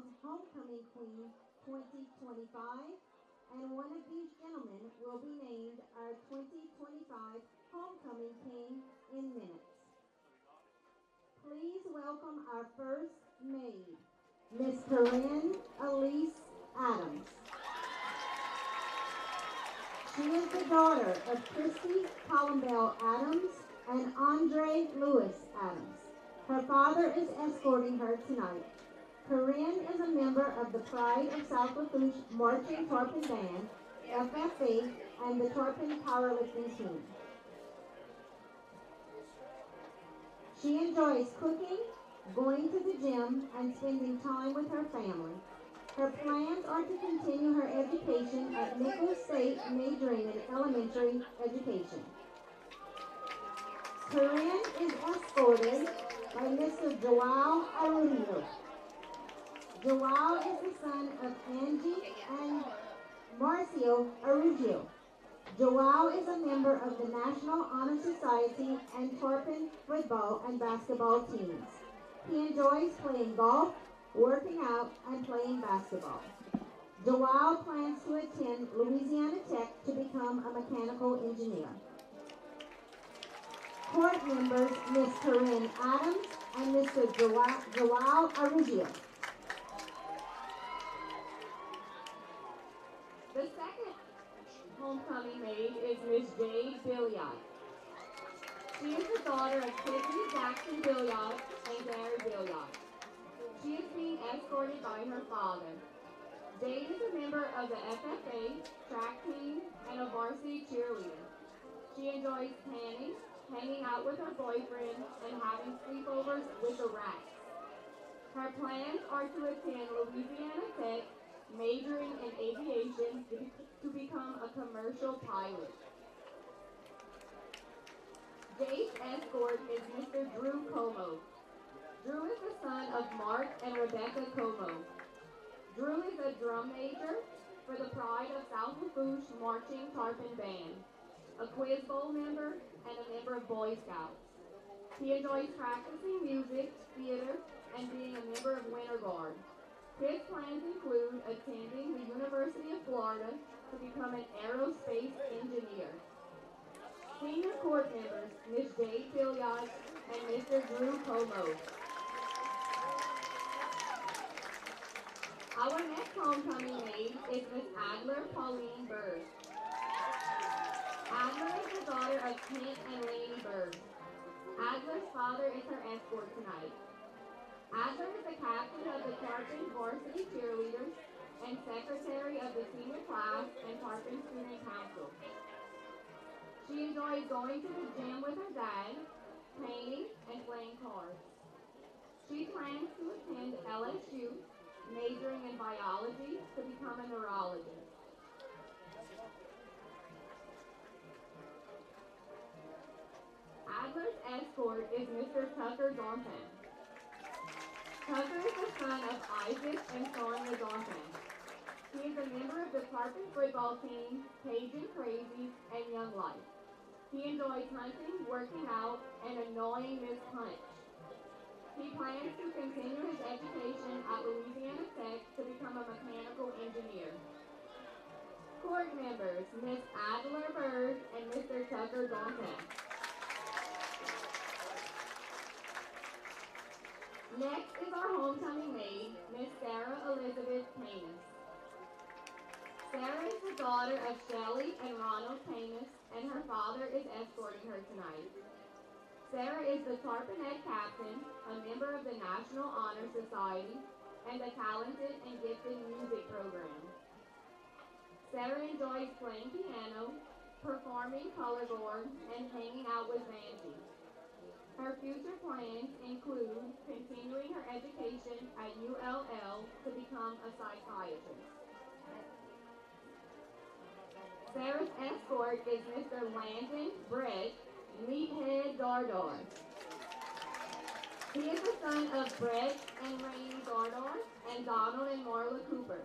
crowned Homecoming Queen 2025, and one of these gentlemen will be named our 2025 Homecoming King in minutes. Please welcome our first maid, Miss Corinne Elise Adams. She is the daughter of Christy Columbell Adams and Andre Lewis Adams. Her father is escorting her tonight. Corinne is a member of the Pride of South Lafourche Marching Tarpon Band, FFB, and the Tarpon Powerlifting Team. She enjoys cooking, going to the gym, and spending time with her family. Her plans are to continue her education at Nichols State, majoring in elementary education. Corinne is escorted by Mr. Joao Arroyo. Joao is the son of Angie and Marcio Arroyo. Joao is a member of the National Honor Society and Tarpon football and basketball teams. He enjoys playing golf, working out, and playing basketball. Joao plans to attend Louisiana Tech to become a mechanical engineer. Court members Ms. Corinne Adams and Mr. Joao Arroyo. The second homecoming maid is Miss Jade Billiot. She is the daughter of Tiffany Jackson Billiot and Gary Billiot. She is being escorted by her father. Jade is a member of the FFA, track team, and a varsity cheerleader. She enjoys tanning, hanging out with her boyfriend, and having sleepovers with the rats. Her plans are to attend Louisiana Tech, majoring in aviation to become a commercial pilot. Jade's escort is Mr. Drew Como. Drew is the son of Mark and Rebecca Como. Drew is a drum major for the Pride of South Lafourche Marching Tarpon Band, a Quiz Bowl member, and a member of Boy Scouts. He enjoys practicing music, theater, and being a member of Winter Guard. His plans include attending the University of Florida to become an aerospace engineer. Senior court members, Ms. Jade Billiot and Mr. Drew Como. Our next homecoming maid is Miss Adler Pauline Bird. Adler is the daughter of Kent and Laney Bird. Adler's father is her escort tonight. Adler is the captain of the Tarpon Varsity Cheerleaders and secretary of the senior class and Tarpon Student Council. She enjoys going to the gym with her dad, painting, and playing cards. She plans to attend LSU, majoring in biology to become a neurologist. Adler's escort is Mr. Tucker Donphan. Tucker is the son of Isaac and Sonia Donphan. He is a member of the Tarpon football team, Cajun Crazies, and Young Life. He enjoys hunting, working out, and annoying Miss Punch. He plans to continue his education at Louisiana Tech to become a mechanical engineer. Court members, Miss Adler Bird and Mr. Tucker Donphan. Next is our homecoming maid, Miss Sarah Elizabeth Camus. Sarah is the daughter of Shelley and Ronald Camus, and her father is escorting her tonight. Sarah is the Tarponette captain, a member of the National Honor Society, and a talented and gifted music program. Sarah enjoys playing piano, performing color board, and hanging out with Vanjie. Her future plans include continuing her education at ULL to become a psychiatrist. Sarah's escort is Mr. Landon Brett Meathead Dardar. He is the son of Brett and Rainey Dardar and Donald and Marla Cooper.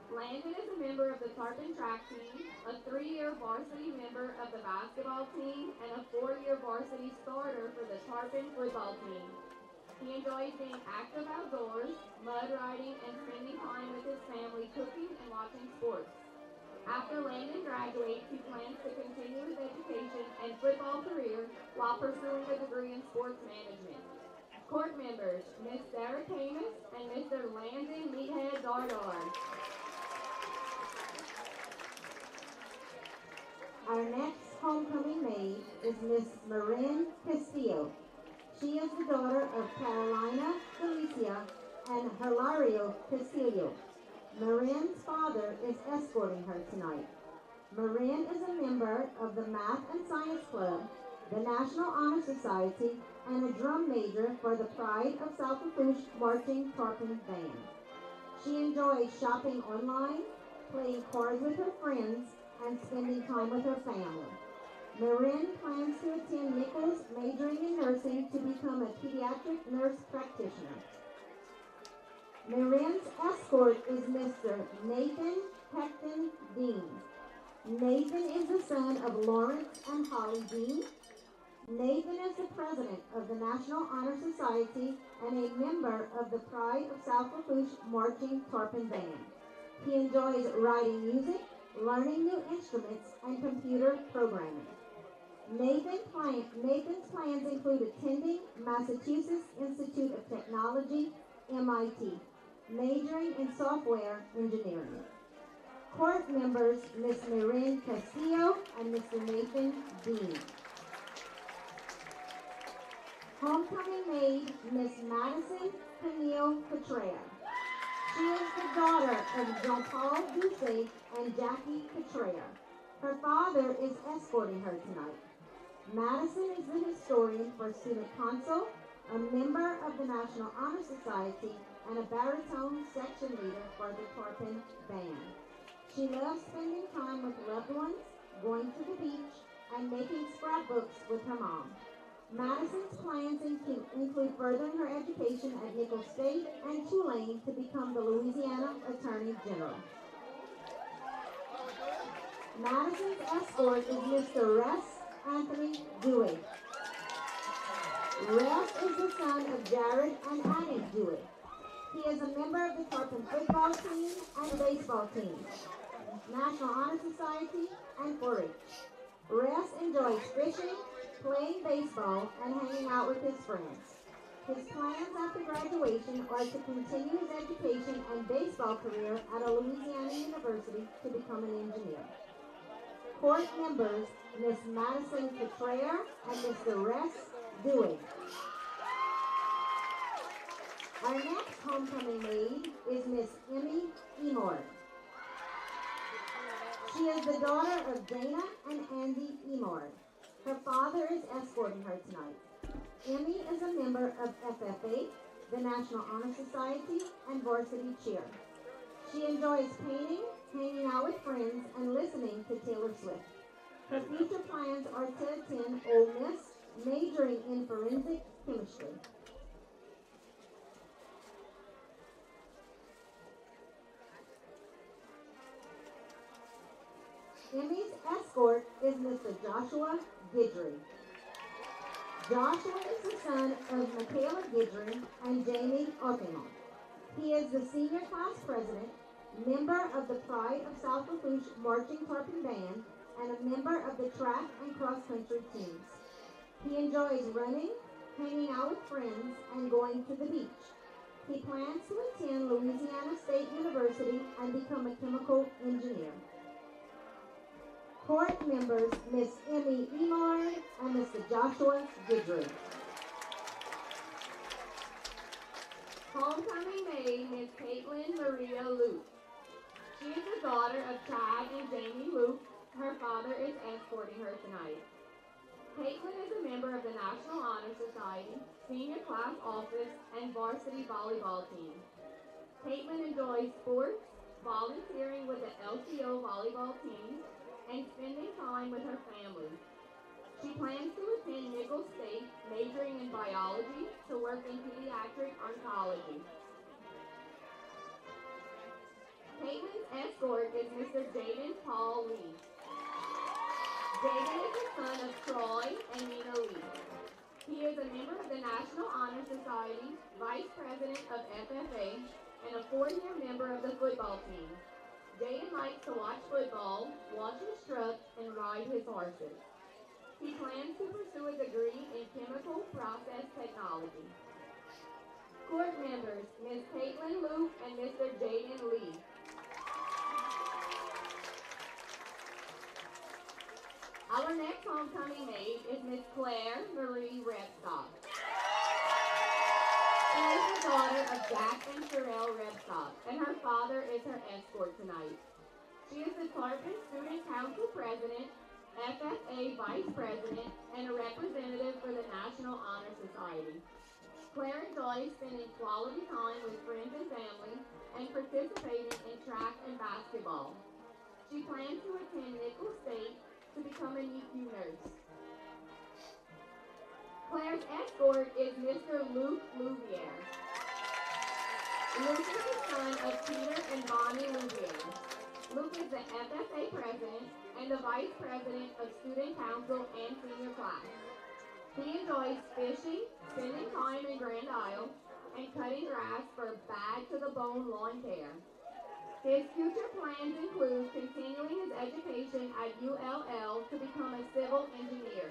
Landon is a member of the Tarpon track team, a 3-year varsity member of the basketball team, and a 4-year varsity starter for the Tarpon football team. He enjoys being active outdoors, mud riding, and spending time with his family cooking and watching sports. After Landon graduates, he plans to continue his education and football career while pursuing a degree in sports management. Court members, Miss Sarah Camus and Mr. Landon Meathead Dardar. Our next homecoming maid is Miss Marin Castillo. She is the daughter of Carolina Felicia and Hilario Castillo. Marin's father is escorting her tonight. Marin is a member of the Math and Science Club, the National Honor Society, and a drum major for the Pride of South Lafourche Marching Tarpon Band. She enjoys shopping online, playing cards with her friends, and spending time with her family. Marin plans to attend Nichols, majoring in nursing to become a pediatric nurse practitioner. Marin's escort is Mr. Nathan Hecton Dean. Nathan is the son of Lawrence and Holly Dean. Nathan is the president of the National Honor Society and a member of the Pride of South Lafourche Marching Tarpon Band. He enjoys writing music, learning new instruments, and computer programming. Nathan's plans include attending Massachusetts Institute of Technology, MIT, majoring in software engineering. Court members, Miss Marin Castillo and Mr. Nathan Dean. Homecoming maid, Miss Madison Camille Petrea. She is the daughter of Jean-Paul Doucet and Jackie Petrea. Her father is escorting her tonight. Madison is the historian for Student Council, a member of the National Honor Society, and a baritone section leader for the Tarpon Band. She loves spending time with loved ones, going to the beach, and making scrapbooks with her mom. Madison's plans include furthering her education at Nicholls State and Tulane to become the Louisiana Attorney General. Madison's escort is Mr. Russ Anthony Dewey. Russ is the son of Jared and Annie Dewey. He is a member of the Tarpon football team and baseball team, National Honor Society, and 4-H. Russ enjoys fishing, playing baseball, and hanging out with his friends. His plans after graduation are to continue his education and baseball career at a Louisiana university to become an engineer. Court members, Miss Madison Petrea and Mr. Russ Dewey. Our next homecoming maid is Miss Emmy Emord. She is the daughter of Dana and Andy Emord. Her father is escorting her tonight. Emmy is a member of FFA, the National Honor Society, and varsity cheer. She enjoys painting, hanging out with friends, and listening to Taylor Swift. Her future plans are to attend Ole Miss, majoring in forensic chemistry. Emmy's escort is Mr. Joshua Guidry. Joshua is the son of Michaela Guidry and Jamie Oppenheim. He is the senior class president, member of the Pride of South Lafourche Marching Tarpon Band, and a member of the track and cross-country teams. He enjoys running, hanging out with friends, and going to the beach. He plans to attend Louisiana State University and become a chemical engineer. Court members, Miss Emmy Emord and Mr. Joshua Guidry. Homecoming maid, Miss Caitlin Maria Luke. She is the daughter of Chad and Jamie Luke. Her father is escorting her tonight. Caitlin is a member of the National Honor Society, senior class office, and varsity volleyball team. Caitlin enjoys sports, volunteering with the LCO volleyball team, and spending time with her family. She plans to attend Nichols State, majoring in biology, to work in pediatric oncology. Caitlin's escort is Mr. Jaden Paul Lee. Jaden is the son of Troy and Nina Lee. He is a member of the National Honor Society, Vice President of FFA, and a four-year member of the football team. Jaden likes to watch football, watch his truck, and ride his horses. He plans to pursue a degree in chemical process technology. Court members, Ms. Caitlin Luke and Mr. Jaden Lee. Our next homecoming maid is Miss Claire Marie Rebstock. She is the daughter of Jack and Sherelle Rebstock, and her father is her escort tonight. She is the Tarpon Student Council President, FFA Vice President, and a representative for the National Honor Society. Claire enjoys spending quality time with friends and family and participating in track and basketball. She plans to attend Nicholls State to become a NICU nurse. Claire's escort is Mr. Luke Louvier. Luke is the son of Peter and Bonnie Louvier. Luke is the FFA president and the vice president of student council and senior class. He enjoys fishing, spending time in Grand Isle, and cutting grass for bad-to-the-bone lawn care. His future plans include continuing his education at ULL to become a civil engineer.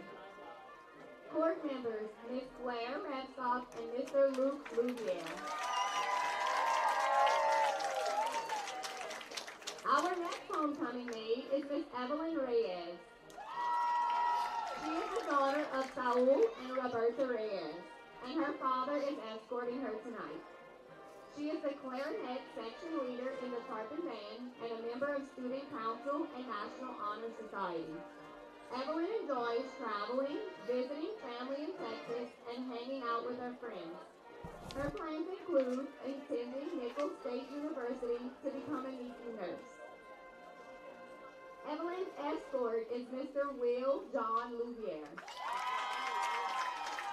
Court members, Ms. Claire Rebstock and Mr. Luke Louvier. Our next homecoming maid is Miss Evelyn Reyes. She is the daughter of Saul and Roberta Reyes, and her father is escorting her tonight. She is the clarinet section leader in the Tarpon Band and a member of Student Council and National Honor Society. Evelyn enjoys traveling, visiting family in Texas, and hanging out with her friends. Her plans include attending Nicholls State University to become a NICU nurse. Evelyn's escort is Mr. Will John Louvier.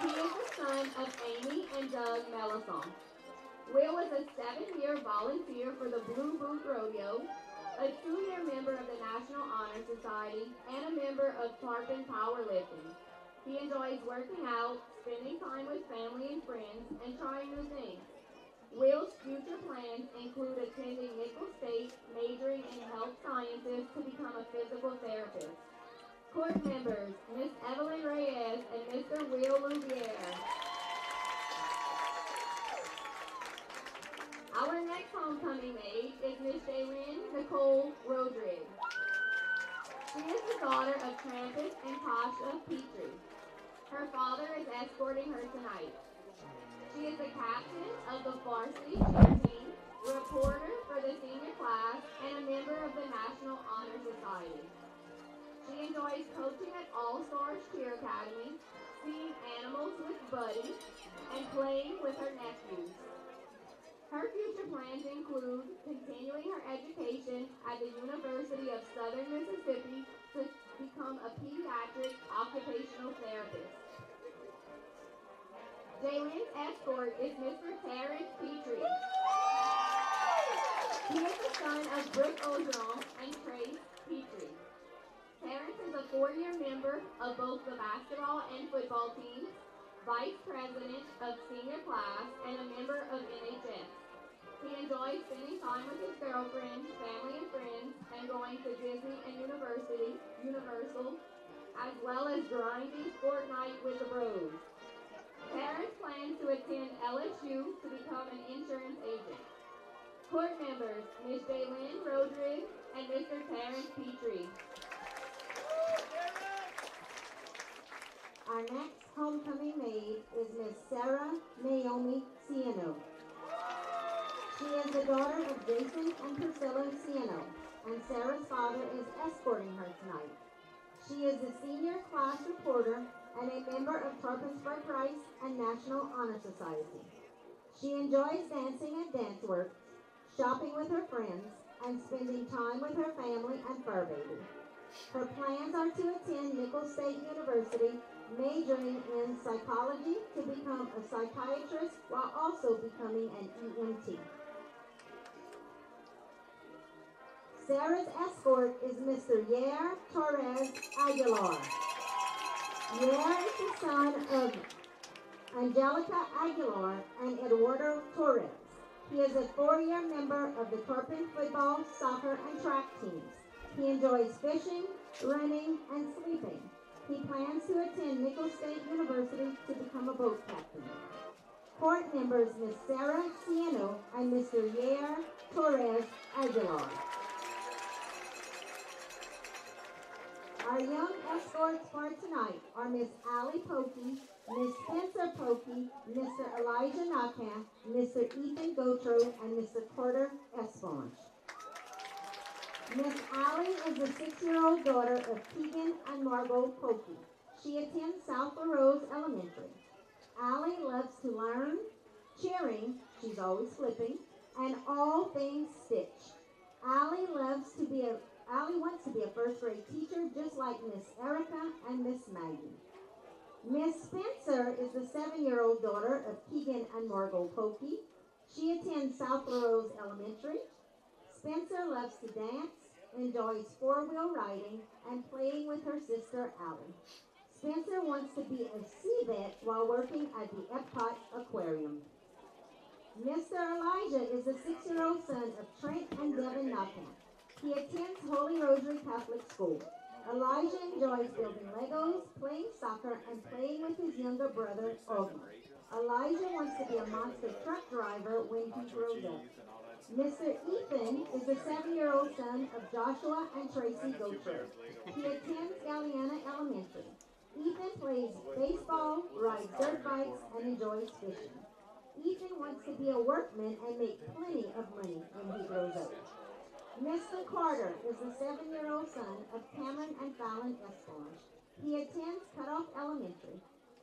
He is the son of Amy and Doug Melisson. Will is a 7-year volunteer for the Blue Booth Rodeo, a 2-year member of the National Honor Society, and a member of Tarpon Powerlifting. He enjoys working out, spending time with family and friends, and trying new things. Will's future plans include attending Nicholls State, majoring in health sciences to become a physical therapist. Court members, Miss Evelyn Reyes and Mr. Will Louvier. Our next homecoming maid is Miss Jaylyn Nicole Rodriguez. She is the daughter of Trampus and Tasha Petrie. Her father is escorting her tonight. She is the captain of the varsity cheer team, reporter for the senior class, and a member of the National Honor Society. She enjoys coaching at All-Stars Cheer Academy, seeing animals with Buddy, and playing with her nephews. Her future plans include continuing her education at the University of Southern Mississippi to become a pediatric occupational therapist. Jaylyn's escort is Mr. Terrence Petrie. He is the son of Brooke Ogeron and Trace Petrie. Terrence is a 4-year member of both the basketball and football teams, vice president of senior class, and a member of NHS. He enjoys spending time with his girlfriend, family and friends, and going to Disney and Universal, as well as grinding sport night with the bros. Terrence plans to attend LSU to become an insurance agent. Court members, Ms. Jaylyn Rodriguez and Mr. Terrence Petrie. Our next homecoming maid is Miss Sarah Naomi Ciano. She is the daughter of Jason and Priscilla Ciano, and Sarah's father is escorting her tonight. She is a senior class reporter and a member of Tarpon Spark Rice and National Honor Society. She enjoys dancing at dance works, shopping with her friends, and spending time with her family and fur baby. Her plans are to attend Nicholls State University, majoring in psychology to become a psychiatrist while also becoming an EMT. Sarah's escort is Mr. Yair Torres Aguilar. Yair is the son of Angelica Aguilar, and Eduardo Torres. He is a four-year member of the Corcoran football, soccer, and track teams. He enjoys fishing, running, and sleeping. He plans to attend Nicholls State University to become a boat captain. Court members Ms. Sarah Cieno and Mr. Yair Torres Aguilar. Our young escorts for tonight are Miss Allie Pokey, Miss Spencer Pokey, Mr. Elijah Nakan, Mr. Ethan Gautreaux, and Mr. Carter Esponge. Miss Allie is the 6-year-old daughter of Keegan and Margot Pokey. She attends South LaRose Elementary. Allie loves to learn, cheering, she's always flipping, and all things Stitch. Allie wants to be a first grade teacher just like Miss Erica and Miss Maggie. Miss Spencer is the 7-year-old daughter of Keegan and Margot Pokey. She attends South LaRose Elementary. Spencer loves to dance, enjoys four-wheel riding, and playing with her sister Allie. Spencer wants to be a sea vet while working at the Epcot Aquarium. Mr. Elijah is the 6-year-old son of Trent and Devin Nakan. He attends Holy Rosary Catholic School. Elijah enjoys building Legos, playing soccer, and playing with his younger brother, Augie. Elijah wants to be a monster truck driver when he grows up. Mr. Ethan is the 7-year-old son of Joshua and Tracy Gautreaux. He attends Galliana Elementary. Ethan plays baseball, rides dirt bikes, and enjoys fishing. Ethan wants to be a workman and make plenty of money when he grows up. Mr. Carter is the 7-year-old son of Cameron and Fallon Esponge. He attends Cutoff Elementary.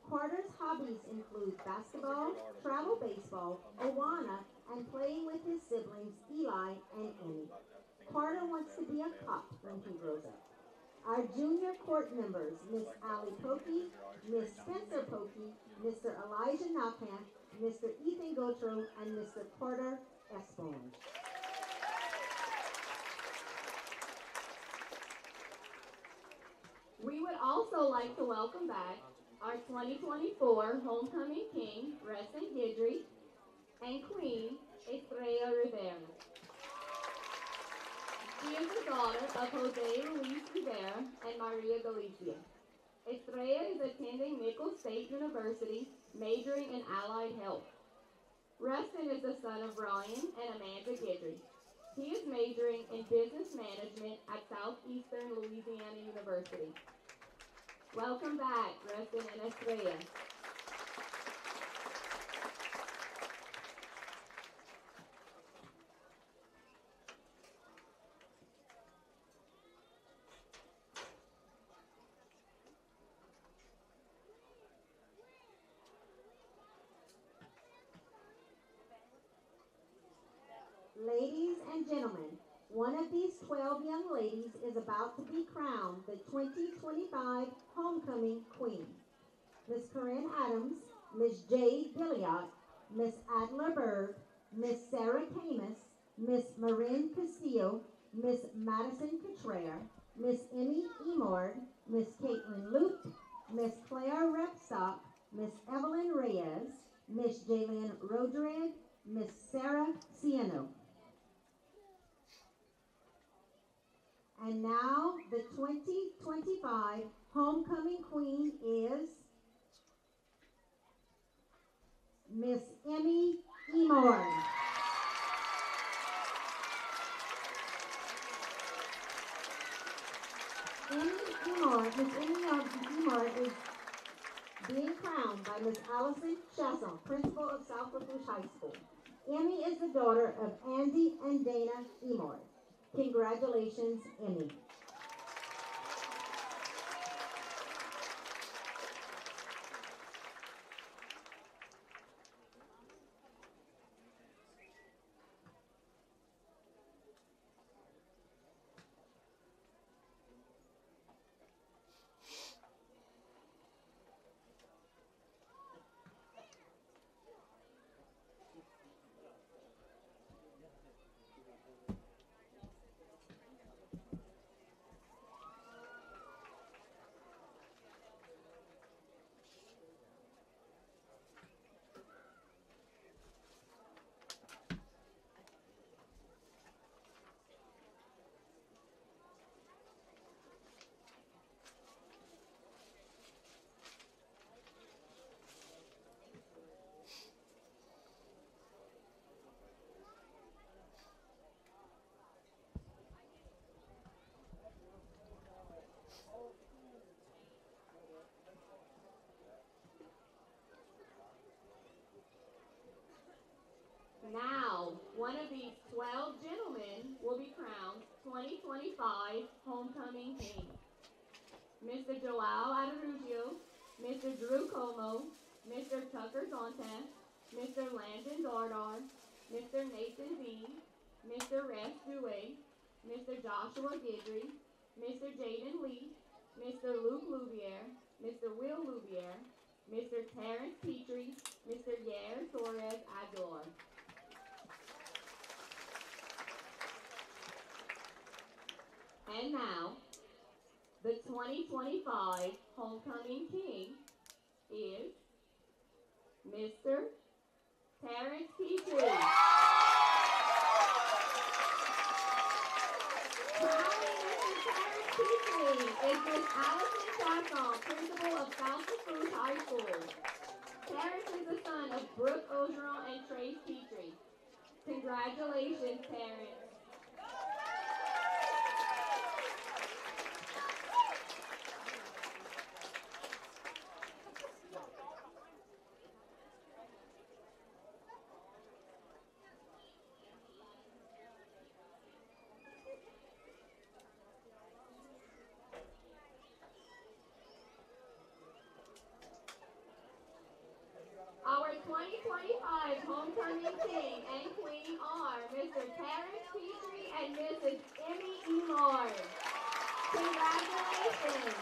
Carter's hobbies include basketball, travel baseball, Awana, and playing with his siblings Eli and Annie. Carter wants to be a cop when he grows up. Our junior court members, Miss Allie Pokey, Miss Spencer Pokey, Mr. Elijah Nakan, Mr. Ethan Gautreaux, and Mr. Carter Esponge. We would also like to welcome back our 2024 Homecoming King, Reston Guidry, and Queen, Estrella Rivera. She is the daughter of Jose Luis Rivera and Maria Galicia. Estrella is attending Nicholls State University, majoring in Allied Health. Reston is the son of Ryan and Amanda Guidry. He is majoring in business management at Southeastern Louisiana University. Welcome back, Reston and Estrella. Ladies and gentlemen, one of these 12 young ladies is about to be crowned the 2025 Homecoming Queen. Miss Corinne Adams, Miss Jade Billiot, Miss Adler Berg, Miss Sarah Camus, Miss Marin Castillo, Miss Madison Cottrell, Miss Emmy Emord, Miss Caitlin Luke, Miss Claire Repstock, Miss Evelyn Reyes, Miss Jaylyn Rodriguez, Miss Sarah Cieno. And now the 2025 Homecoming Queen is Miss Emmy Emord. Miss Emmy Emord is being crowned by Miss Allison Chasson, principal of South Lafourche High School. Emmy is the daughter of Andy and Dana Emord. Congratulations, Emmy. Now, one of these 12 gentlemen will be crowned 2025 Homecoming King. Mr. Joao Adarugio, Mr. Drew Como, Mr. Tucker Zonta, Mr. Landon Dardar, Mr. Nathan Dean, Mr. Rex Dewey, Mr. Joshua Guidry, Mr. Jaden Lee, Mr. Luke Louvier, Mr. Will Louvier, Mr. Terrence Petrie, Mr. Yair Torres Aguilar. And now, the 2025 Homecoming King is Mr. Terrence Petrie. Crowning Mr. Terrence Petrie is Miss Allison Chasson, principal of South Lafourche High School. Terrence is the son of Brooke Ogeron and Trace Petrie. Congratulations, Terrence. Our 2025 Homecoming King and Queen are Mr. Terrence Petrie and Mrs. Emmy Elard. Congratulations!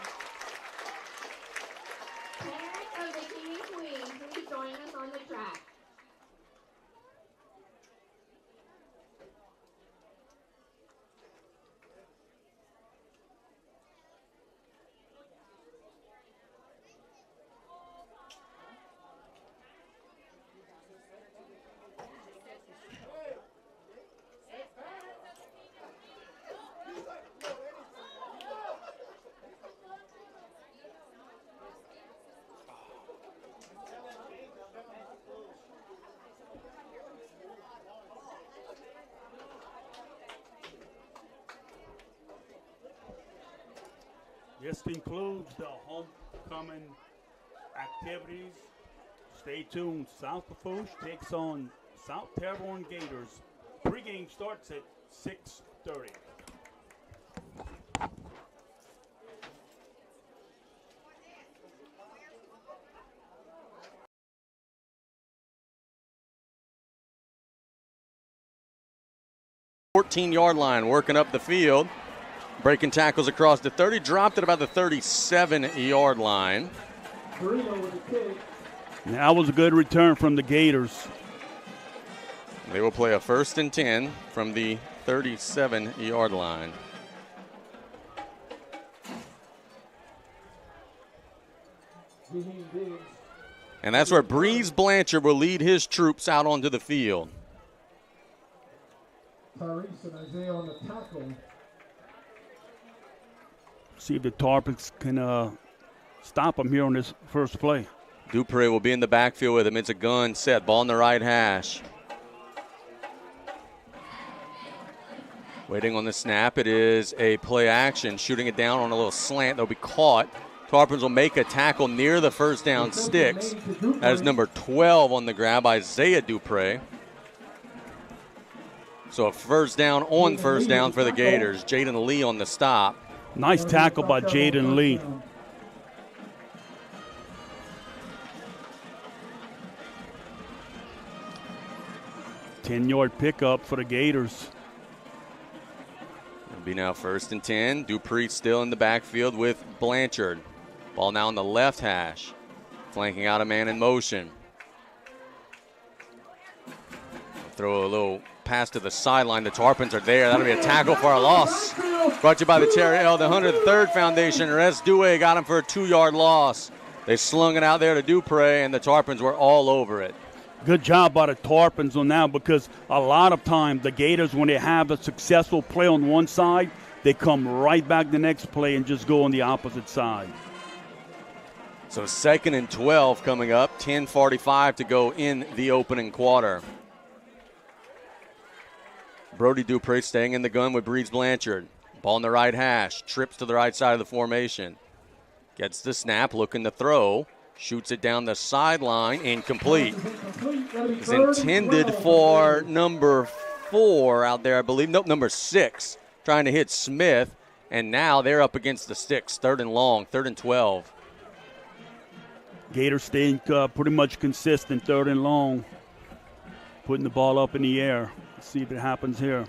Parents of the King and Queen, please join us on the track. This concludes the homecoming activities. Stay tuned. South Lafourche takes on South Terrebonne Gators. Pre-game starts at 6:30. Yard line, working up the field. Breaking tackles across the 30, dropped at about the 37-yard line. That was a good return from the Gators. They will play a 1st and 10 from the 37-yard line. And that's where Breeze Blanchard will lead his troops out onto the field. Tyrese and Isaiah on the tackle. See if the Tarpons can stop them here on this first play. Dupre will be in the backfield with him. It's a gun set. Ball in the right hash. Waiting on the snap. It is a play action. Shooting it down on a little slant. They'll be caught. Tarpons will make a tackle near the first down sticks. That is number 12 on the grab, Isaiah Dupre. So a first down on first down for the Gators. Jaden Lee on the stop. Nice tackle by Jaden Lee. Ten-yard pickup for the Gators. It'll be now 1st and 10. Dupree still in the backfield with Blanchard. Ball now on the left hash. Flanking out a man in motion. Throw a little pass to the sideline. The Tarpons are there. That'll be a tackle for a loss. Brought to you by the Terry L. the 103rd Foundation. Res Dewey got him for a 2-yard loss. They slung it out there to Dupre, and the Tarpons were all over it. Good job by the Tarpons on that, because a lot of times the Gators, when they have a successful play on one side, they come right back the next play and just go on the opposite side. So 2nd and 12 coming up. 10:45 to go in the opening quarter. Brody Dupre staying in the gun with Breeze Blanchard. Ball in the right hash. Trips to the right side of the formation. Gets the snap, looking to throw. Shoots it down the sideline, incomplete. It's intended for number 4 out there, I believe. Nope, number 6, trying to hit Smith. And now they're up against the sticks, 3rd and long, 3rd and 12. Gators staying pretty much consistent, 3rd and long. Putting the ball up in the air. Let's see if it happens here.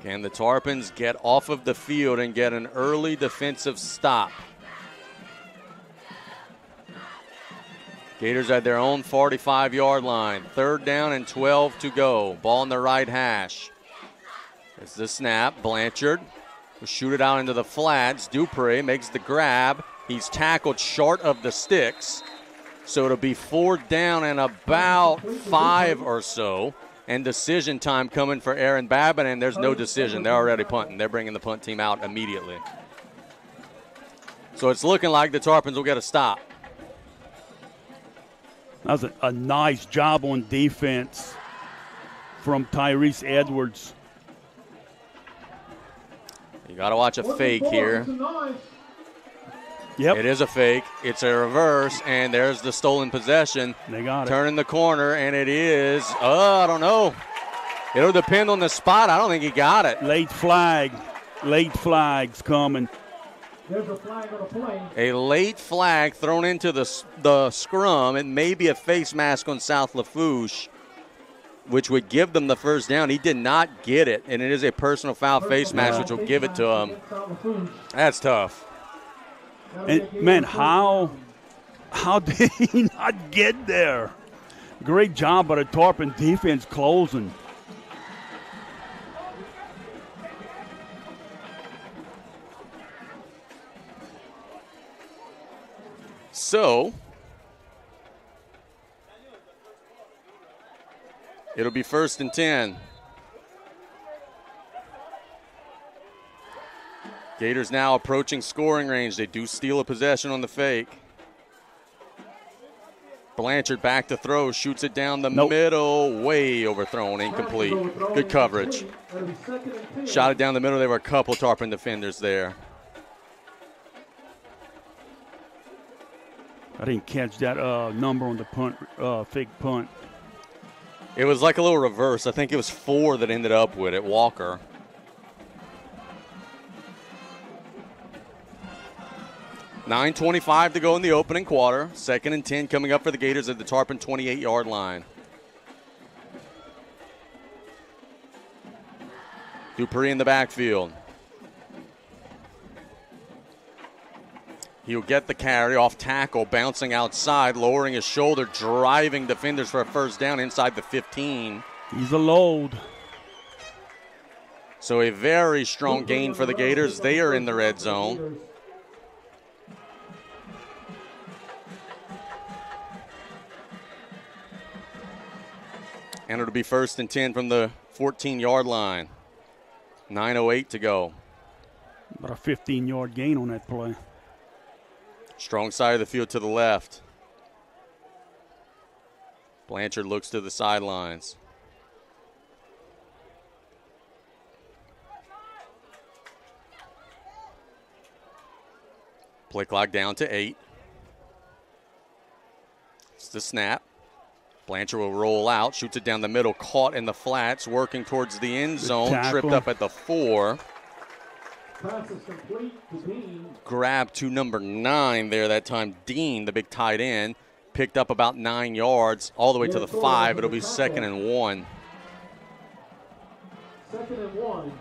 Can the Tarpons get off of the field and get an early defensive stop? Gators at their own 45-yard line. 3rd down and 12 to go. Ball in the right hash. It's the snap. Blanchard will shoot it out into the flats. Dupree makes the grab. He's tackled short of the sticks. So it'll be 4th down and about 5 or so. And decision time coming for Aaron Babin, and there's no decision. They're already punting. They're bringing the punt team out immediately. So it's looking like the Tarpons will get a stop. That was a nice job on defense from Tyrese Edwards. You got to watch a fake here. Yep. It is a fake. It's a reverse, and there's the stolen possession. They got it. Turning the corner, and it is, I don't know. It'll depend on the spot. I don't think he got it. Late flag. Late flag's coming. There's a flag on the play. A late flag thrown into the scrum. It may be a face mask on South Lafourche, which would give them the 1st down. He did not get it, and it is a personal foul face mask, which will give it to him. That's tough. And, man, how did he not get there? Great job by the Tarpon defense closing. So, it'll be 1st and 10. Gators now approaching scoring range. They do steal a possession on the fake. Blanchard back to throw, shoots it down the middle, way overthrown, incomplete. Good coverage. Shot it down the middle. There were a couple Tarpon defenders there. I didn't catch that number on the punt, fake punt. It was like a little reverse. I think it was 4 that ended up with it, Walker. .9:25 to go in the opening quarter. 2nd and 10 coming up for the Gators at the Tarpon 28-yard line. Dupree in the backfield. He'll get the carry off tackle, bouncing outside, lowering his shoulder, driving defenders for a 1st down inside the 15. He's a load. So a very strong gain for the Gators. They are in the red zone. And it'll be 1st and 10 from the 14-yard line. 9:08 to go. About a 15-yard gain on that play. Strong side of the field to the left. Blanchard looks to the sidelines. Play clock down to 8. It's the snap. Blanchard will roll out, shoots it down the middle, caught in the flats, working towards the end zone, tripped up at the 4. Pass is complete to Dean. Grab to number 9 there that time. Dean, the big tight end, picked up about 9 yards all the way to the 5. It'll be 2nd and 1. 2nd and 1.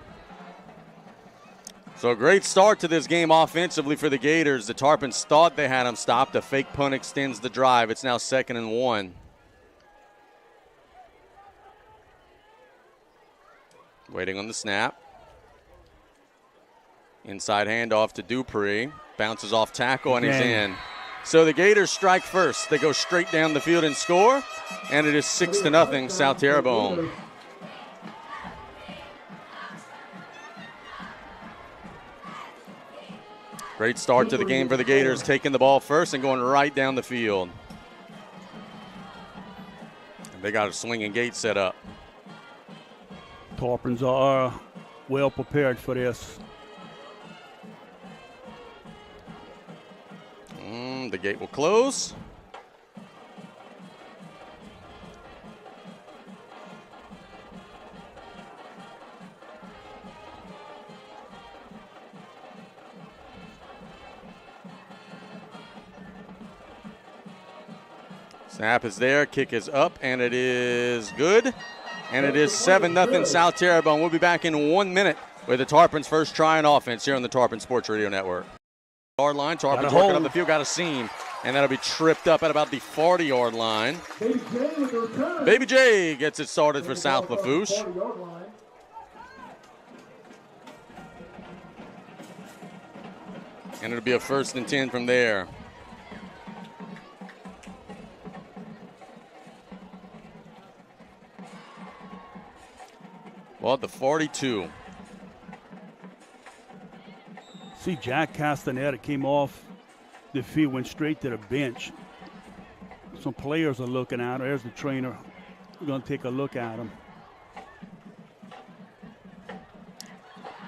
So a great start to this game offensively for the Gators. The Tarpons thought they had him stopped. A fake punt extends the drive. It's now 2nd and 1. Waiting on the snap. Inside handoff to Dupree. Bounces off tackle, and he's in. So the Gators strike first. They go straight down the field and score. And it is 6-0 South Terrebonne. Great start to the game for the Gators, taking the ball first and going right down the field. They got a swinging gate set up. Tarpons are well prepared for this. gate will close. Snap is there, kick is up, and it is good. And it is 7-0 South Terrebonne. We'll be back in 1 minute with the Tarpons' first try on offense here on the Tarpon Sports Radio Network. Yard line, Tarpons working up the field, got a seam, and that'll be tripped up at about the 40-yard line. Baby J gets it started for South Lafourche. And it'll be a 1st and 10 from there. Well, at the 42. See, Jack Castaneda came off the field, went straight to the bench. Some players are looking at him. There's the trainer. We're going to take a look at him.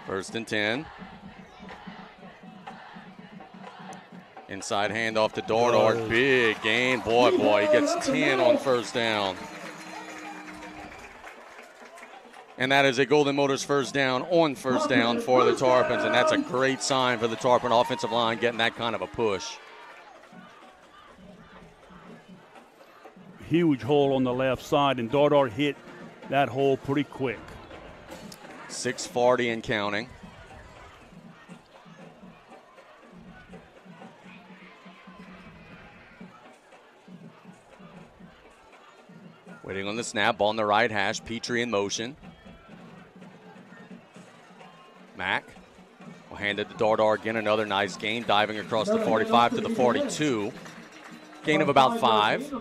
1st and 10. Inside handoff to Dornard. Big gain. Boy, he gets 10 on 1st down. And that is a Golden Motors 1st down on 1st down for the Tarpons, and that's a great sign for the Tarpon offensive line getting that kind of a push. Huge hole on the left side, and Dardar hit that hole pretty quick. 6:40 and counting. Waiting on the snap, ball on the right hash, Petrie in motion. Mack will hand it to Dardar again, another nice gain, diving across the 45 to the 42. Gain of about 5.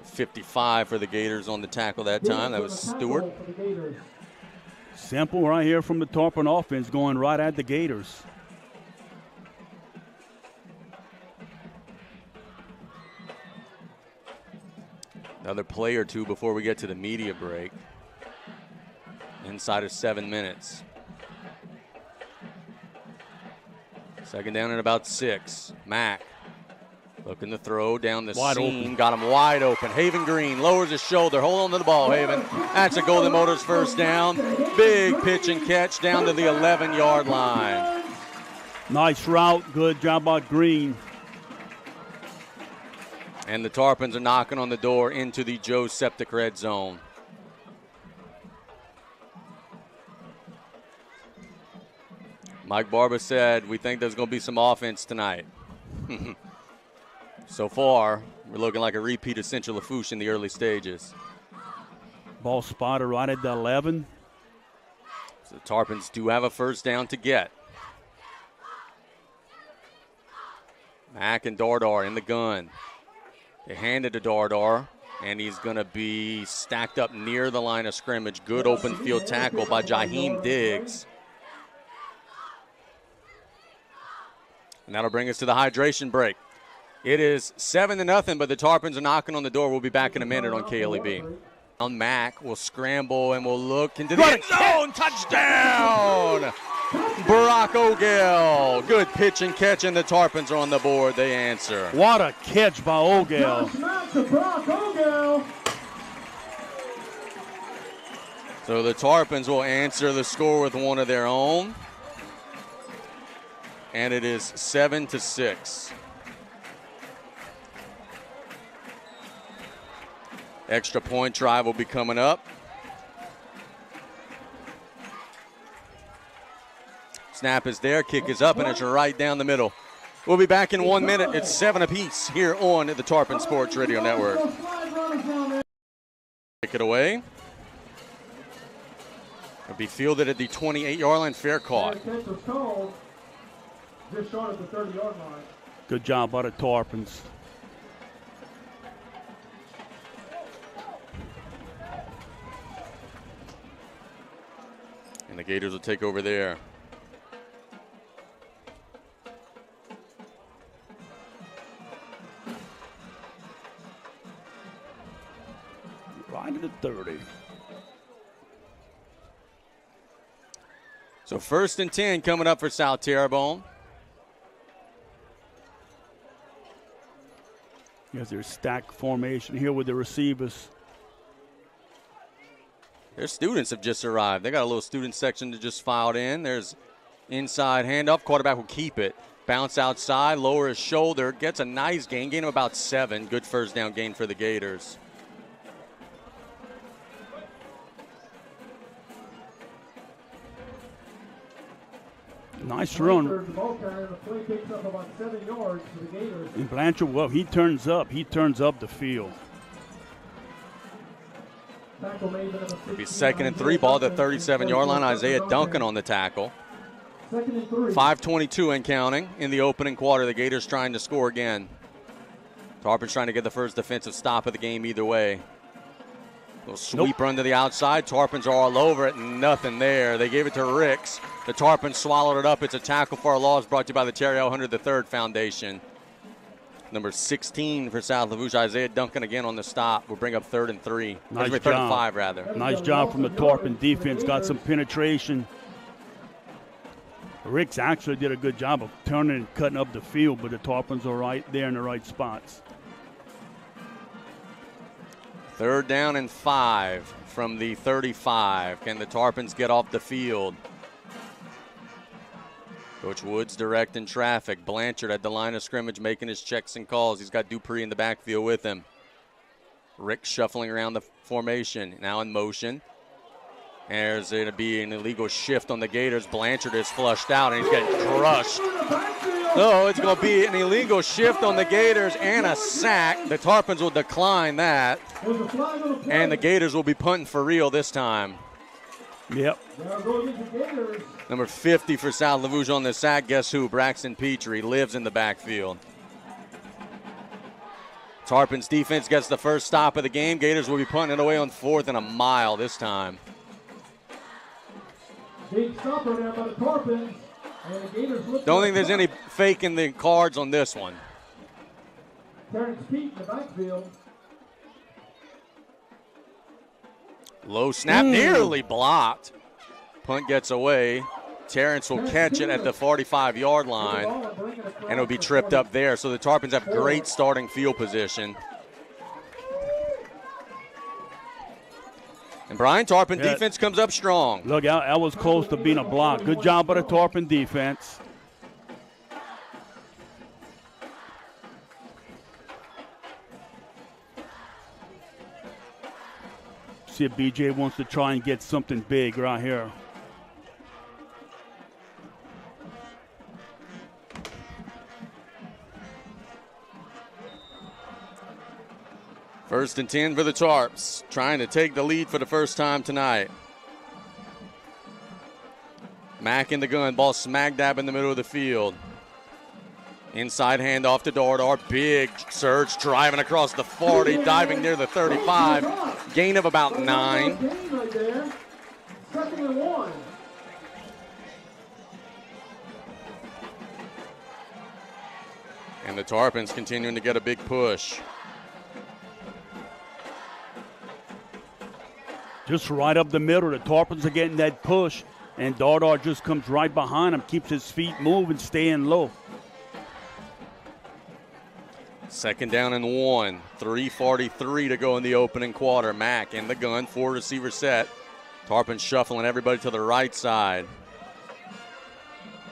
55 for the Gators on the tackle that time. That was Stewart. Simple right here from the Tarpon offense, going right at the Gators. Another play or two before we get to the media break. Inside of 7 minutes. 2nd down and about 6. Mack looking to throw down the seam. Got him wide open. Haven Green lowers his shoulder. Hold on to the ball, Haven. That's a Golden Motors 1st down. Big pitch and catch down to the 11-yard line. Nice route. Good job by Green. And the Tarpons are knocking on the door into the Joe Septic red zone. Mike Barber said, we think there's going to be some offense tonight. So far, we're looking like a repeat of Central Lafourche in the early stages. Ball spotted right at the 11. So the Tarpons do have a 1st down to get. Mack and Dardar in the gun. They hand it to Dardar, and he's going to be stacked up near the line of scrimmage. Good open field tackle by Jaheim Diggs. And that'll bring us to the hydration break. It is 7-0, but the Tarpons are knocking on the door. We'll be back in a minute on KLEB. Mack will scramble and will look into the end zone. Touchdown! Barack O'Gale. Good pitch and catch, and the Tarpons are on the board. They answer. What a catch by O'Gale. So the Tarpons will answer the score with one of their own. And it is 7-6. Extra point drive will be coming up. Snap is there, kick is up, and it's right down the middle. We'll be back in 1 minute. It's 7 apiece here on the Tarpon Sports Radio Network. Kick it away. It'll be fielded at the 28-yard line, fair caught. Just short of the 30-yard line. Good job by the Tarpons. And the Gators will take over there. Right at the 30. So 1st and 10 coming up for South Terrebonne. Here's their stack formation here with the receivers. Their students have just arrived. They got a little student section that just filed in. There's inside handoff. Quarterback will keep it. Bounce outside, lower his shoulder. Gets a nice gain of about 7. Good first down gain for the Gators. Nice run. The ball carrier, the play picks up about 7 yards for the Gators. And Blanchard, well, he turns up. He turns up the field. It'll be 2nd and 3, ball at the 37-yard line. Isaiah Duncan on the tackle. 2nd and 3. 5:22 and counting in the opening quarter. The Gators trying to score again. Tarpon's trying to get the first defensive stop of the game either way. Little sweep run to the outside. Tarpons are all over it. Nothing there. They gave it to Ricks. The Tarpons swallowed it up. It's a tackle for a loss brought to you by the Terry L. Hunter III Foundation. Number 16 for South Lafourche, Isaiah Duncan again on the stop. We'll bring up 3rd and 3. Nice 3rd job. and 5, rather. Nice job from the Tarpon defense. Got some penetration. Ricks actually did a good job of turning and cutting up the field, but the Tarpons are right there in the right spots. 3rd down and 5 from the 35. Can the Tarpons get off the field? Coach Woods directing traffic. Blanchard at the line of scrimmage making his checks and calls. He's got Dupree in the backfield with him. Rick shuffling around the formation. Now in motion. There's going to be an illegal shift on the Gators. Blanchard is flushed out and he's getting crushed. So it's going to be an illegal shift on the Gators and a sack. The Tarpons will decline that. And the Gators will be punting for real this time. Yep. Number 50 for South Lafourche on the sack. Guess who? Braxton Petrie lives in the backfield. Tarpon's defense gets the first stop of the game. Gators will be punting it away on 4th and a mile this time. Big stopper there by the Tarpons. And the Gators look. Don't think there's any fake in the cards on this one. Terrence Pete in the backfield. Low snap, nearly blocked. Punt gets away. Terrence will catch it at the 45-yard line, and it'll be tripped up there. So the Tarpons have great starting field position. And Brian, Tarpon defense comes up strong. Look, that was close to being a block. Good job by the Tarpon defense. See if BJ wants to try and get something big right here. First and 10 for the Tarps, trying to take the lead for the first time tonight. Mack in the gun, ball smack dab in the middle of the field. Inside handoff to Dardar, big surge, driving across the 40, diving near the 35. Gain of about 9. 2nd and 1. And the Tarpons continuing to get a big push. Just right up the middle. The Tarpons are getting that push, and Dardar just comes right behind him, keeps his feet moving, staying low. 2nd down and 1. 3:43 to go in the opening quarter. Mack in the gun, 4 receiver set. Tarpon shuffling everybody to the right side.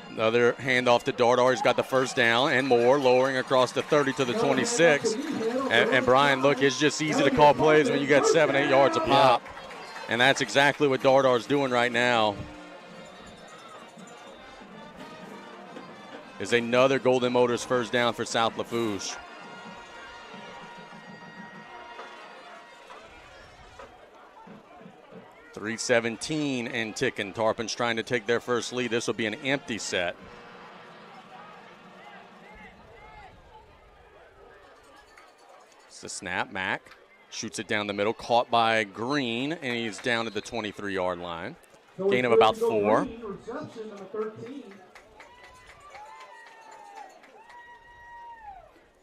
Another handoff to Dardar. He's got the first down and more, lowering across the 30 to the 26. And Brian, look, it's just easy to call plays when you get 7, 8 yards a pop. And that's exactly what Dardar's doing right now. Is another Golden Motors first down for South Lafourche. .317 and ticking. Tarpon's trying to take their first lead. This will be an empty set. It's the snap. Mack shoots it down the middle. Caught by Green, and he's down at the 23-yard line. Gain of about 4.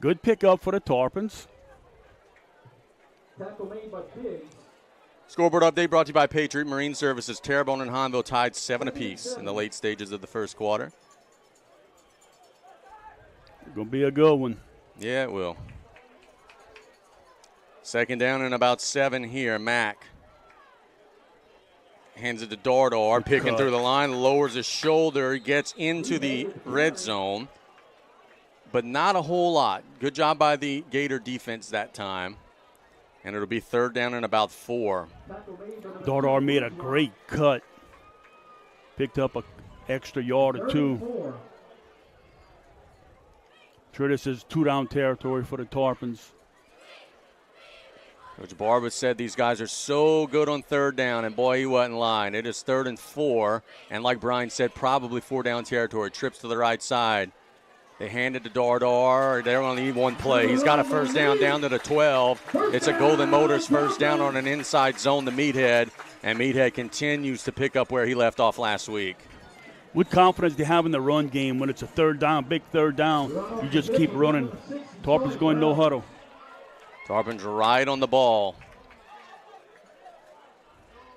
Good pickup for the Tarpons. Tackle made by Biggs. Scoreboard update brought to you by Patriot Marine Services. Terrebonne and Hanville tied 7 apiece in the late stages of the first quarter. Gonna be a good one. Yeah, it will. Second down and about 7 here. Mack hands it to Dardar, picking through the line, lowers his shoulder, gets into the red zone, but not a whole lot. Good job by the Gator defense that time. And it'll be third down and about 4. Dardar made a great cut. Picked up an extra yard or 2. Sure, this is 2-down territory for the Tarpons. Coach Barber said these guys are so good on third down, and boy, he wasn't lying. It is 3rd and 4, and like Brian said, probably 4-down territory. Trips to the right side. They hand it to Dardar. They're going to need one play. He's got a first down to the 12. It's a Golden Motors first down on an inside zone to Meathead, and Meathead continues to pick up where he left off last week. What confidence they have in the run game when it's a third down, big third down, you just keep running. Tarpons going no huddle. Tarpons right on the ball.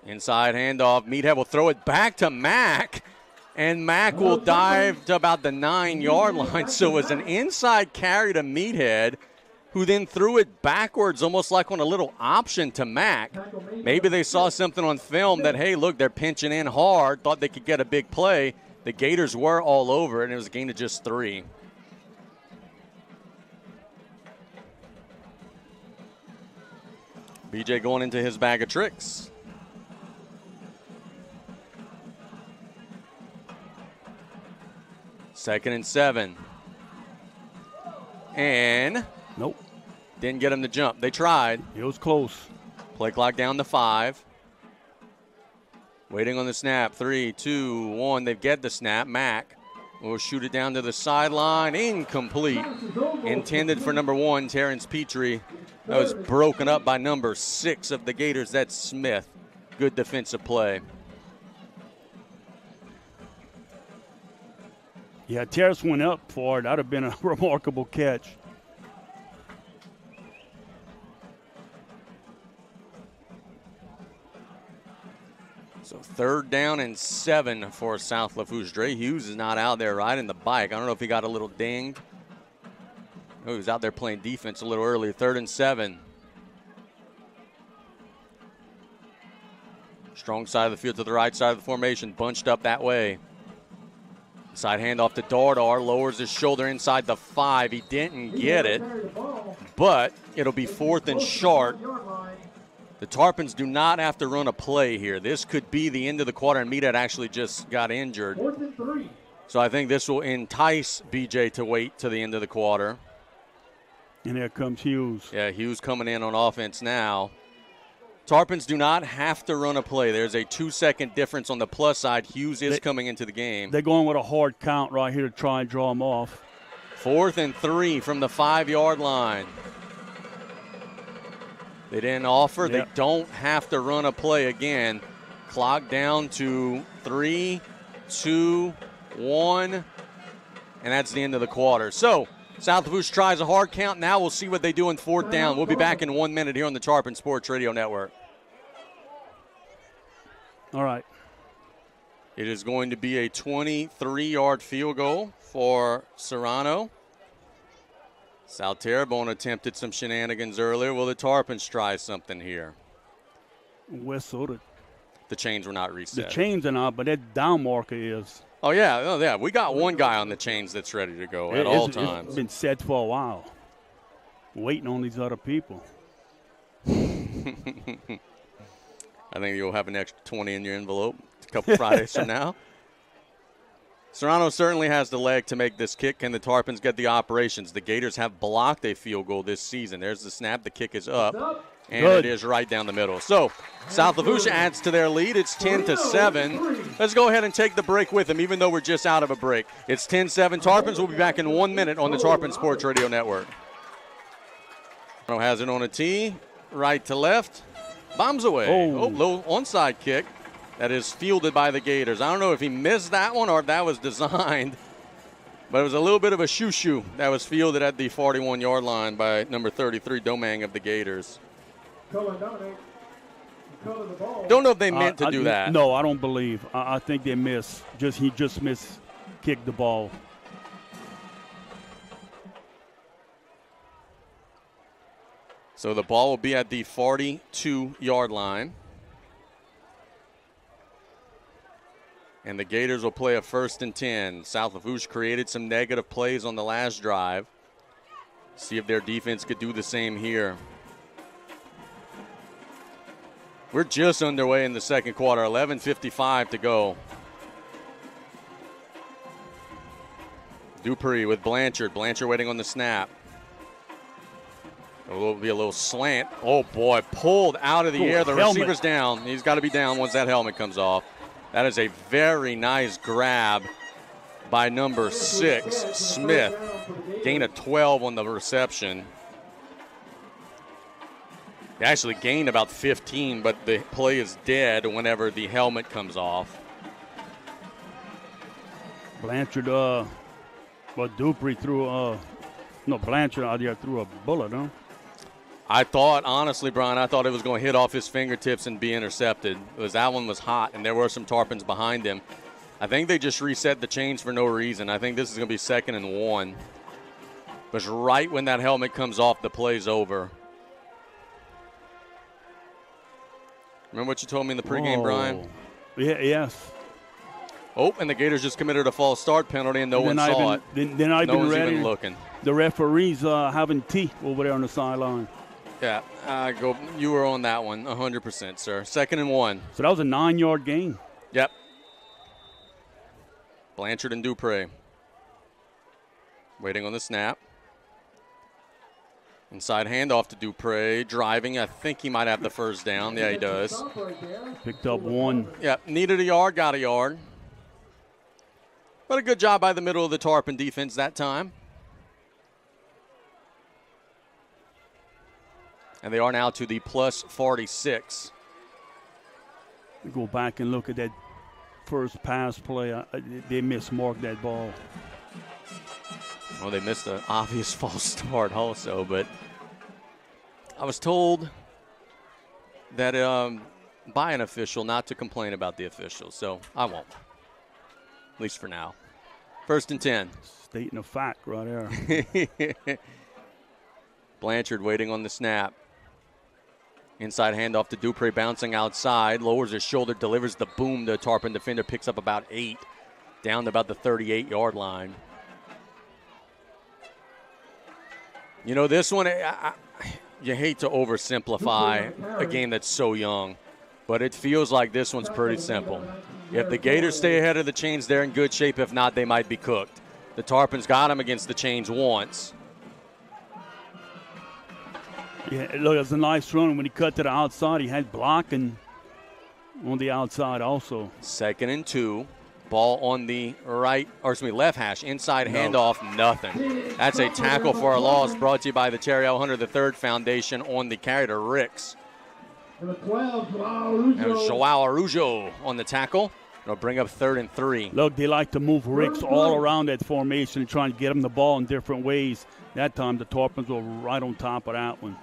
Inside handoff. Meathead will throw it back to Mack. And Mack will dive to about the 9-yard line. So it was an inside carry to Meathead, who then threw it backwards, almost like on a little option to Mack. Maybe they saw something on film that, hey, look, they're pinching in hard, thought they could get a big play. The Gators were all over it, and it was a gain of just 3. BJ going into his bag of tricks. Second and 7. And nope, didn't get him to jump. They tried. It was close. Play clock down to 5. Waiting on the snap. 3, 2, 1. They've get the snap. Mack will shoot it down to the sideline. Incomplete. Intended for number 1, Terrence Petrie. That was broken up by number 6 of the Gators. That's Smith. Good defensive play. Yeah, Terrace went up for it. That would have been a remarkable catch. So third down and 7 for South Lafourche. Dre Hughes is not out there riding the bike. I don't know if he got a little dinged. Oh, he was out there playing defense a little early. 3rd and 7. Strong side of the field to the right side of the formation. Bunched up that way. Side handoff to Dardar. Lowers his shoulder inside the 5. He didn't get it, but it'll be 4th and short. The Tarpons do not have to run a play here. This could be the end of the quarter, and Meathead actually just got injured. 4th and 3. So I think this will entice BJ to wait to the end of the quarter. And here comes Hughes. Yeah, Hughes coming in on offense now. Tarpons do not have to run a play. There's a 2-second difference on the plus side. Hughes is coming into the game. They're going with a hard count right here to try and draw him off. 4th and 3 from the 5-yard line. They didn't offer. Yep. They don't have to run a play again. Clock down to 3, 2, 1, and that's the end of the quarter. So South Lafourche tries a hard count. Now we'll see what they do in 4th down. We'll be back in 1 minute here on the Tarpon Sports Radio Network. All right. It is going to be a 23-yard field goal for Serrano. South Terrebonne attempted some shenanigans earlier. Will the Tarpons try something here? Whistle. The chains were not reset. The chains are not, but that down marker is. Oh, yeah. We got one guy on the chains that's ready to go at all times. It's been set for a while. Waiting on these other people. I think you'll have an extra 20 in your envelope a couple Fridays from now. Serrano certainly has the leg to make this kick. Can the Tarpons get the operations? The Gators have blocked a field goal this season. There's the snap. The kick is up. And Good. It is right down the middle. So South Lafourche adds to their lead. It's 10-7. Let's go ahead and take the break with them, even though we're just out of a break. It's 10-7. Tarpons will be back in 1 minute on the Tarpon Sports Radio Network. Has it on a tee, right to left. Bombs away. Oh. Low onside kick. That is fielded by the Gators. I don't know if he missed that one or if that was designed, but it was a little bit of a shoo-shoo that was fielded at the 41-yard line by number 33, Domang of the Gators. Don't Don't know if they meant to do that. No, I don't believe. I think they missed. He just missed kick the ball. So the ball will be at the 42-yard line. And the Gators will play a 1st and 10. South Lafourche created some negative plays on the last drive. See if their defense could do the same here. We're just underway in the second quarter, 11:55 to go. Dupree with Blanchard. Blanchard waiting on the snap. It will be a little slant. Oh, boy, pulled out of the air. The receiver's down. He's got to be down once that helmet comes off. That is a very nice grab by number 6, Smith. Gain of 12 on the reception. They actually gained about 15, but the play is dead whenever the helmet comes off. Blanchard, Dupree threw, Blanchard out there threw a bullet, huh? I thought, honestly, Brian, I thought it was going to hit off his fingertips and be intercepted. That one was hot, and there were some Tarpons behind him. I think they just reset the chains for no reason. I think this is going to be 2nd and 1. But right when that helmet comes off, the play's over. Remember what you told me in the pregame, Brian? Yeah, yes. Oh, and the Gators just committed a false start penalty, and no one saw it. They're not no one's ready. even looking. The referee's having tea over there on the sideline. Yeah, you were on that one, 100%, sir. 2nd and 1. So that was a 9-yard gain. Yep. Blanchard and Dupree. Waiting on the snap. Inside handoff to Dupree. Driving. I think he might have the first down. Yeah, he does. Picked up 1. Yep, needed a yard, got a yard. But a good job by the middle of the Tarpon defense that time. And they are now to the plus 46. We go back and look at that first pass play. They mismarked that ball. Well, they missed an obvious false start also, but I was told that by an official not to complain about the officials, so I won't, at least for now. 1st and 10. Stating a fact right there. Blanchard waiting on the snap. Inside handoff to Dupree, bouncing outside, lowers his shoulder, delivers the boom to a Tarpon defender, picks up about 8, down to about the 38-yard line. You know, this one, you hate to oversimplify a game that's so young, but it feels like this one's pretty simple. If the Gators stay ahead of the chains, they're in good shape. If not, they might be cooked. The Tarpons got them against the chains once. Yeah, look, it was a nice run. When he cut to the outside, he had blocking on the outside also. 2nd and 2. Ball on the left hash. Inside handoff, nothing. That's a tackle for a loss brought to you by the Terry L. Hunter III Foundation on the carry to Ricks. And Joao Araujo on the tackle. It'll bring up 3rd and 3. Look, they like to move Ricks all around that formation and trying to get him the ball in different ways. That time the Tarpons were right on top of that one.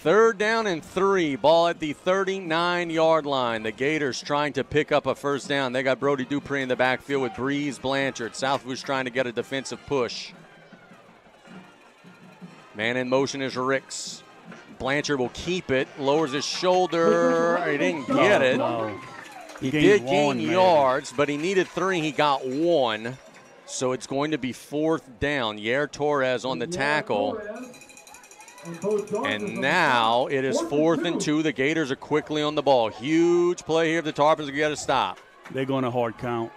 3rd down and 3. Ball at the 39-yard line. The Gators trying to pick up a first down. They got Brody Dupree in the backfield with Breeze Blanchard. Southwood's trying to get a defensive push. Man in motion is Ricks. Blanchard will keep it. Lowers his shoulder. He didn't get it. No. He did gain yards, but he needed 3. He got 1. So it's going to be 4th down. Yair Torres on the tackle. And now it is 4th and 2. The Gators are quickly on the ball. Huge play here. The Tarpons got to stop. They're going to hard count.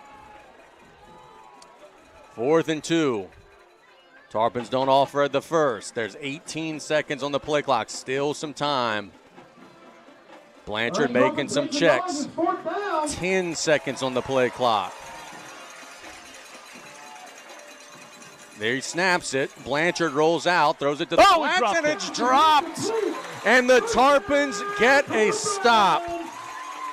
4th and 2. Tarpons don't offer at the first. There's 18 seconds on the play clock. Still some time. Blanchard making some checks. 10 seconds on the play clock. There he snaps it. Blanchard rolls out, throws it to the flats, and it's dropped. And the Tarpons get a stop.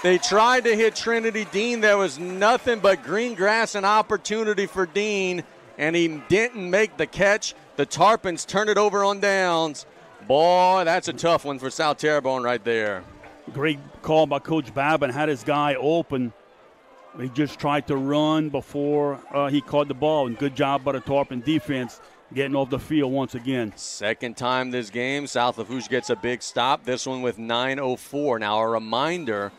They tried to hit Trinity Dean. There was nothing but green grass and opportunity for Dean, and he didn't make the catch. The Tarpons turn it over on downs. Boy, that's a tough one for South Terrebonne right there. Great call by Coach Babin. Had his guy open. He just tried to run before he caught the ball, and good job by the Tarpon defense. getting off the field once again. Second time this game, South Lafourche gets a big stop. This one with 9:04. Now a reminder,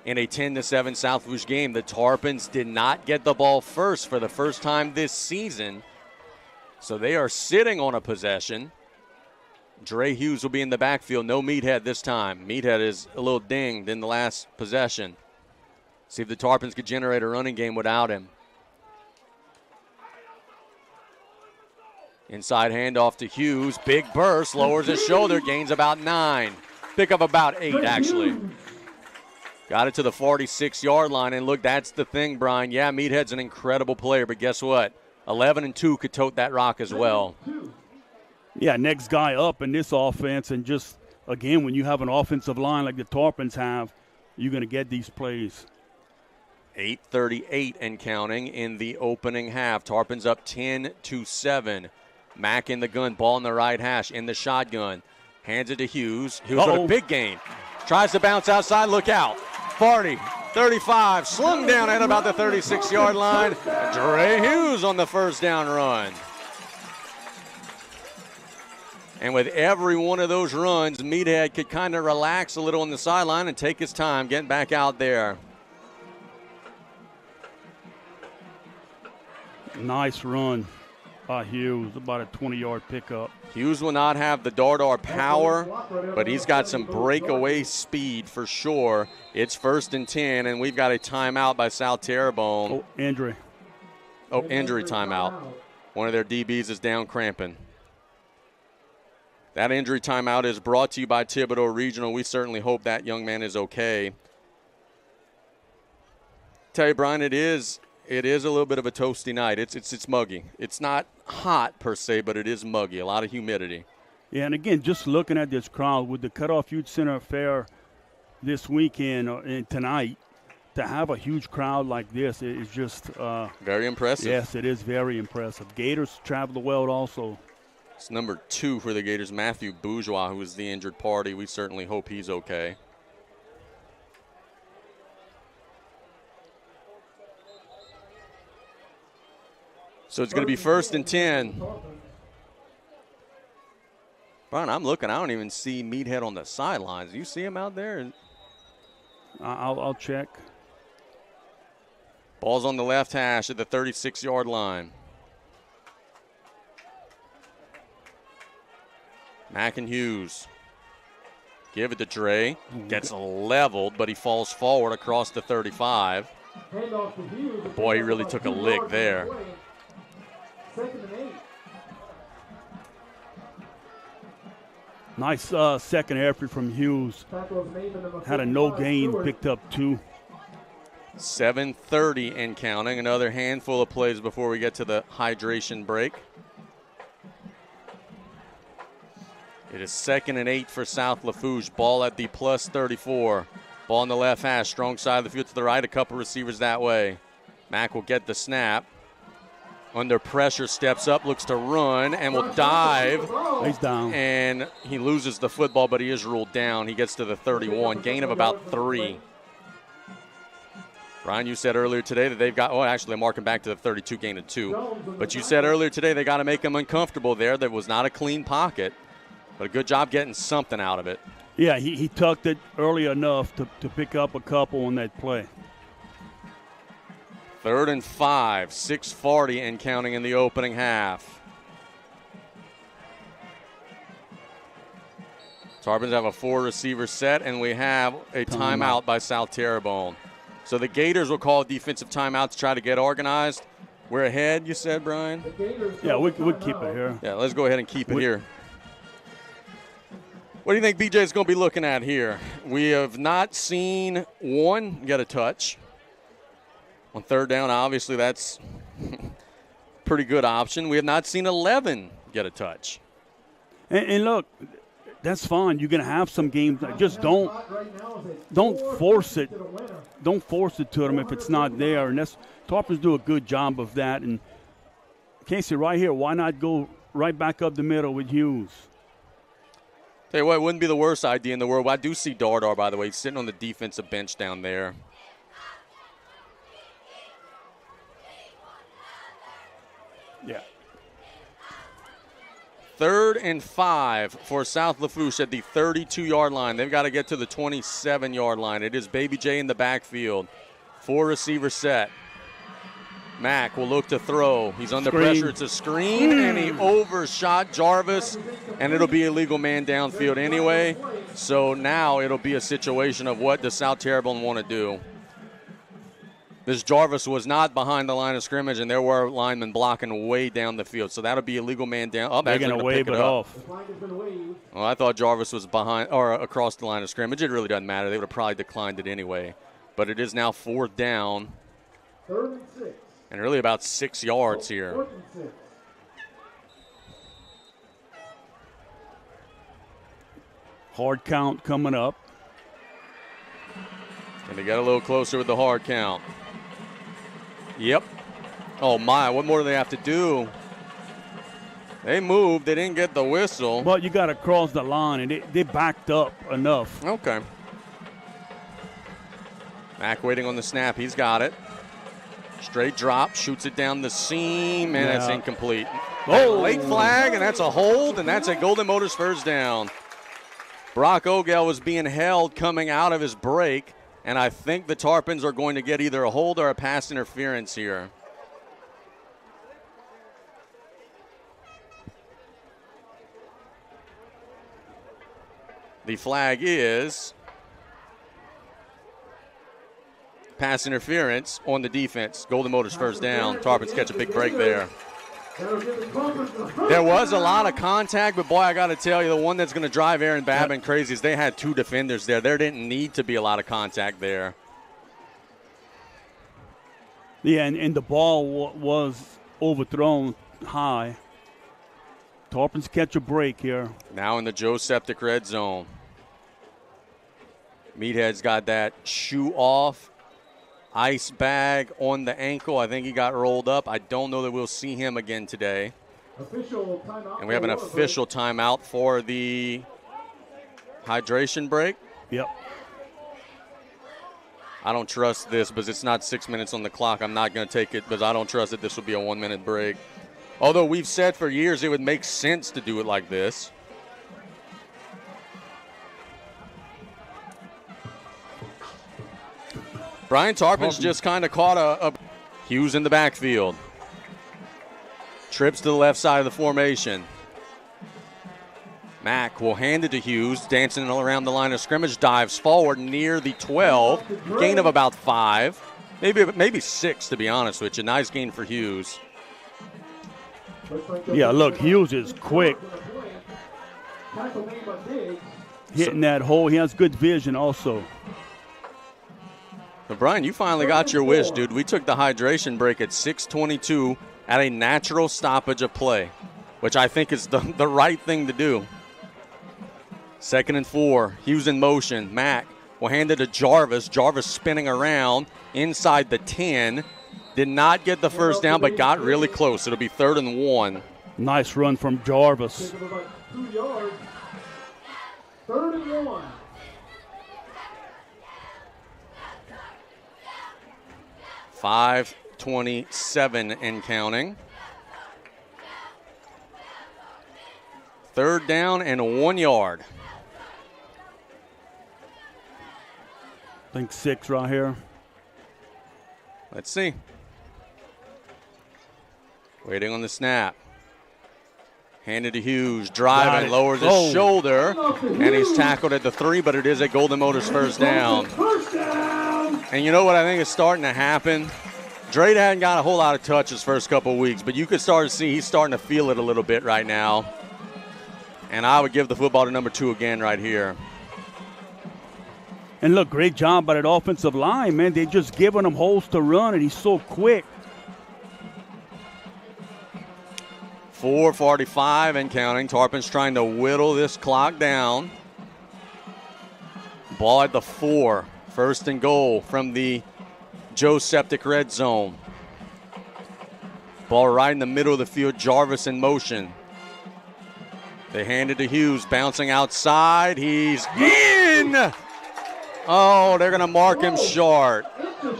in a 10-7 South Lafourche game, the Tarpons did not get the ball first for the first time this season. So they are sitting on a possession. Dre Hughes will be in the backfield. No Meathead this time. Meathead is a little dinged in the last possession. See if the Tarpons could generate a running game without him. Inside handoff to Hughes. Big burst, lowers his shoulder, gains about 9. Pick up about 8, actually. Got it to the 46-yard line, and look, that's the thing, Brian. Yeah, Meathead's an incredible player, but guess what? 11-2 could tote that rock as well. Yeah, next guy up in this offense, and just, again, when you have an offensive line like the Tarpons have, you're going to get these plays. 8:38 and counting in the opening half. Tarpons up 10-7. Mack in the gun, ball in the right hash, in the shotgun. Hands it to Hughes. Hughes with a big gain. Tries to bounce outside, look out. 40, 35, slung down at about the 36-yard line. Dre Hughes on the first down run. And with every one of those runs, Meathead could kind of relax a little on the sideline and take his time getting back out there. Nice run by Hughes, about a 20-yard pickup. Hughes will not have the dart power, but he's got some breakaway speed for sure. It's 1st and 10, and we've got a timeout by South Terrebonne. Oh, injury. Oh, injury timeout. One of their DBs is down cramping. That injury timeout is brought to you by Thibodaux Regional. We certainly hope that young man is okay. Tell you, Brian, it is a little bit of a toasty night. It's muggy. It's not hot per se, but it is muggy. A lot of humidity. Yeah, and again, just looking at this crowd with the Cutoff Youth Center Fair this weekend and tonight, to have a huge crowd like this is just very impressive. Yes, it is very impressive. Gators travel the world also. It's number 2 for the Gators, Matthew Bourgeois, who is the injured party. We certainly hope he's okay. So it's going to be 1st and 10. Brian, I'm looking. I don't even see Meathead on the sidelines. Do you see him out there? I'll check. Ball's on the left hash at the 36-yard line. Mack and Hughes. Give it to Dre. Gets leveled, but he falls forward across the 35. Boy, he really took a lick there. 2nd and 8. Nice second effort from Hughes. Had a no gain, picked up 2. 7:30 and counting. Another handful of plays before we get to the hydration break. It is 2nd and 8 for South Lafourche. Ball at the plus 34. Ball on the left hash. Strong side of the field to the right. A couple receivers that way. Mack will get the snap. Under pressure, steps up, looks to run, and will dive. He's down. And he loses the football, but he is ruled down. He gets to the 31. Gain of about 3. Ryan, you said earlier today that they've got, actually they're marking back to the 32, gain of 2. But you said earlier today they got to make him uncomfortable there. There was not a clean pocket, but a good job getting something out of it. Yeah, he tucked it early enough to pick up a couple on that play. 3rd and 5, 6:40 and counting in the opening half. Tarpons have a 4-receiver set, and we have a timeout by South Terrebonne. So the Gators will call a defensive timeout to try to get organized. We're ahead, you said, Brian? Yeah, we keep it here. Yeah, let's go ahead and keep it here. What do you think BJ is going to be looking at here? We have not seen one get a touch. On 3rd down, obviously that's pretty good option. We have not seen 11 get a touch. And look, that's fine. You're going to have some games. Just don't force it. Don't force it to them if it's not there. And Tarpons do a good job of that. And Casey, right here, why not go right back up the middle with Hughes? Tell you what, it wouldn't be the worst idea in the world. I do see Dardar, by the way, sitting on the defensive bench down there. Yeah. 3rd and 5 for South Lafourche at the 32-yard line. They've got to get to the 27-yard line. It is Baby J in the backfield. 4-receiver set. Mack will look to throw. He's under pressure. It's a screen, and he overshot Jarvis, and it'll be a legal man downfield anyway. So now it'll be a situation of what does South Terrebonne want to do. This Jarvis was not behind the line of scrimmage, and there were linemen blocking way down the field. So that'll be a legal man down. Oh, they're going to wave it off. Well, I thought Jarvis was behind or across the line of scrimmage. It really doesn't matter. They would have probably declined it anyway. But it is now 4th down. 3rd and 6. And really about 6 yards here. 4th and 6. Hard count coming up. And they got a little closer with the hard count. Yep. Oh, my. What more do they have to do? They moved. They didn't get the whistle. Well, you got to cross the line, and they backed up enough. Okay. Mack waiting on the snap. He's got it. Straight drop. Shoots it down the seam, and it's incomplete. Oh, late flag, and that's a hold, and that's a Golden Motors first down. Brock Ogell was being held coming out of his break, and I think the Tarpons are going to get either a hold or a pass interference here. The flag is pass interference on the defense. Golden Motors first down. Tarpons catch a big break there. There was a lot of contact, but boy, I got to tell you, the one that's going to drive Aaron Babin crazy is they had 2 defenders there. There didn't need to be a lot of contact there. Yeah, and the ball was overthrown high. Tarpons catch a break here. Now in the Joe Septic red zone. Meathead's got that shoe off. Ice bag on the ankle. I think he got rolled up. I don't know that we'll see him again today. Official timeout. And we have an official timeout for the hydration break. Yep. I don't trust this because it's not 6 minutes on the clock. I'm not going to take it because I don't trust that this will be a 1-minute break. Although we've said for years it would make sense to do it like this. Brian Tarpons just kind of caught a Hughes in the backfield. Trips to the left side of the formation. Mack will hand it to Hughes, dancing around the line of scrimmage, dives forward near the 12. Gain of about 5, maybe 6 to be honest with you. Nice gain for Hughes. Yeah, look, Hughes is quick. Hitting that hole. He has good vision also. But Brian, you finally got your wish, dude. We took the hydration break at 6:22 at a natural stoppage of play, which I think is the right thing to do. 2nd and 4. Hughes in motion. Mack will hand it to Jarvis. Jarvis spinning around inside the 10. Did not get the first down, but got really close. It'll be 3rd and 1. Nice run from Jarvis. 2 yards. 3rd and 1. 5:27 and counting. 3rd down and 1 yard. I think 6 right here. Let's see. Waiting on the snap. Handed to Hughes. Driving, lowers his shoulder, and he's tackled at the 3, but it is a Golden Motors first down. And you know what I think is starting to happen? Drake hadn't got a whole lot of touches first couple of weeks, but you could start to see he's starting to feel it a little bit right now. And I would give the football to number 2 again right here. And look, great job by that offensive line, man. They're just giving him holes to run, and he's so quick. 4:45 and counting. Tarpons trying to whittle this clock down. Ball at the 4. 1st and goal from the Joe Septic red zone. Ball right in the middle of the field. Jarvis in motion. They hand it to Hughes, bouncing outside. He's in! Oh, they're going to mark him short.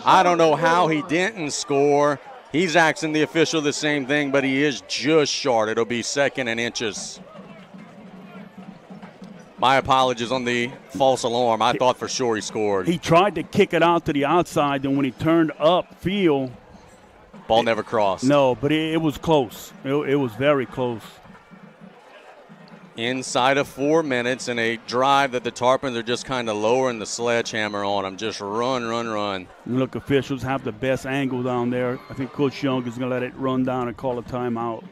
I don't know how he didn't score. He's asking the official the same thing, but he is just short. It'll be 2nd and inches. My apologies on the false alarm. I thought for sure he scored. He tried to kick it out to the outside, and when he turned upfield, ball never crossed. No, but it was close. It was very close. Inside of 4 minutes in a drive that the Tarpons are just kind of lowering the sledgehammer on them. Just run, run, run. Look, officials have the best angle down there. I think Coach Young is going to let it run down and call a timeout.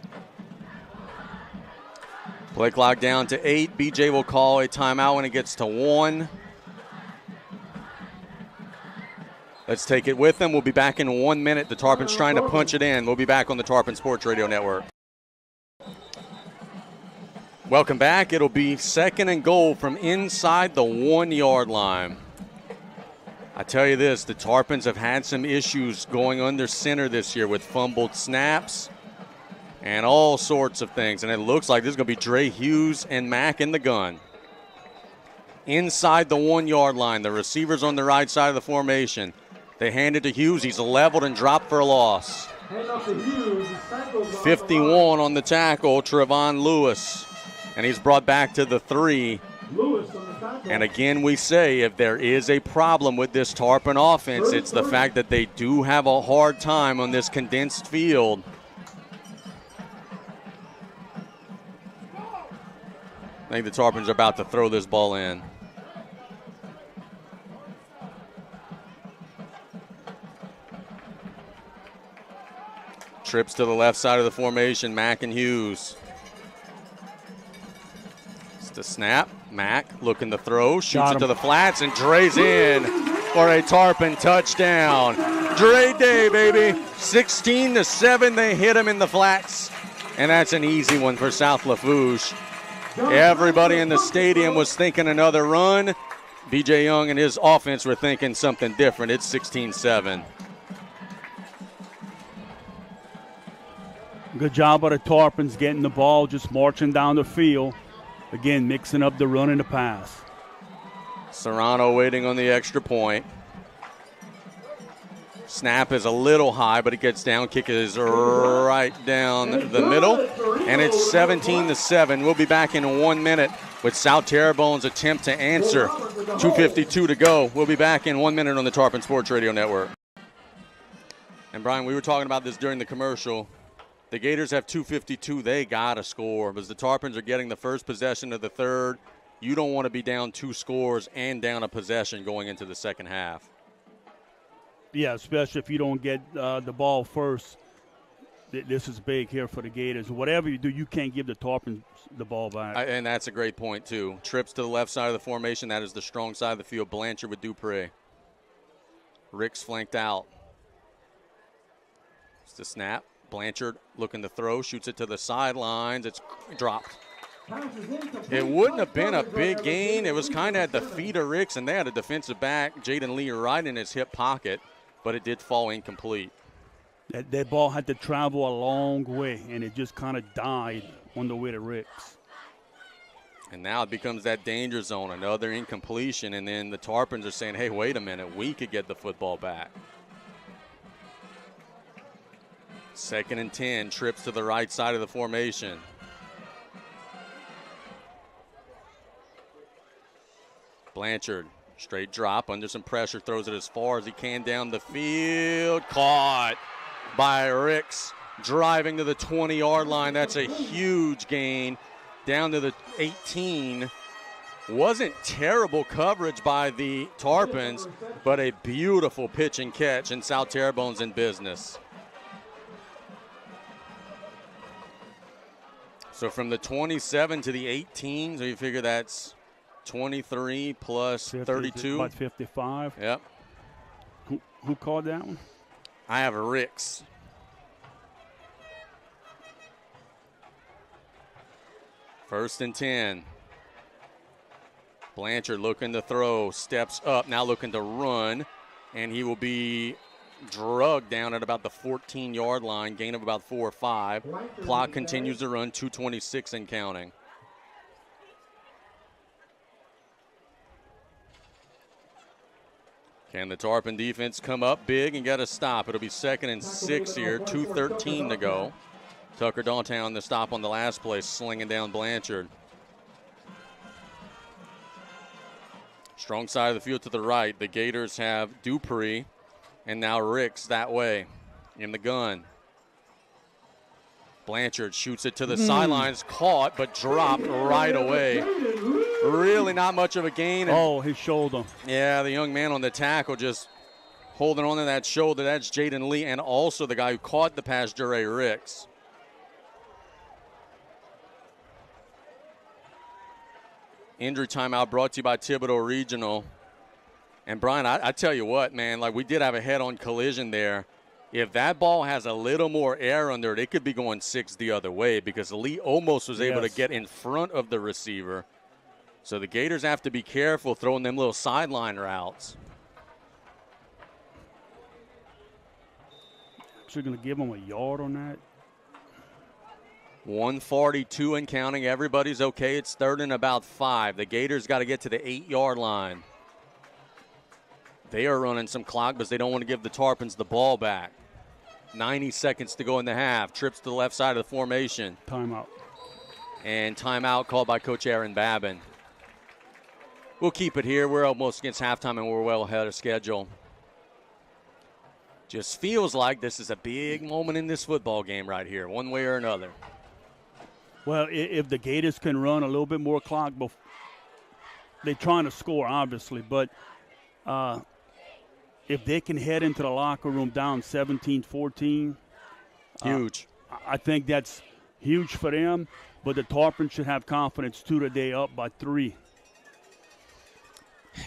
Play clock down to 8. BJ will call a timeout when it gets to 1. Let's take it with them. We'll be back in 1 minute. The Tarpons trying to punch it in. We'll be back on the Tarpon Sports Radio Network. Welcome back. It'll be 2nd and goal from inside the 1-yard line. I tell you this, the Tarpons have had some issues going under center this year with fumbled snaps and all sorts of things. And it looks like this is going to be Dre Hughes and Mack in the gun. Inside the 1-yard line, the receivers on the right side of the formation. They hand it to Hughes. He's leveled and dropped for a loss. 51 on the tackle, Trevon Lewis. And he's brought back to the 3. And again, we say if there is a problem with this Tarpon offense, it's the fact that they do have a hard time on this condensed field. I think the Tarpons are about to throw this ball in. Trips to the left side of the formation, Mack and Hughes. It's the snap. Mack looking to throw, shoots it to the flats, and Dre's in for a Tarpon touchdown. Dre Day, baby. 16-7, they hit him in the flats, and that's an easy one for South Lafourche. Everybody in the stadium was thinking another run. BJ Young and his offense were thinking something different. It's 16-7. Good job by the Tarpons getting the ball, just marching down the field. Again, mixing up the run and the pass. Serrano waiting on the extra point. Snap is a little high, but it gets down. Kick is right down the middle. And it's 17-7. We'll be back in 1 minute with South Terrebonne's attempt to answer. 2:52 to go. We'll be back in 1 minute on the Tarpon Sports Radio Network. And, Brian, we were talking about this during the commercial. The Gators have 2:52. They got to score because the Tarpons are getting the first possession of the third. You don't want to be down 2 scores and down a possession going into the second half. Yeah, especially if you don't get the ball first. This is big here for the Gators. Whatever you do, you can't give the Tarpons the ball back. And that's a great point, too. Trips to the left side of the formation. That is the strong side of the field. Blanchard with Dupree. Ricks flanked out. It's the snap. Blanchard looking to throw, shoots it to the sidelines. It's dropped. It wouldn't have been a big gain. It was kind of at the feet of Ricks, and they had a defensive back, Jaden Lee, right in his hip pocket, but it did fall incomplete. That ball had to travel a long way, and it just kind of died on the way to Ricks. And now it becomes that danger zone, another incompletion, and then the Tarpons are saying, hey, wait a minute, we could get the football back. 2nd and 10, trips to the right side of the formation. Blanchard, straight drop, under some pressure, throws it as far as he can down the field. Caught by Ricks, driving to the 20-yard line. That's a huge gain down to the 18. Wasn't terrible coverage by the Tarpons, but a beautiful pitch and catch, and South Terrebonne's in business. So from the 27 to the 18, so you figure that's 23 plus 32. About 55. Yep. Who called that one? I have Ricks. First and 10. Blanchard looking to throw, steps up, now looking to run, and he will be drugged down at about the 14-yard line, gain of about 4 or 5. Clock continues to run, 2:26 and counting. Can the Tarpon defense come up big and get a stop? It'll be 2nd and 6 here, 2:13 to go. Tucker Dante on the stop on the last play, slinging down Blanchard. Strong side of the field to the right. The Gators have Dupree and now Ricks that way in the gun. Blanchard shoots it to the sidelines, caught but dropped right away. Really not much of a gain. Oh, his shoulder. Yeah, the young man on the tackle just holding on to that shoulder. That's Jaden Lee, and also the guy who caught the pass, Jure Ricks. Injury timeout brought to you by Thibodeau Regional. And Brian, I tell you what, man, like we did have a head-on collision there. If that ball has a little more air under it, it could be going 6 the other way because Lee almost was able to get in front of the receiver. So the Gators have to be careful throwing them little sideline routes. Actually going to give him a yard on that. 1:42 and counting. Everybody's okay. It's 3rd and about 5. The Gators got to get to the 8-yard line. They are running some clock because they don't want to give the Tarpons the ball back. 90 seconds to go in the half. Trips to the left side of the formation. Timeout. And timeout called by Coach Aaron Babin. We'll keep it here. We're almost against halftime and we're well ahead of schedule. Just feels like this is a big moment in this football game right here, one way or another. Well, if the Gators can run a little bit more clock, they're trying to score, obviously, but if they can head into the locker room down 17-14, huge. I think that's huge for them, but the Tarpons should have confidence, too, that they're up by 3.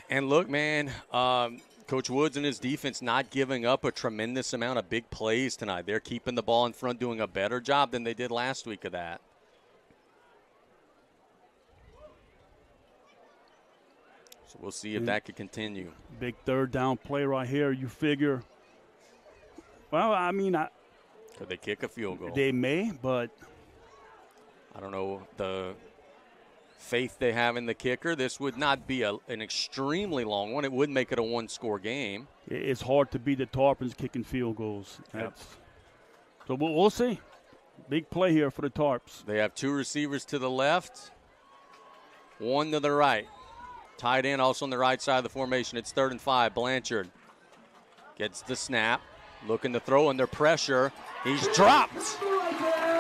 And look, man, Coach Woods and his defense not giving up a tremendous amount of big plays tonight. They're keeping the ball in front, doing a better job than they did last week of that. So we'll see if that could continue. Big 3rd down play right here. You figure, well, I mean, could they kick a field goal? They may, but I don't know the faith they have in the kicker. This would not be an extremely long one. It would make it a 1-score game. It's hard to beat the Tarpons kicking field goals. So we'll see. Big play here for the Tarps. They have 2 receivers to the left, 1 to the right. Tight end also on the right side of the formation. It's 3rd and 5. Blanchard gets the snap, looking to throw under pressure. He's dropped.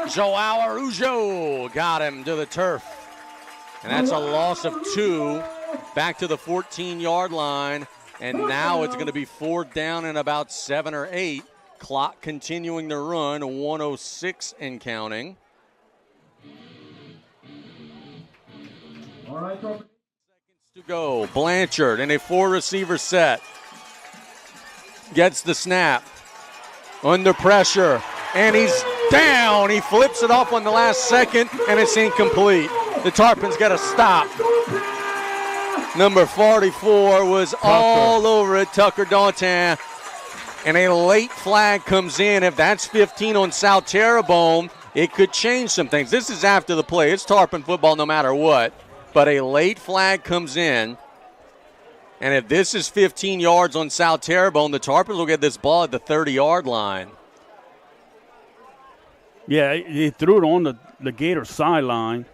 Joao Araujo got him to the turf. And that's a loss of 2 back to the 14-yard line. And now it's going to be 4th down and about 7 or 8. Clock continuing to run, 1:06 and counting. All right, to go. Blanchard in a 4-receiver set. Gets the snap. Under pressure. And he's down. He flips it off on the last second, and it's incomplete. The Tarpons got to stop. Number 44 was all over it, Tucker Dantin. And a late flag comes in. If that's 15 on South Terrebonne, it could change some things. This is after the play. It's Tarpon football no matter what. But a late flag comes in. And if this is 15 yards on South Terrebonne, the Tarpons will get this ball at the 30-yard line. Yeah, he threw it on the Gator sideline.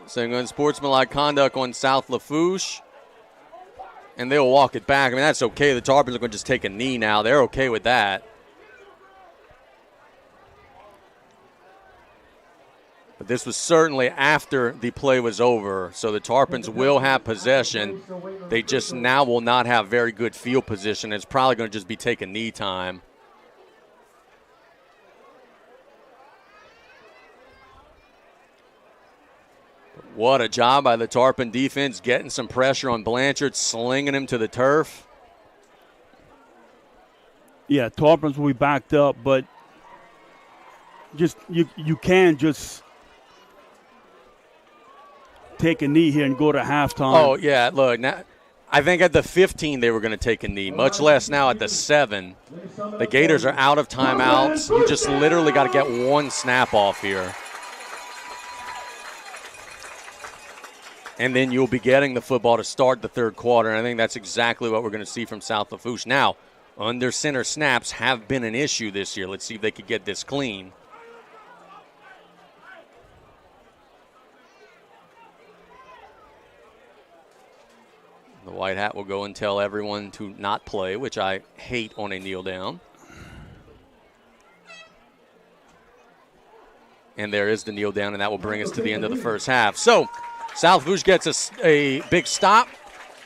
Saying unsportsmanlike conduct on South Lafourche. And they'll walk it back. I mean, that's okay. The Tarpons are going to just take a knee now. They're okay with that. But this was certainly after the play was over. So the Tarpons will have possession. They just now will not have very good field position. It's probably going to just be taking knee time. What a job by the Tarpon defense, getting some pressure on Blanchard, slinging him to the turf. Yeah, Tarpons will be backed up, but just you can just take a knee here and go to halftime. Oh, yeah, look, now, I think at the 15 they were going to take a knee, much less now at the 7. The Gators are out of timeouts. You just literally got to get one snap off here. And then you'll be getting the football to start the third quarter. And I think that's exactly what we're going to see from South Lafourche. Now, under center snaps have been an issue this year. Let's see if they could get this clean. The white hat will go and tell everyone to not play, which I hate on a kneel down. And there is the kneel down, and that will bring us to the end of the first half. So, South Lafourche gets a big stop.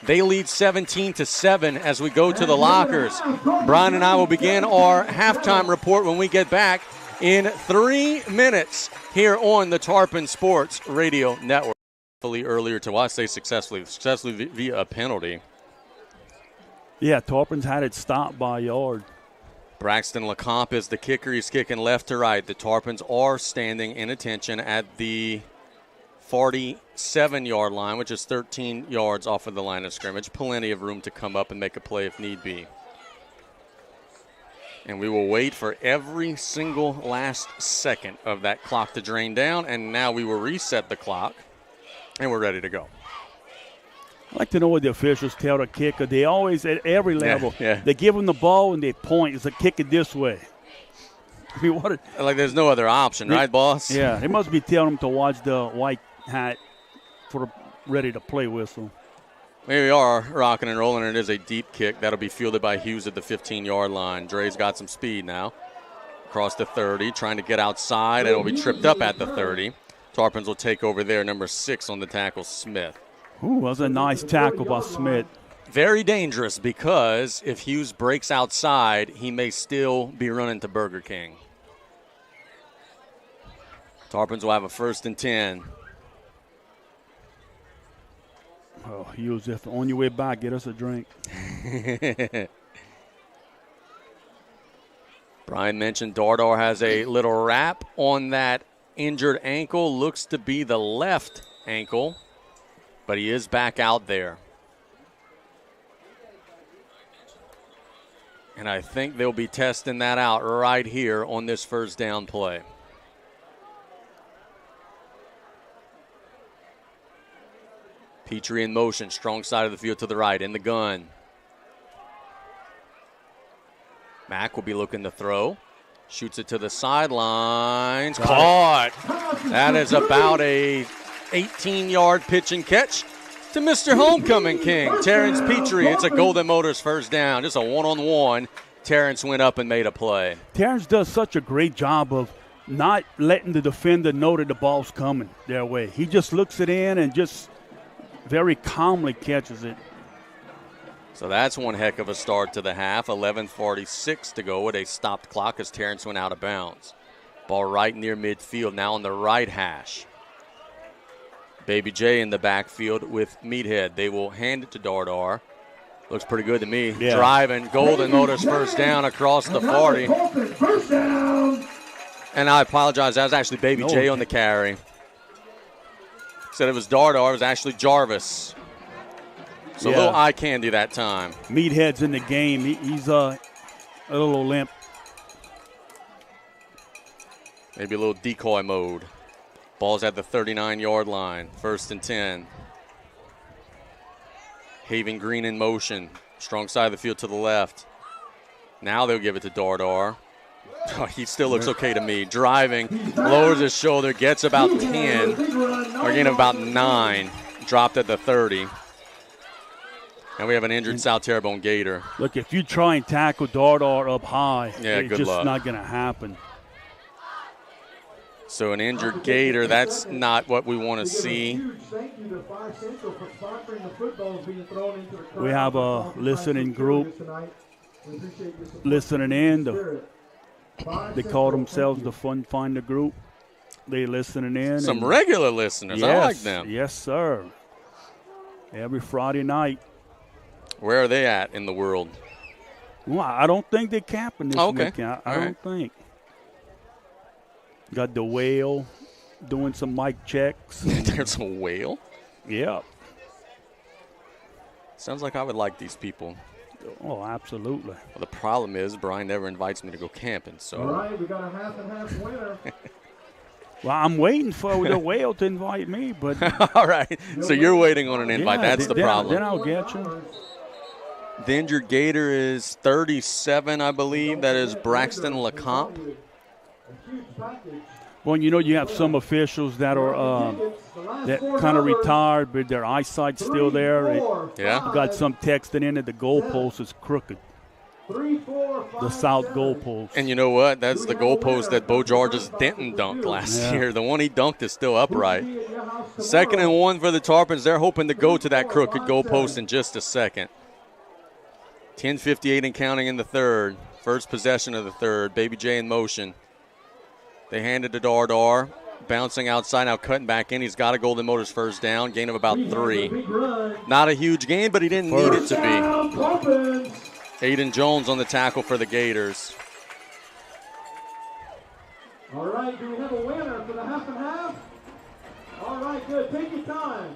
They lead 17-7 as we go to the lockers. Brian and I will begin our halftime report when we get back in 3 minutes here on the Tarpon Sports Radio Network. Earlier to watch, they successfully via a penalty. Yeah, Tarpon's had it stopped by a yard. Braxton LeComte is the kicker. He's kicking left to right. The Tarpons are standing in attention at the 47-yard line, which is 13 yards off of the line of scrimmage. Plenty of room to come up and make a play if need be. And we will wait for every single last second of that clock to drain down, and now we will reset the clock. And we're ready to go. I'd like to know what the officials tell the kicker. They always, at every level, yeah. They give them the ball and they point. It's a kick it this way. I mean, what? Like there's no other option, right, boss? Yeah, they must be telling them to watch the white hat for the ready to play whistle. Here we are, rocking and rolling, and it is a deep kick. That'll be fielded by Hughes at the 15-yard line. Dre's got some speed now. Across the 30, trying to get outside, and it'll be tripped up at the 30. Tarpons will take over there, number 6 on the tackle, Smith. Ooh, that was a nice tackle by Smith. Very dangerous because if Hughes breaks outside, he may still be running to Burger King. Tarpons will have a 1st and 10. Oh, Hughes, if on your way back, get us a drink. Brian mentioned Dardar has a little wrap on that injured ankle. Looks to be the left ankle, but he is back out there. And I think they'll be testing that out right here on this first down play. Petrie in motion, strong side of the field to the right, in the gun. Mack will be looking to throw. Shoots it to the sidelines. Caught. That is about a 18-yard pitch and catch to Mr. Homecoming King, Terrence Petrie. It's a Golden Motors first down. Just a one-on-one. Terrence went up and made a play. Terrence does such a great job of not letting the defender know that the ball's coming their way. He just looks it in and just very calmly catches it. So that's one heck of a start to the half. 11:46 to go with a stopped clock as Terrence went out of bounds. Ball right near midfield, now on the right hash. Baby J in the backfield with Meathead. They will hand it to Dardar. Looks pretty good to me. Yeah. Driving, Golden Motors first down across the 40. And I apologize, that was actually Baby J on the carry. Said it was Dardar, it was actually Jarvis. So a little eye candy that time. Meathead's in the game. He's a little limp. Maybe a little decoy mode. Ball's at the 39-yard line. 1st and 10. Haven Green in motion. Strong side of the field to the left. Now they'll give it to Dardar. Oh, he still looks okay to me. Driving, lowers his shoulder, gets about 10. Or getting about 9. Dropped at the 30. And we have an injured South Terrebonne Gator. Look, if you try and tackle Dardar up high, it's just luck. not going to happen. So an injured Gator, that's not what we want to see. We have a listening group listening in. They call themselves the Fun Finder Group. They listening in. Some regular listeners. Yes, I like them. Yes, sir. Every Friday night. Where are they at in the world? Well, I don't think they're camping this weekend. I don't think. Got the whale doing some mic checks. There's a whale? Yeah. Sounds like I would like these people. Oh, absolutely. Well, the problem is Brian never invites me to go camping. So. All right, we got a half and half winner. Well, I'm waiting for the whale to invite me, but All right. So you're waiting on an invite. yeah, That's the then problem. I'll get you. The injured Gator is 37, I believe. That is Braxton LeComte. Well, you have some officials that are that kind of retired, but their eyesight's still there. Yeah. You got some texting in that the goalpost is crooked. The south goalpost. And you know what? That's the goalpost that Bo George's Denton dunked last year. The one he dunked is still upright. 2nd and 1 for the Tarpons. They're hoping to go to that crooked goalpost in just a second. 10:58 and counting in the third. First possession of the third. Baby J in motion. They hand it to Dardar. Bouncing outside, now cutting back in. He's got a Golden Motors first down. Gain of about 3. Not a huge gain, but he didn't need it to be. Aiden Jones on the tackle for the Gators. All right, do we have a winner for the half and half? All right, good. Take your time.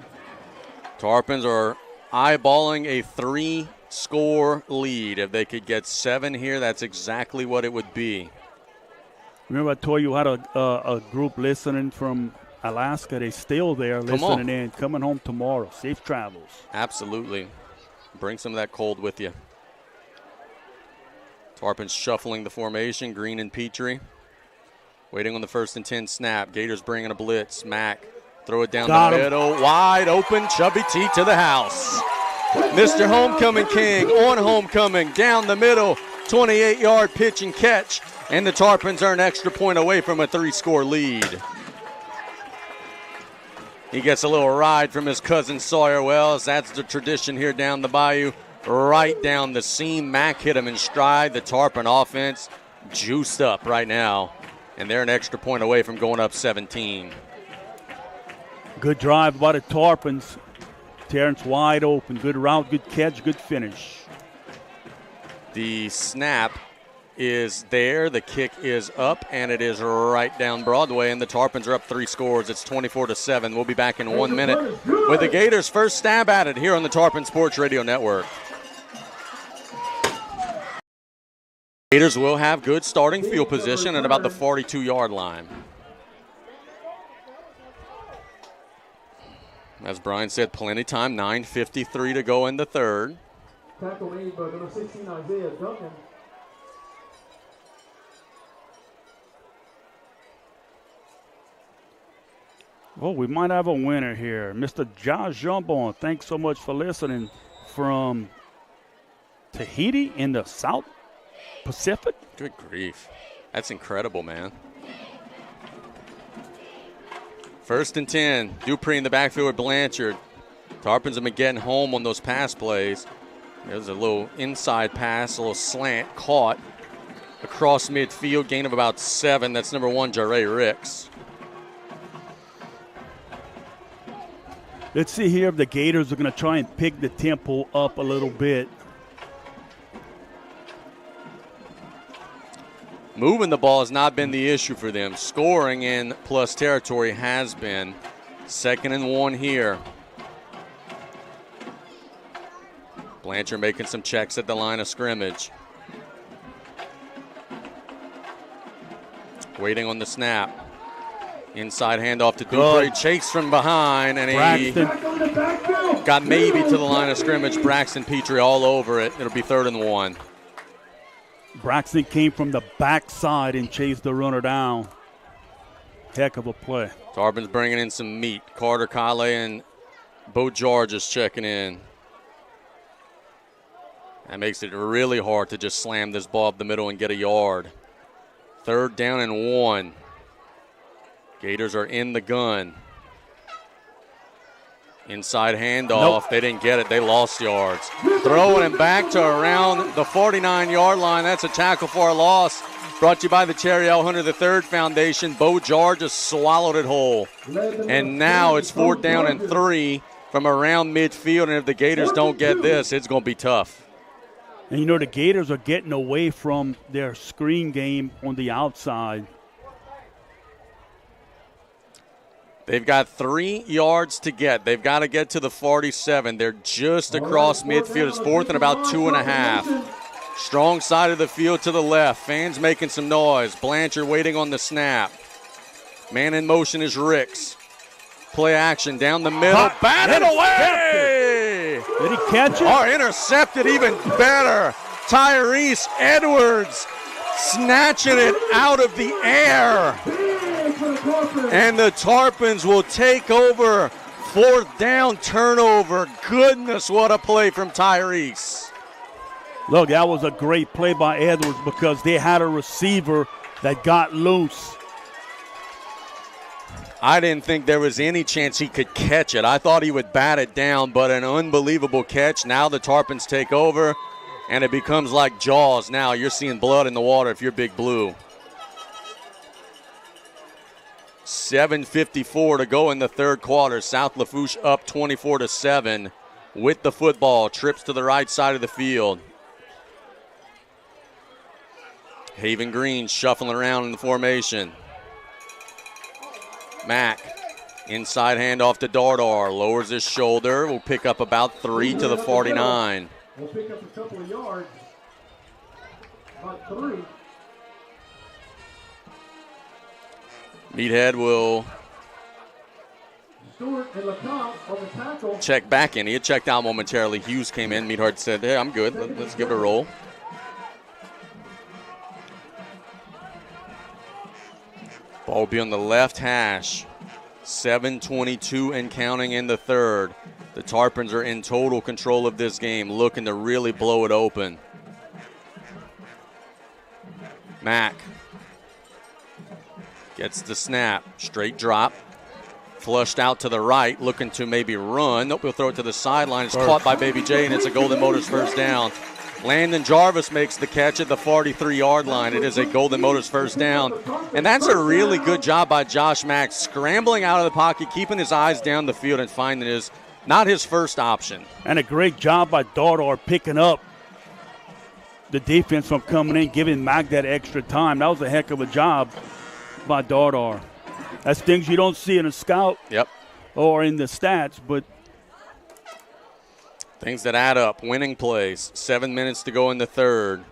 Tarpons are eyeballing a 3-score lead. If they could get 7 here, that's exactly what it would be. Remember I told you had a group listening from Alaska. They're still there listening in, coming home tomorrow. Safe travels. Absolutely. Bring some of that cold with you. Tarpons shuffling the formation. Green and Petrie. Waiting on the 1st and 10 snap. Gators bringing a blitz. Mack. Throw it down the middle. Wide open. Chubby T to the house. Mr. Homecoming King on homecoming. Down the middle. 28-yard pitch and catch. And the Tarpons are an extra point away from a 3-score lead. He gets a little ride from his cousin Sawyer Wells. That's the tradition here down the bayou. Right down the seam. Mack hit him in stride. The Tarpon offense juiced up right now. And they're an extra point away from going up 17. Good drive by the Tarpons. Terrence wide open. Good route, good catch, good finish. The snap is there. The kick is up, and it is right down Broadway, and the Tarpons are up 3 scores. It's 24-7. We'll be back in 1 minute with the Gators' first stab at it here on the Tarpon Sports Radio Network. Gators will have good starting field position at about the 42-yard line. As Brian said, plenty time, 9:53 to go in the third. Tackle made by number 16, Isaiah Duncan. Well, we might have a winner here. Mr. Josh Jambon, thanks so much for listening from Tahiti in the South Pacific. Good grief. That's incredible, man. 1st and 10. Dupree in the backfield with Blanchard. Tarpons have been getting home on those pass plays. There's a little inside pass, a little slant caught across midfield. Gain of about 7. That's number 1, Jarre Ricks. Let's see here if the Gators are going to try and pick the tempo up a little bit. Moving the ball has not been the issue for them. Scoring in plus territory has been. 2nd and 1 here. Blanchard making some checks at the line of scrimmage. Waiting on the snap. Inside handoff to Dupree. Chase from behind, and he got maybe to the line of scrimmage. Braxton Petrie all over it. It'll be 3rd and 1. Braxton came from the backside and chased the runner down. Heck of a play. Tarpons bringing in some meat. Carter Kale and Bo George is checking in. That makes it really hard to just slam this ball up the middle and get a yard. 3rd down and 1. Gators are in the gun. Inside handoff. Nope. They didn't get it. They lost yards. Throwing it back to around the 49-yard line. That's a tackle for a loss. Brought to you by the Terry L. Hunter III Foundation. Bo George has swallowed it whole. And now it's 4th down and 3 from around midfield. And if the Gators don't get this, it's going to be tough. And, the Gators are getting away from their screen game on the outside. They've got 3 yards to get. They've got to get to the 47. They're just across midfield. It's 4th and about 2.5. Strong side of the field to the left. Fans making some noise. Blanchard waiting on the snap. Man in motion is Ricks. Play action down the middle. Batted away! Did he catch it? Or intercepted even better. Tyrese Edwards snatching it out of the air. And the Tarpons will take over. 4th down turnover. Goodness, what a play from Tyrese. Look, that was a great play by Edwards because they had a receiver that got loose. I didn't think there was any chance he could catch it. I thought he would bat it down, but an unbelievable catch. Now the Tarpons take over, and it becomes like Jaws. Now you're seeing blood in the water if you're Big Blue. 7:54 to go in the 3rd quarter. South Lafourche up 24-7 with the football. Trips to the right side of the field. Haven Green shuffling around in the formation. Mack, inside handoff to Dardar, lowers his shoulder, will pick up about 3 to the 49. We'll pick up a couple of yards, about 3. Meathead will Stewart and LeCompte on the tackle. check back in. He had checked out momentarily. Hughes came in. Meathead said, hey, I'm good. Let's give it a roll. Ball will be on the left hash. 7:22 and counting in the 3rd. The Tarpons are in total control of this game, looking to really blow it open. Mack gets the snap. Straight drop. Flushed out to the right, looking to maybe run. Nope, he'll throw it to the sideline. It's caught by Baby J, and it's a Golden Motors 1st down. Landon Jarvis makes the catch at the 43-yard line. It is a Golden Motors 1st down. And that's a really good job by Josh Mack, scrambling out of the pocket, keeping his eyes down the field and finding his, not his first option. And a great job by Dardar picking up the defense from coming in, giving Mack that extra time. That was a heck of a job by Dardar. That's things you don't see in a scout or in the stats, but things that add up. Winning plays. 7 minutes to go in the 3rd.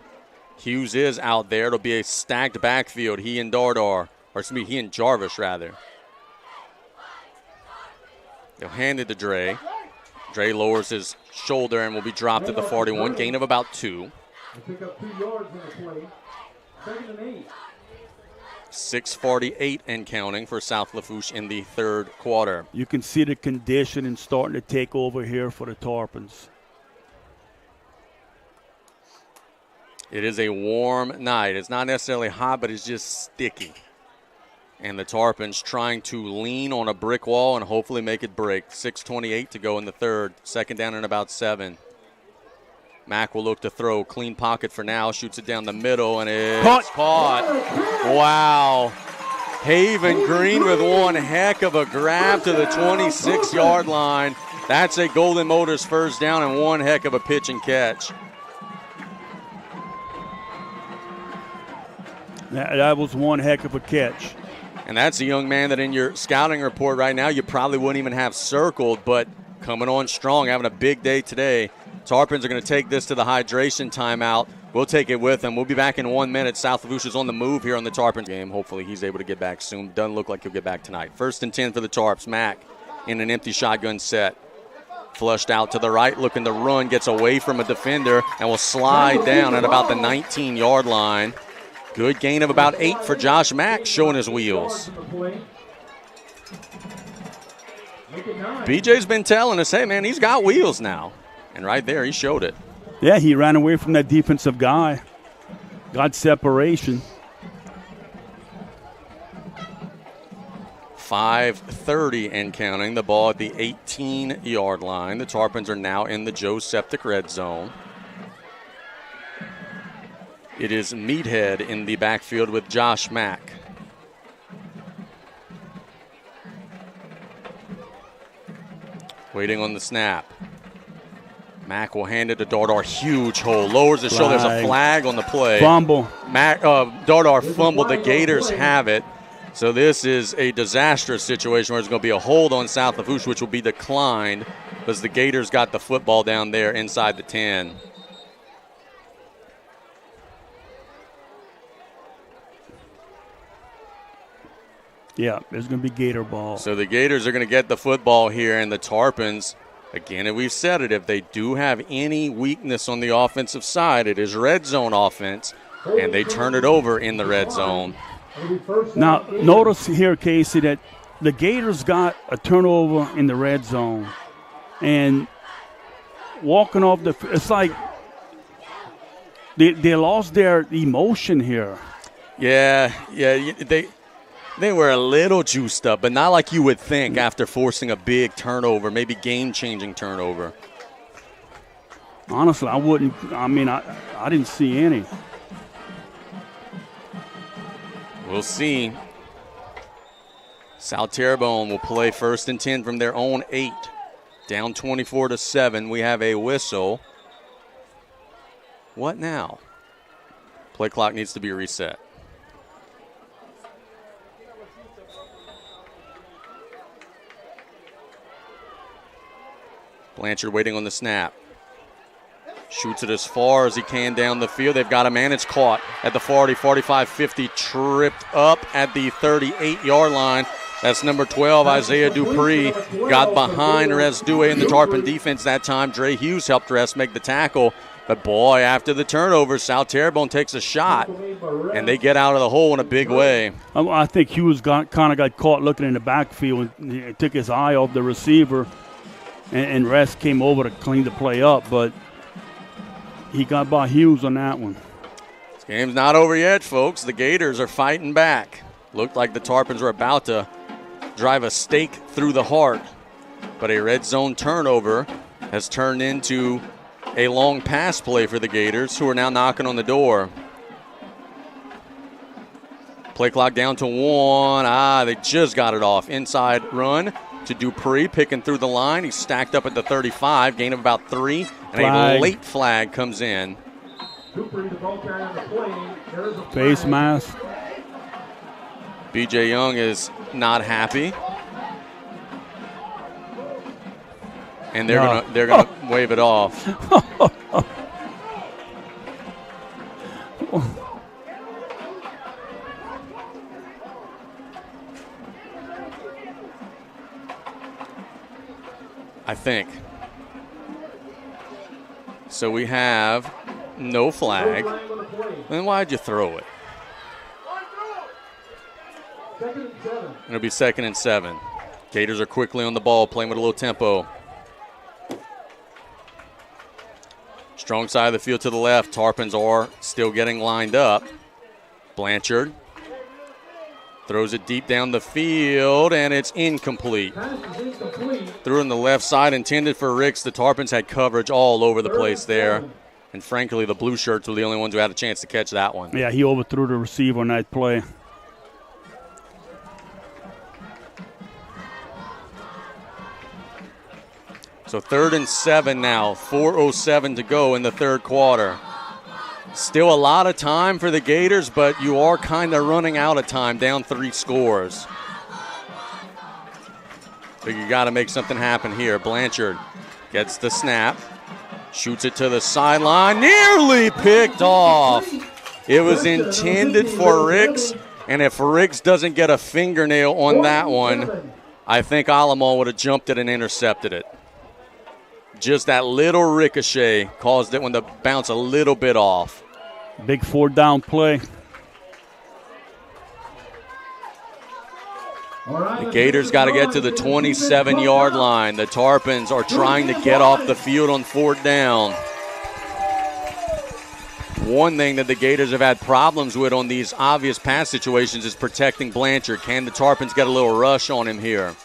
Hughes is out there. It'll be a stacked backfield. He and he and Jarvis, rather. They'll hand it to Dre. Dre lowers his shoulder and will be dropped at the 41. Gain of about 2. They pick up 2 yards in the play. 2nd and 8. 6:48 and counting for South Lafourche in the 3rd quarter. You can see the conditioning starting to take over here for the Tarpons. It is a warm night. It's not necessarily hot, but it's just sticky. And the Tarpons trying to lean on a brick wall and hopefully make it break. 6:28 to go in the 3rd. 2nd down and about 7. Mack will look to throw. Clean pocket for now. Shoots it down the middle, and it's caught. Wow. Haven Green with one heck of a grab to the 26-yard line. That's a Golden Motors 1st down and one heck of a pitch and catch. That was one heck of a catch. And that's a young man that in your scouting report right now you probably wouldn't even have circled, but coming on strong, having a big day today. Tarpons are going to take this to the hydration timeout. We'll take it with them. We'll be back in 1 minute. South Lafourche is on the move here on the Tarpons game. Hopefully he's able to get back soon. Doesn't look like he'll get back tonight. 1st and 10 for the Tarps. Mack in an empty shotgun set. Flushed out to the right, looking to run. Gets away from a defender and will slide down at about the 19-yard line. Good gain of about 8 for Josh Mack, showing his wheels. BJ's been telling us, hey, man, he's got wheels now. And right there, he showed it. Yeah, he ran away from that defensive guy. Got separation. 5:30 and counting. The ball at the 18-yard line. The Tarpons are now in the Joe Septic red zone. It is Meathead in the backfield with Josh Mack. Waiting on the snap. Mack will hand it to Dardar. Huge hole. Lowers his shoulder. There's a flag on the play. Fumble. Dardar fumbled. The Gators have it. So this is a disastrous situation where there's going to be a hold on South Lafourche, which will be declined because the Gators got the football down there inside the 10. Yeah, there's going to be Gator ball. So the Gators are going to get the football here, and the Tarpons, again, and we've said it, if they do have any weakness on the offensive side, it is red zone offense, and they turn it over in the red zone. Now, notice here, Casey, that the Gators got a turnover in the red zone, and walking off the – it's like they lost their emotion here. Yeah, they were a little juiced up, but not like you would think after forcing a big turnover, maybe game-changing turnover. Honestly, I wouldn't – I mean, I didn't see any. We'll see. South Terrebonne will play 1st and 10 from their own 8. Down 24-7. We have a whistle. What now? Play clock needs to be reset. Blanchard waiting on the snap. Shoots it as far as he can down the field. They've got a man. It's caught at the 40, 45, 50. Tripped up at the 38-yard line. That's number 12, Isaiah Dupree. Got behind Resdue in the Tarpon defense that time. Dre Hughes helped Rest make the tackle. But, boy, after the turnover, South Terrebonne takes a shot, and they get out of the hole in a big way. I think Hughes kind of got caught looking in the backfield and he took his eye off the receiver, and Rest came over to clean the play up, but he got by Hughes on that one. This game's not over yet, folks. The Gators are fighting back. Looked like the Tarpons were about to drive a stake through the heart, but a red zone turnover has turned into a long pass play for the Gators, who are now knocking on the door. Play clock down to 1. They just got it off. Inside run to Dupree, picking through the line. He's stacked up at the 35, gain of about 3, and a late flag comes in. Face mask. B.J. Young is not happy. And they're gonna wave it off. I think. So we have no flag. Then why'd you throw it? It'll be 2nd and 7. Gators are quickly on the ball, playing with a little tempo. Strong side of the field to the left. Tarpons are still getting lined up. Blanchard throws it deep down the field, and it's incomplete. Threw in the left side, intended for Ricks. The Tarpons had coverage all over the place there. And frankly, the blue shirts were the only ones who had a chance to catch that one. Yeah, he overthrew the receiver on that play. So 3rd and 7 now, 4:07 to go in the third quarter. Still a lot of time for the Gators, but you are kind of running out of time, down 3 scores. So you got to make something happen here. Blanchard gets the snap, shoots it to the sideline, nearly picked off. It was intended for Ricks, and if Ricks doesn't get a fingernail on that one, I think Alamo would have jumped it and intercepted it. Just that little ricochet caused it when the bounce a little bit off. Big 4th-down play. The Gators got to get to the 27-yard line. The Tarpons are trying to get off the field on 4th down. One thing that the Gators have had problems with on these obvious pass situations is protecting Blanchard. Can the Tarpons get a little rush on him here?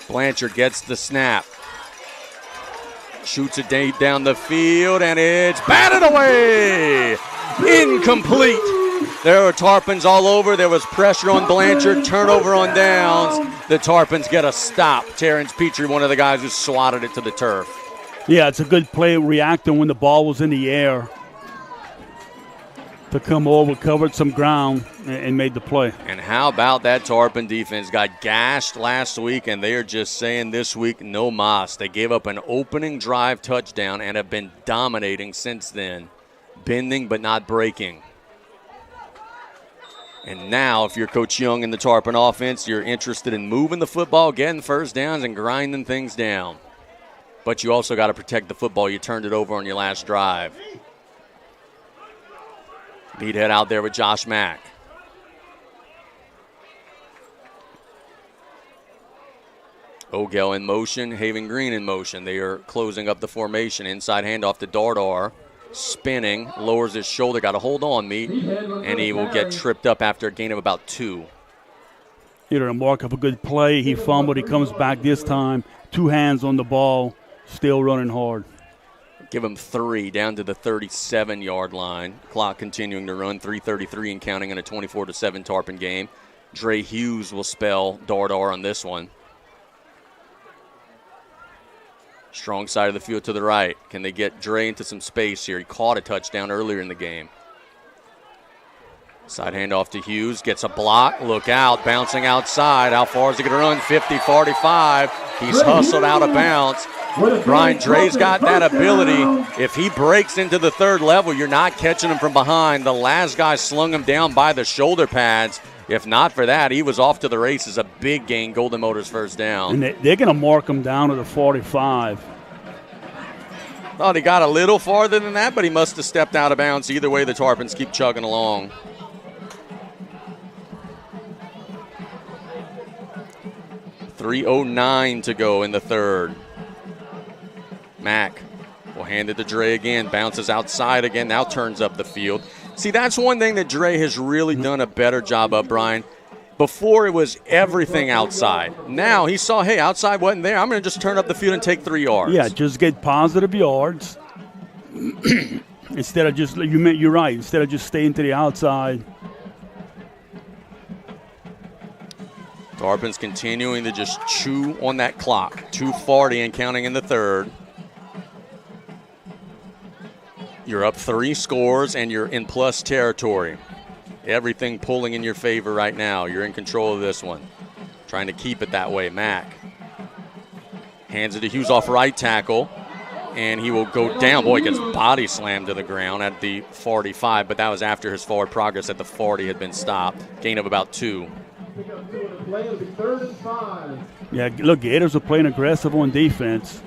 Blanchard gets the snap. Shoots it down the field, and it's batted away. Incomplete. There were Tarpons all over. There was pressure on Blanchard, turnover on downs. The Tarpons get a stop. Terrence Petrie, one of the guys who swatted it to the turf. Yeah, it's a good play reacting when the ball was in the air to come over, covered some ground, and made the play. And how about that Tarpon defense? Got gashed last week, and they are just saying this week, no mas. They gave up an opening drive touchdown and have been dominating since then. Bending but not breaking. And now, if you're Coach Young in the Tarpon offense, you're interested in moving the football, getting first downs, and grinding things down. But you also got to protect the football. You turned it over on your last drive. Meathead out there with Josh Mack. Ogel in motion, Haven Green in motion. They are closing up the formation. Inside handoff to Dardar. Spinning, lowers his shoulder, got a hold on me, and he will get tripped up after a gain of about 2. Here, a mark of a good play. He fumbled. He comes back this time. 2 hands on the ball, still running hard. Give him 3 down to the 37-yard line. Clock continuing to run, 3:33 and counting in a 24-7 Tarpon game. Dre Hughes will spell Dardar on this one. Strong side of the field to the right. Can they get Dre into some space here? He caught a touchdown earlier in the game. Side handoff to Hughes. Gets a block. Look out. Bouncing outside. How far is he going to run? 50, 45. He's hustled out of bounds. Brian Dre's got that ability. If he breaks into the third level, you're not catching him from behind. The last guy slung him down by the shoulder pads. If not for that, he was off to the races. A big gain, Golden Motors first down. And they're going to mark him down to the 45. Thought he got a little farther than that, but he must have stepped out of bounds. Either way, the Tarpons keep chugging along. .309 to go in the third. Mack will hand it to Dre again. Bounces outside again. Now turns up the field. See, that's one thing that Dre has really done a better job of, Brian. Before it was everything outside. Now he saw, hey, outside wasn't there. I'm going to just turn up the field and take 3 yards. Yeah, just get positive yards. Instead of just, you're right, instead of just staying to the outside. Tarpons continuing to just chew on that clock. 2:40 and counting in the third. You're up 3 scores, and you're in plus territory. Everything pulling in your favor right now. You're in control of this one. Trying to keep it that way. Mack hands it to Hughes off right tackle, and he will go down. Boy, gets body slammed to the ground at the 45, but that was after his forward progress at the 40 had been stopped. Gain of about 2. Yeah, look, Gators are playing aggressive on defense.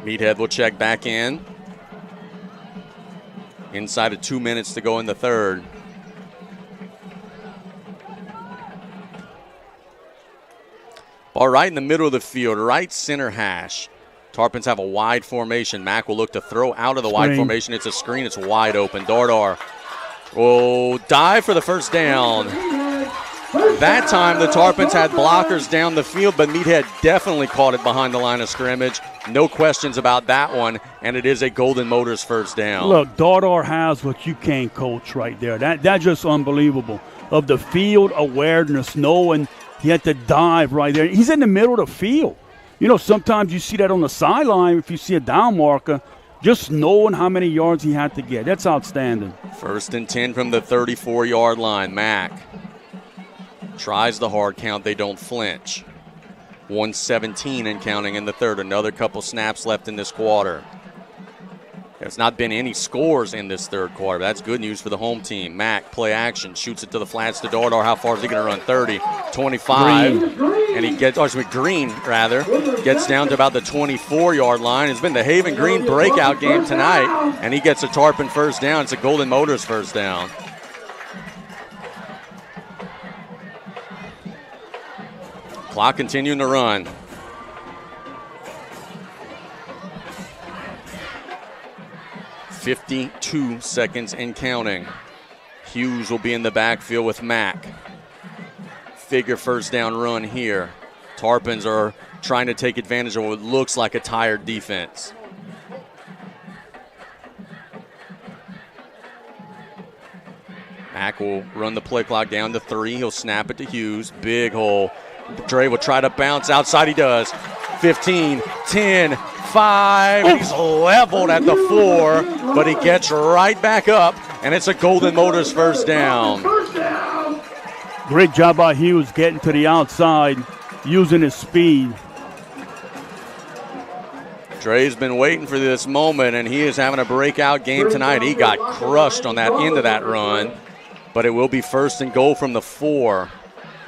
Meathead will check back in. Inside of 2 minutes to go in the third. Ball right in the middle of the field, right center hash. Tarpons have a wide formation. Mack will look to throw out of the wide formation. It's a screen. It's wide open. Dardar will dive for the first down. That time the Tarpons had blockers down the field, but Meathead definitely caught it behind the line of scrimmage. No questions about that one, and it is a Golden Motors first down. Look, Dardar has what you can't coach right there. That's just unbelievable. Of the field awareness, knowing he had to dive right there. He's in the middle of the field. You know, sometimes you see that on the sideline if you see a down marker, just knowing how many yards he had to get. That's outstanding. 1st and 10 from the 34-yard line. Mack tries the hard count. They don't flinch. 1:17 and counting in the third. Another couple snaps left in this quarter. There's not been any scores in this third quarter. That's good news for the home team. Mack, play action, shoots it to the flats to Dardar. How far is he going to run? 30, 25. Green. And he gets, Green, gets down to about the 24-yard line. It's been the Haven Green breakout game tonight, and he gets a Tarpon first down. It's a Golden Motors first down. Clock continuing to run. .52 seconds and counting. Hughes will be in the backfield with Mack. Figure first down run here. Tarpons are trying to take advantage of what looks like a tired defense. Mack will run the play clock down to 3. He'll snap it to Hughes. Big hole. Dre will try to bounce outside. He does. 15, 10, 5. He's leveled at the 4, but he gets right back up, and it's a Golden Motors first down. Great job by Hughes getting to the outside, using his speed. Dre's been waiting for this moment, and he is having a breakout game tonight. He got crushed on that end of that run, but it will be 1st and goal from the 4.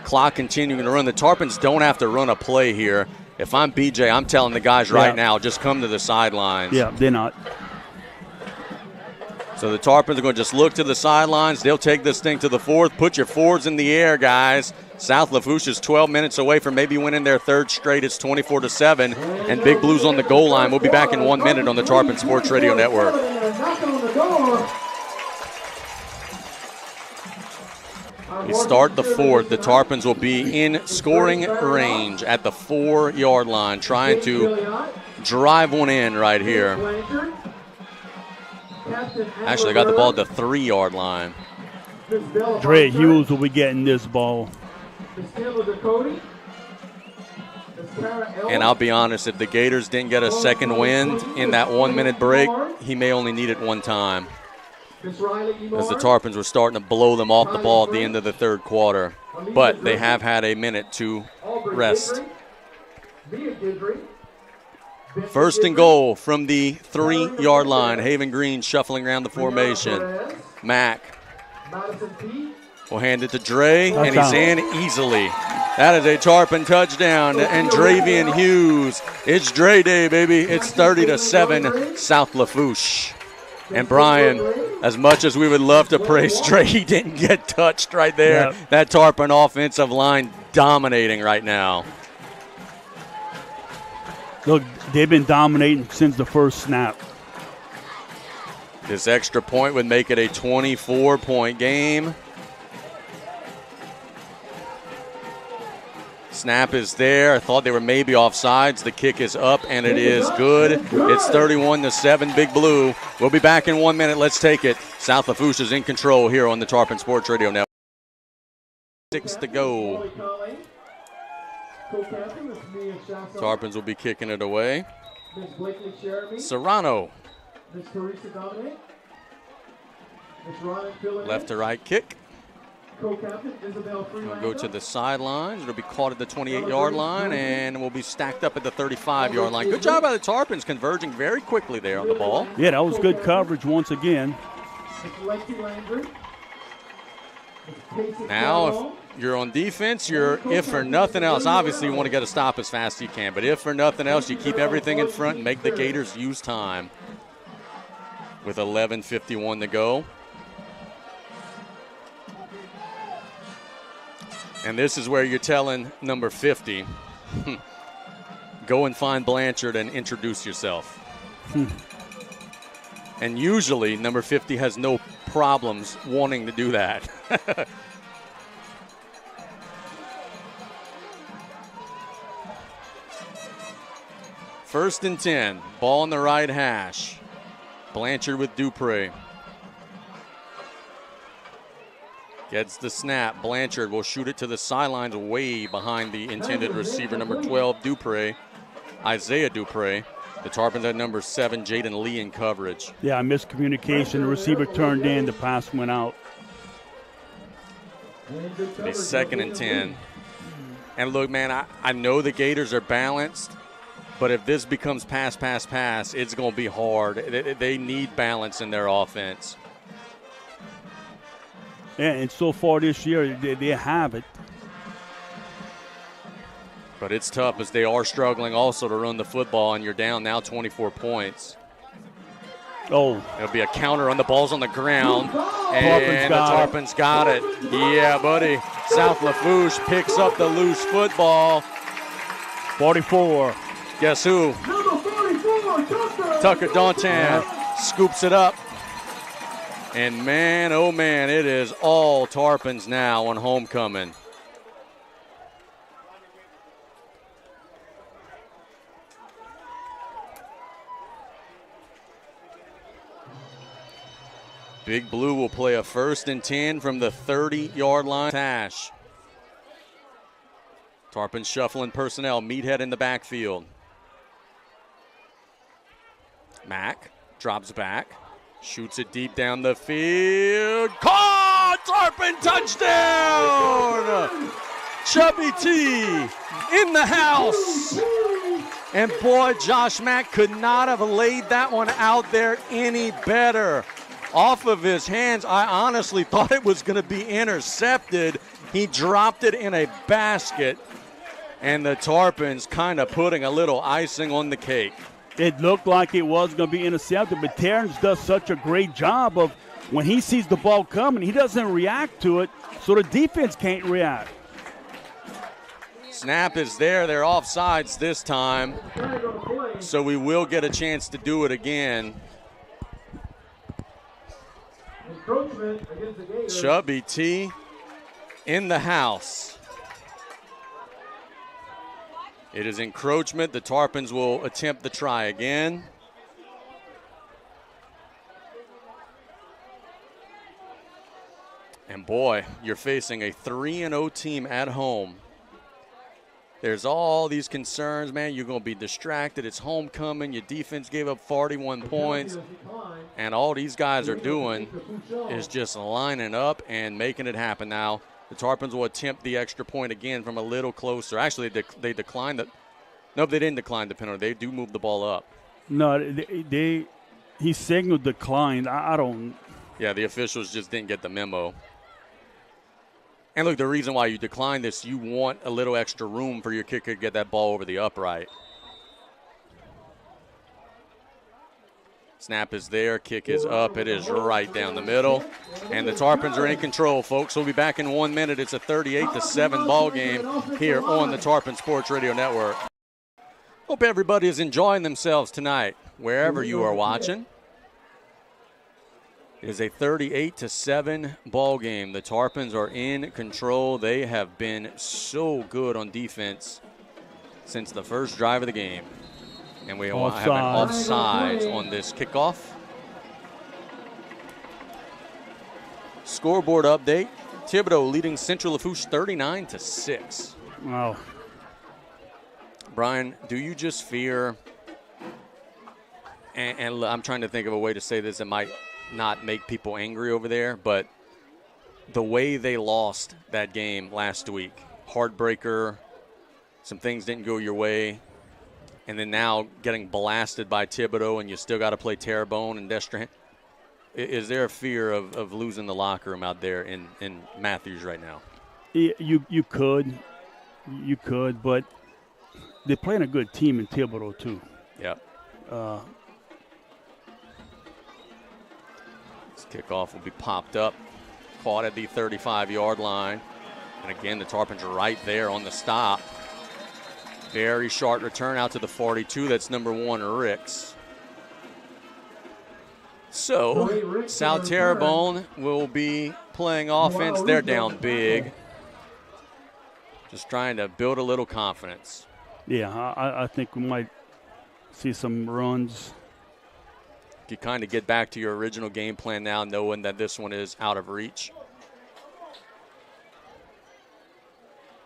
Clock continuing to run. The Tarpons don't have to run a play here. If I'm BJ, I'm telling the guys right now, just come to the sidelines. Yeah, they're not. So the Tarpons are going to just look to the sidelines. They'll take this thing to the 4th. Put your 4s in the air, guys. South Lafourche is 12 minutes away from maybe winning their 3rd straight. It's 24-7, and Big Blues on the goal line. We'll be back in 1 minute on the Tarpon Sports Radio Network. We start the 4th. The Tarpons will be in scoring range at the 4-yard line, trying to drive one in right here. Actually, got the ball at the 3-yard line. Dre Hughes will be getting this ball. And I'll be honest, if the Gators didn't get a second wind in that 1-minute break, he may only need it one time, as the Tarpons were starting to blow them off the ball at the end of the 3rd quarter. But they have had a minute to rest. 1st and goal from the 3-yard line. Haven Green shuffling around the formation. Mack will hand it to Dre, and he's in easily. That is a Tarpon touchdown, and Dravian Hughes. It's Dre Day, baby. It's 30-7 South Lafourche. And Brian, as much as we would love to praise Dre, he didn't get touched right there. Yep. That Tarpon offensive line dominating right now. Look, they've been dominating since the first snap. This extra point would make it a 24-point game. Snap is there. I thought they were maybe offsides. The kick is up, and it is good. It's 31-7, Big Blue. We'll be back in 1 minute. Let's take it. South Lafourche is in control here on the Tarpon Sports Radio Network. 6 to go. Tarpons will be kicking it away. Serrano. Left to right kick. We'll go to the sidelines. It'll be caught at the 28-yard line, and we'll be stacked up at the 35-yard line. Good job by the Tarpons converging very quickly there on the ball. Yeah, that was good coverage once again. Now, if you're on defense, if for nothing else, obviously you want to get a stop as fast as you can, but if for nothing else, you keep everything in front and make the Gators use time. With 11:51 to go. And this is where you're telling number 50, go and find Blanchard and introduce yourself. And usually number 50 has no problems wanting to do that. First and 10, ball on the right hash. Blanchard with Dupree. Gets the snap. Blanchard will shoot it to the sidelines way behind the intended receiver, number 12, Dupree. Isaiah Dupree. The Tarpons at number 7, Jaden Lee in coverage. Yeah, miscommunication. The receiver turned in. The pass went out. A 2nd and 10. And look, man, I know the Gators are balanced, but if this becomes pass, it's going to be hard. They need balance in their offense. Yeah, and so far this year, they have it. But it's tough as they are struggling also to run the football, and you're down now 24 points. Oh. It'll be a counter on the balls on the ground. And the Tarpons got it. Yeah, buddy. South Lafourche picks up the loose football. 44. Guess who? Tucker Dantan scoops it up. And man, oh man, it is all Tarpons now on homecoming. Big Blue will play a 1st and 10 from the 30-yard line. Tash. Tarpons shuffling personnel. Meathead in the backfield. Mack drops back. Shoots it deep down the field. Caught! Tarpon touchdown! Chubby T in the house. And boy, Josh Mack could not have laid that one out there any better. Off of his hands, I honestly thought it was going to be intercepted. He dropped it in a basket, and the Tarpons kind of putting a little icing on the cake. It looked like it was going to be intercepted, but Terrence does such a great job of when he sees the ball coming, he doesn't react to it, so the defense can't react. Snap is there. They're offsides this time, so we will get a chance to do it again. Chubby T in the house. It is encroachment. The Tarpons will attempt the try again. And boy, you're facing a 3-0 team at home. There's all these concerns, man. You're going to be distracted. It's homecoming. Your defense gave up 41 points. And all these guys are doing is just lining up and making it happen. Now, the Tarpons will attempt the extra point again from a little closer. Actually, they declined the – no, they didn't decline the penalty. They do move the ball up. No, he signaled declined. I don't – Yeah, the officials just didn't get the memo. And look, the reason why you decline this, you want a little extra room for your kicker to get that ball over the upright. Snap is there, kick is up, it is right down the middle. And the Tarpons are in control, folks. We'll be back in 1 minute. It's a 38-7 ball game here on the Tarpon Sports Radio Network. Hope everybody is enjoying themselves tonight, wherever you are watching. It is a 38-7 ball game. The Tarpons are in control. They have been so good on defense since the first drive of the game. And we have an offsides on this kickoff. Scoreboard update. Thibodaux leading Central Lafourche 39-6. Wow. Brian, do you just fear, and I'm trying to think of a way to say this that might not make people angry over there, but the way they lost that game last week, heartbreaker, some things didn't go your way, and then now getting blasted by Thibodaux and you still got to play Terrebonne and Destrehan. Is there a fear of losing the locker room out there in Matthews right now? You could, but they're playing a good team in Thibodaux too. Yep. Kickoff will be popped up, caught at the 35-yard line. And again, the Tarpons are right there on the stop. Very short return out to the 42. That's number 1, Ricks. So, South Terrebonne will be playing offense. They're down big. Just trying to build a little confidence. Yeah, I think we might see some runs. You kind of get back to your original game plan now, knowing that this one is out of reach.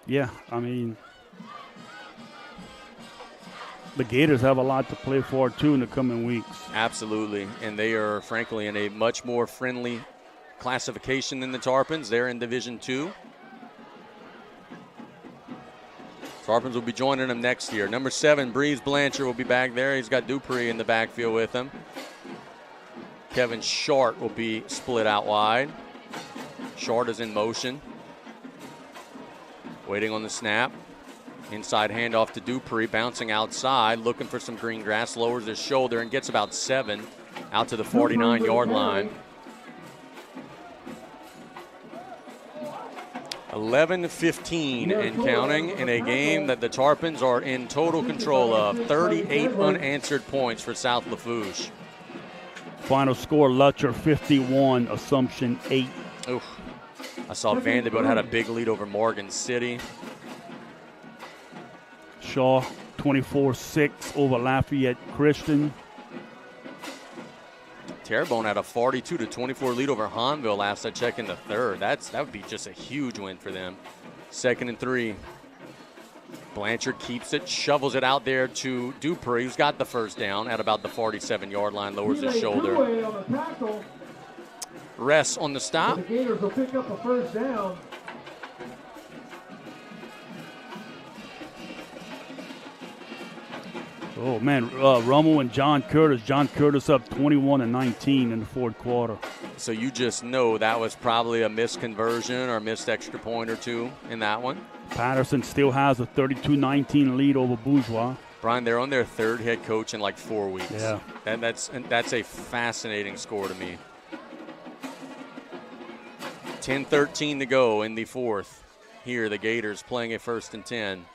Yeah, I mean, the Gators have a lot to play for, too, in the coming weeks. Absolutely, and they are, frankly, in a much more friendly classification than the Tarpons. They're in Division II. Tarpons will be joining them next year. Number 7, Breeze Blanchard, will be back there. He's got Dupree in the backfield with him. Kevin Short will be split out wide. Short is in motion. Waiting on the snap. Inside handoff to Dupree, bouncing outside, looking for some green grass, lowers his shoulder and gets about 7 out to the 49-yard line. 11-15 and counting in a game that the Tarpons are in total control of. 38 unanswered points for South Lafourche. Final score, Lutcher 51, Assumption 8. Oof. I saw Vanderbilt had a big lead over Morgan City. Shaw 24-6 over Lafayette Christian. Terrebonne had a 42-24 lead over Hanville last I checked in the third. That would be just a huge win for them. 2nd and 3. Blanchard keeps it, shovels it out there to Dupree, who's got the first down at about the 47-yard line, lowers his shoulder. Rests on the stop. The Gators will pick up a first down. Oh, man, Rummel and John Curtis. John Curtis up 21-19 in the fourth quarter. So you just know that was probably a missed conversion or missed extra point or two in that one. Patterson still has a 32-19 lead over Bourgeois. Brian, they're on their third head coach in like 4 weeks. Yeah. And that's a fascinating score to me. 10-13 to go in the fourth. Here, the Gators playing a 1st and 10.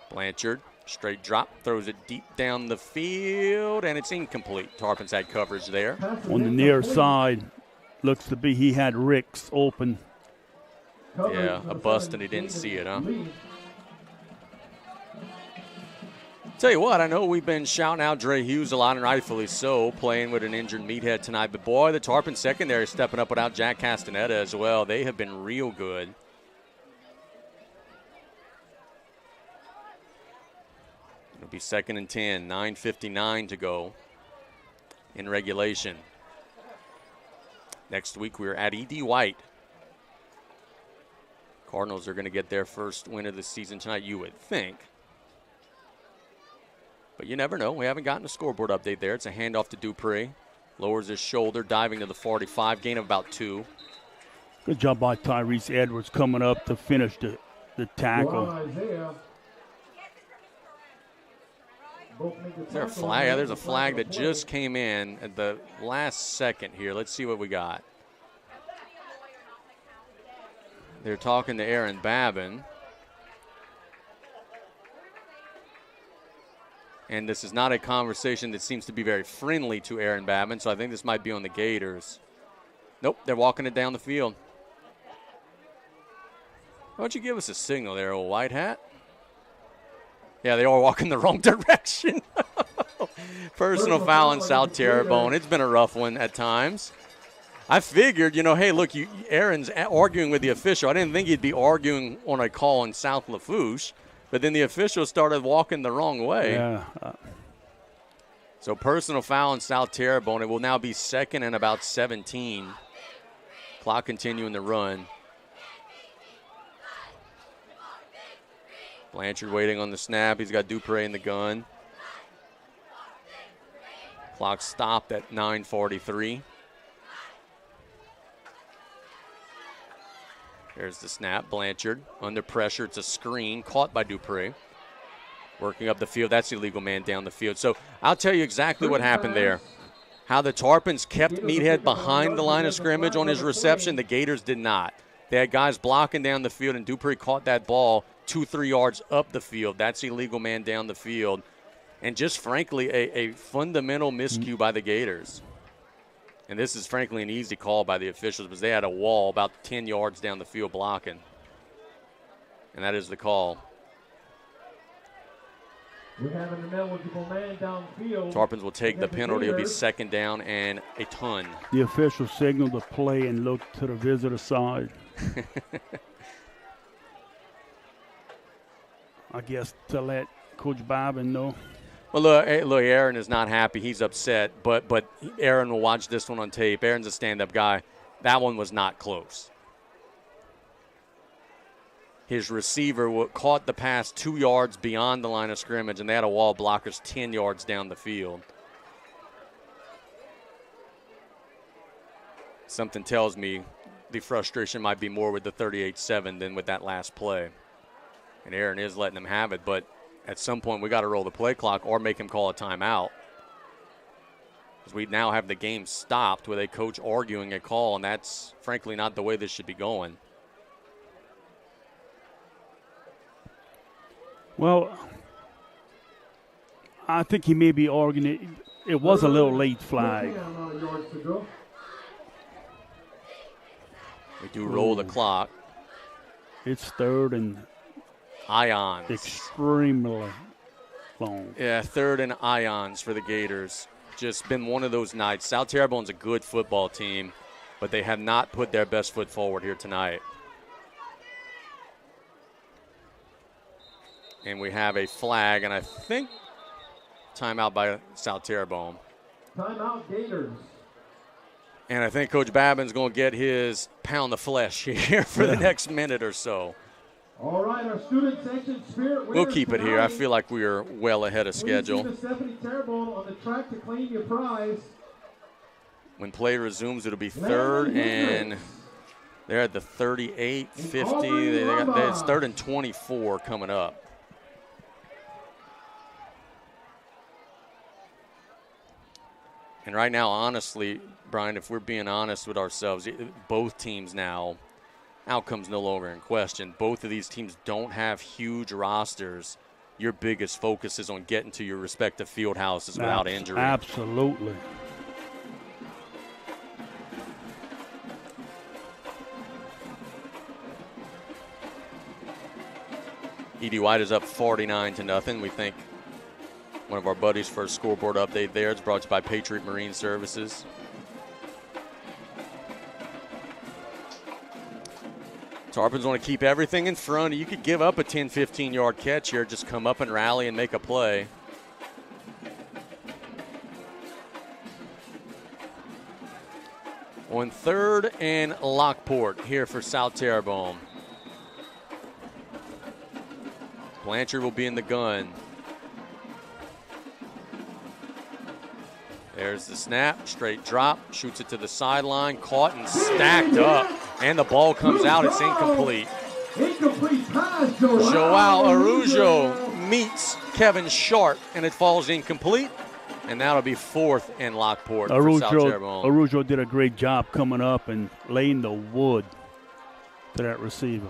Blanchard, straight drop, throws it deep down the field, and it's incomplete. Tarpons had coverage there. On the near side, looks to be he had Ricks open. Yeah, a bust, and he didn't see it, huh? Tell you what, I know we've been shouting out Dre Hughes a lot, and rightfully so, playing with an injured meathead tonight. But, boy, the Tarpon secondary is stepping up without Jack Castaneda as well. They have been real good. It'll be 2nd and 10, 9:59 to go in regulation. Next week, we're at E.D. White. Cardinals are going to get their first win of the season tonight, you would think. But you never know. We haven't gotten a scoreboard update there. It's a handoff to Dupree. Lowers his shoulder, diving to the 45, gain of about 2. Good job by Tyrese Edwards coming up to finish the tackle. Is there a flag? Yeah, there's a flag that just came in at the last second here. Let's see what we got. They're talking to Aaron Babin. And this is not a conversation that seems to be very friendly to Aaron Babin, so I think this might be on the Gators. Nope, they're walking it down the field. Why don't you give us a signal there, old white hat? Yeah, they are walking the wrong direction. Personal foul in South Terrebonne. It's been a rough one at times. I figured, hey, look, Aaron's arguing with the official. I didn't think he'd be arguing on a call in South Lafourche, but then the official started walking the wrong way. Yeah. So personal foul in South Terrebonne. It will now be 2nd and about 17. Clock continuing to run. Blanchard waiting on the snap. He's got Dupree in the gun. Clock stopped at 9:43. There's the snap. Blanchard under pressure. It's a screen caught by Dupree. Working up the field. That's the illegal man down the field. So I'll tell you exactly what happened there. How the Tarpons kept Meathead behind the line of scrimmage on his reception. The Gators did not. They had guys blocking down the field, and Dupree caught that ball 2-3 yards up the field. That's the illegal man down the field. And just frankly, a fundamental miscue by the Gators. And this is frankly an easy call by the officials because they had a wall about 10 yards down the field blocking. And that is the call. We have an ineligible man downfield. Tarpons will take the penalty. It'll be 2nd down and a ton. The official signaled the play and looked to the visitor side. I guess to let Coach Babin know. Well, look, Aaron is not happy. He's upset, but Aaron will watch this one on tape. Aaron's a stand-up guy. That one was not close. His receiver caught the pass 2 yards beyond the line of scrimmage, and they had a wall blockers 10 yards down the field. Something tells me the frustration might be more with the 38-7 than with that last play. And Aaron is letting them have it, but at some point we got to roll the play clock or make him call a timeout. Because we now have the game stopped with a coach arguing a call, and that's frankly not the way this should be going. Well, I think he may be arguing it was a little late flag. We do roll the clock. It's 3rd and ions. Extremely long. Yeah, 3rd and ions for the Gators. Just been one of those nights. South Terrebonne's a good football team, but they have not put their best foot forward here tonight. And we have a flag, and I think timeout by South Terrebonne. Timeout Gators. And I think Coach Babin's going to get his pound of flesh here for the next minute or so. All right, our student section spirit We'll keep it here. I feel like we are well ahead of schedule. Stephanie Terrebonne on the track to claim your prize. When play resumes, it'll be third, and they're at the 38, 50. It's third and 24 coming up. And right now, honestly, Brian, if we're being honest with ourselves, both teams now, outcome's no longer in question. Both of these teams don't have huge rosters. Your biggest focus is on getting to your respective field houses without injury. Absolutely. E.D. White is up 49-0. We think one of our buddies for a scoreboard update there. It's brought to you by Patriot Marine Services. Tarpons want to keep everything in front. You could give up a 10, 15-yard catch here. Just come up and rally and make a play. On third and Lockport here for South Terrebonne. Blanchard will be in the gun. There's the snap, straight drop, shoots it to the sideline, caught and stacked up, and the ball comes out. It's incomplete. Incomplete pass, Joao Arujo meets Kevin Sharp, and it falls incomplete. And that'll be fourth and Lockport for South Terrebonne. Arujo did a great job coming up and laying the wood to that receiver.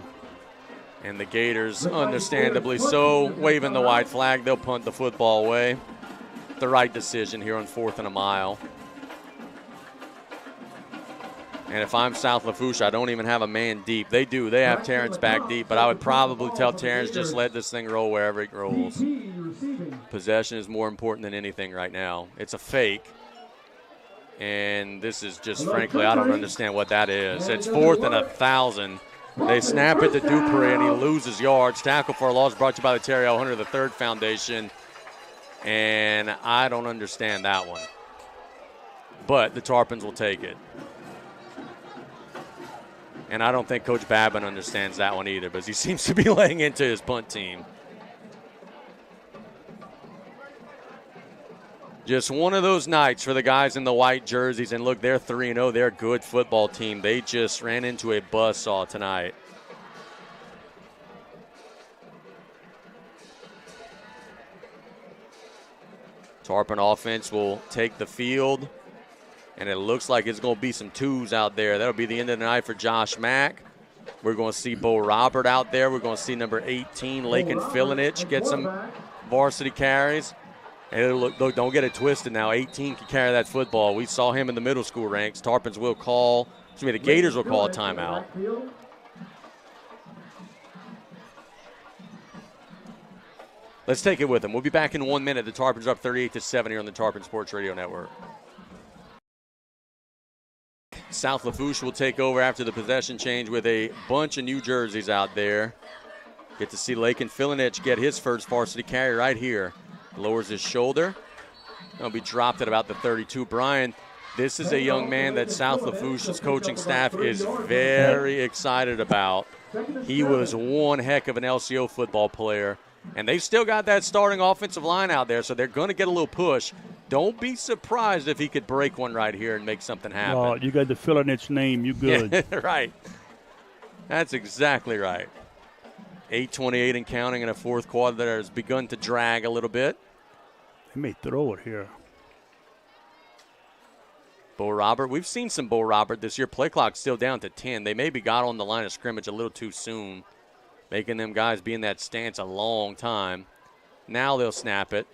And the Gators, understandably so, waving the white flag. They'll punt the football away. The right decision here on 4th and a mile. And if I'm South Lafourche, I don't even have a man deep. They do. They have Terrence back deep, but I would probably tell Terrence just let this thing roll wherever it rolls. Possession is more important than anything right now. It's a fake. And this is just, frankly, I don't understand what that is. It's 4th and 1,000. They snap it to Dupree, and he loses yards. Tackle for a loss brought to you by the Terry L. Hunter III Foundation. And I don't understand that one. But the Tarpons will take it. And I don't think Coach Babin understands that one either, because he seems to be laying into his punt team. Just one of those nights for the guys in the white jerseys. And look, they're 3-0. They're a good football team. They just ran into a buzzsaw tonight. Tarpon offense will take the field, and it looks like it's going to be some twos out there. That'll be the end of the night for Josh Mack. We're going to see Bo Robert out there. We're going to see number 18, Lakin Filinich, get some varsity carries. And look, don't get it twisted now. 18 can carry that football. We saw him in the middle school ranks. Tarpons will call, the Gators will call a timeout. Let's take it with them. We'll be back in 1 minute. The Tarpons are up 38-7 here on the Tarpon Sports Radio Network. South Lafourche will take over after the possession change with a bunch of new jerseys out there. Get to see Lakin Filinich get his first varsity carry right here. Lowers his shoulder. He'll be dropped at about the 32. Brian, this is a young man that South Lafourche's coaching staff is very excited about. He was one heck of an LCO football player. And they've still got that starting offensive line out there, so they're going to get a little push. Don't be surprised if he could break one right here and make something happen. Oh, you got the Filinich name. You good. Yeah, right. That's exactly right. 8:28 and counting in a fourth quarter that has begun to drag a little bit. They may throw it here. Bo Robert. We've seen some Bo Robert this year. Play clock's still down to 10. They maybe got on the line of scrimmage a little too soon, making them guys be in that stance a long time. Now they'll snap it.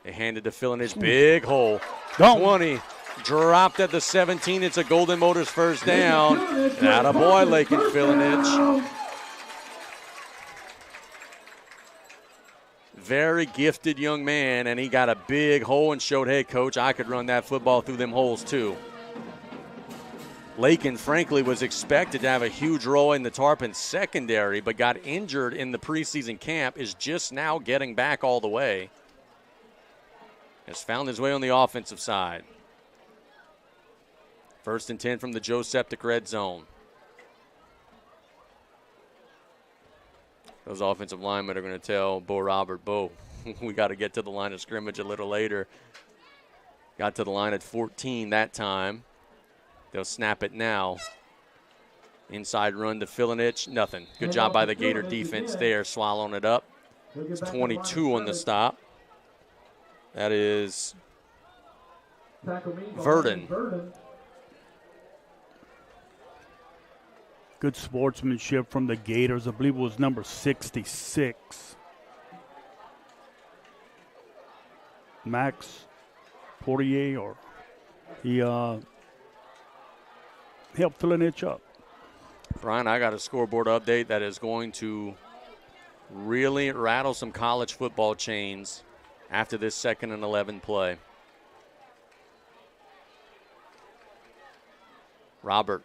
They hand it to Filinich. Big hole. 20. Dropped at the 17. It's a Golden Motors first down. Attaboy, Lakin Filinich. Very gifted young man, and he got a big hole and showed, hey, Coach, I could run that football through them holes too. Lakin, frankly, was expected to have a huge role in the Tarpon secondary, but got injured in the preseason camp, is just now getting back all the way. Has found his way on the offensive side. 1st and 10 from the Joe Septic red zone. Those offensive linemen are going to tell Bo Robert, Bo, we got to get to the line of scrimmage a little later. Got to the line at 14 that time. They'll snap it now. Inside run to Filinich, nothing. Good job by the Gator defense there, swallowing it up. It's 22 on the stop. That is Verdon. Good sportsmanship from the Gators. I believe it was number 66. Max Portier, or he helped Filinich up. Brian, I got a scoreboard update that is going to really rattle some college football chains after this 2nd and 11 play. Robert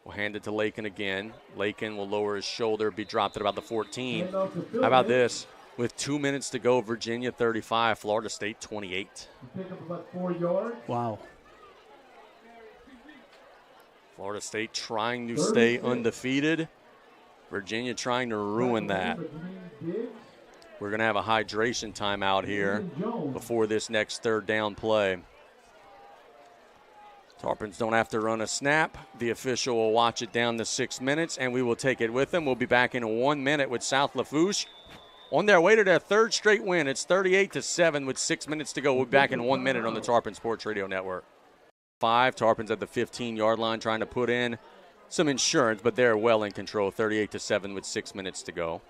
will hand it to Lakin again. Lakin will lower his shoulder, be dropped at about the 14. How about this? With 2 minutes to go, Virginia 35, Florida State 28. Pick up about 4 yards. Wow. Florida State trying to stay undefeated. Virginia trying to ruin that. We're going to have a hydration timeout here before this next 3rd down play. Tarpons don't have to run a snap. The official will watch it down to 6 minutes, and we will take it with them. We'll be back in 1 minute with South Lafourche on their way to their 3rd straight win. It's 38-7 with 6 minutes to go. We'll be back in 1 minute on the Tarpon Sports Radio Network. 5, Tarpons at the 15-yard line trying to put in some insurance, but they're well in control. 38-7 with 6 minutes to go.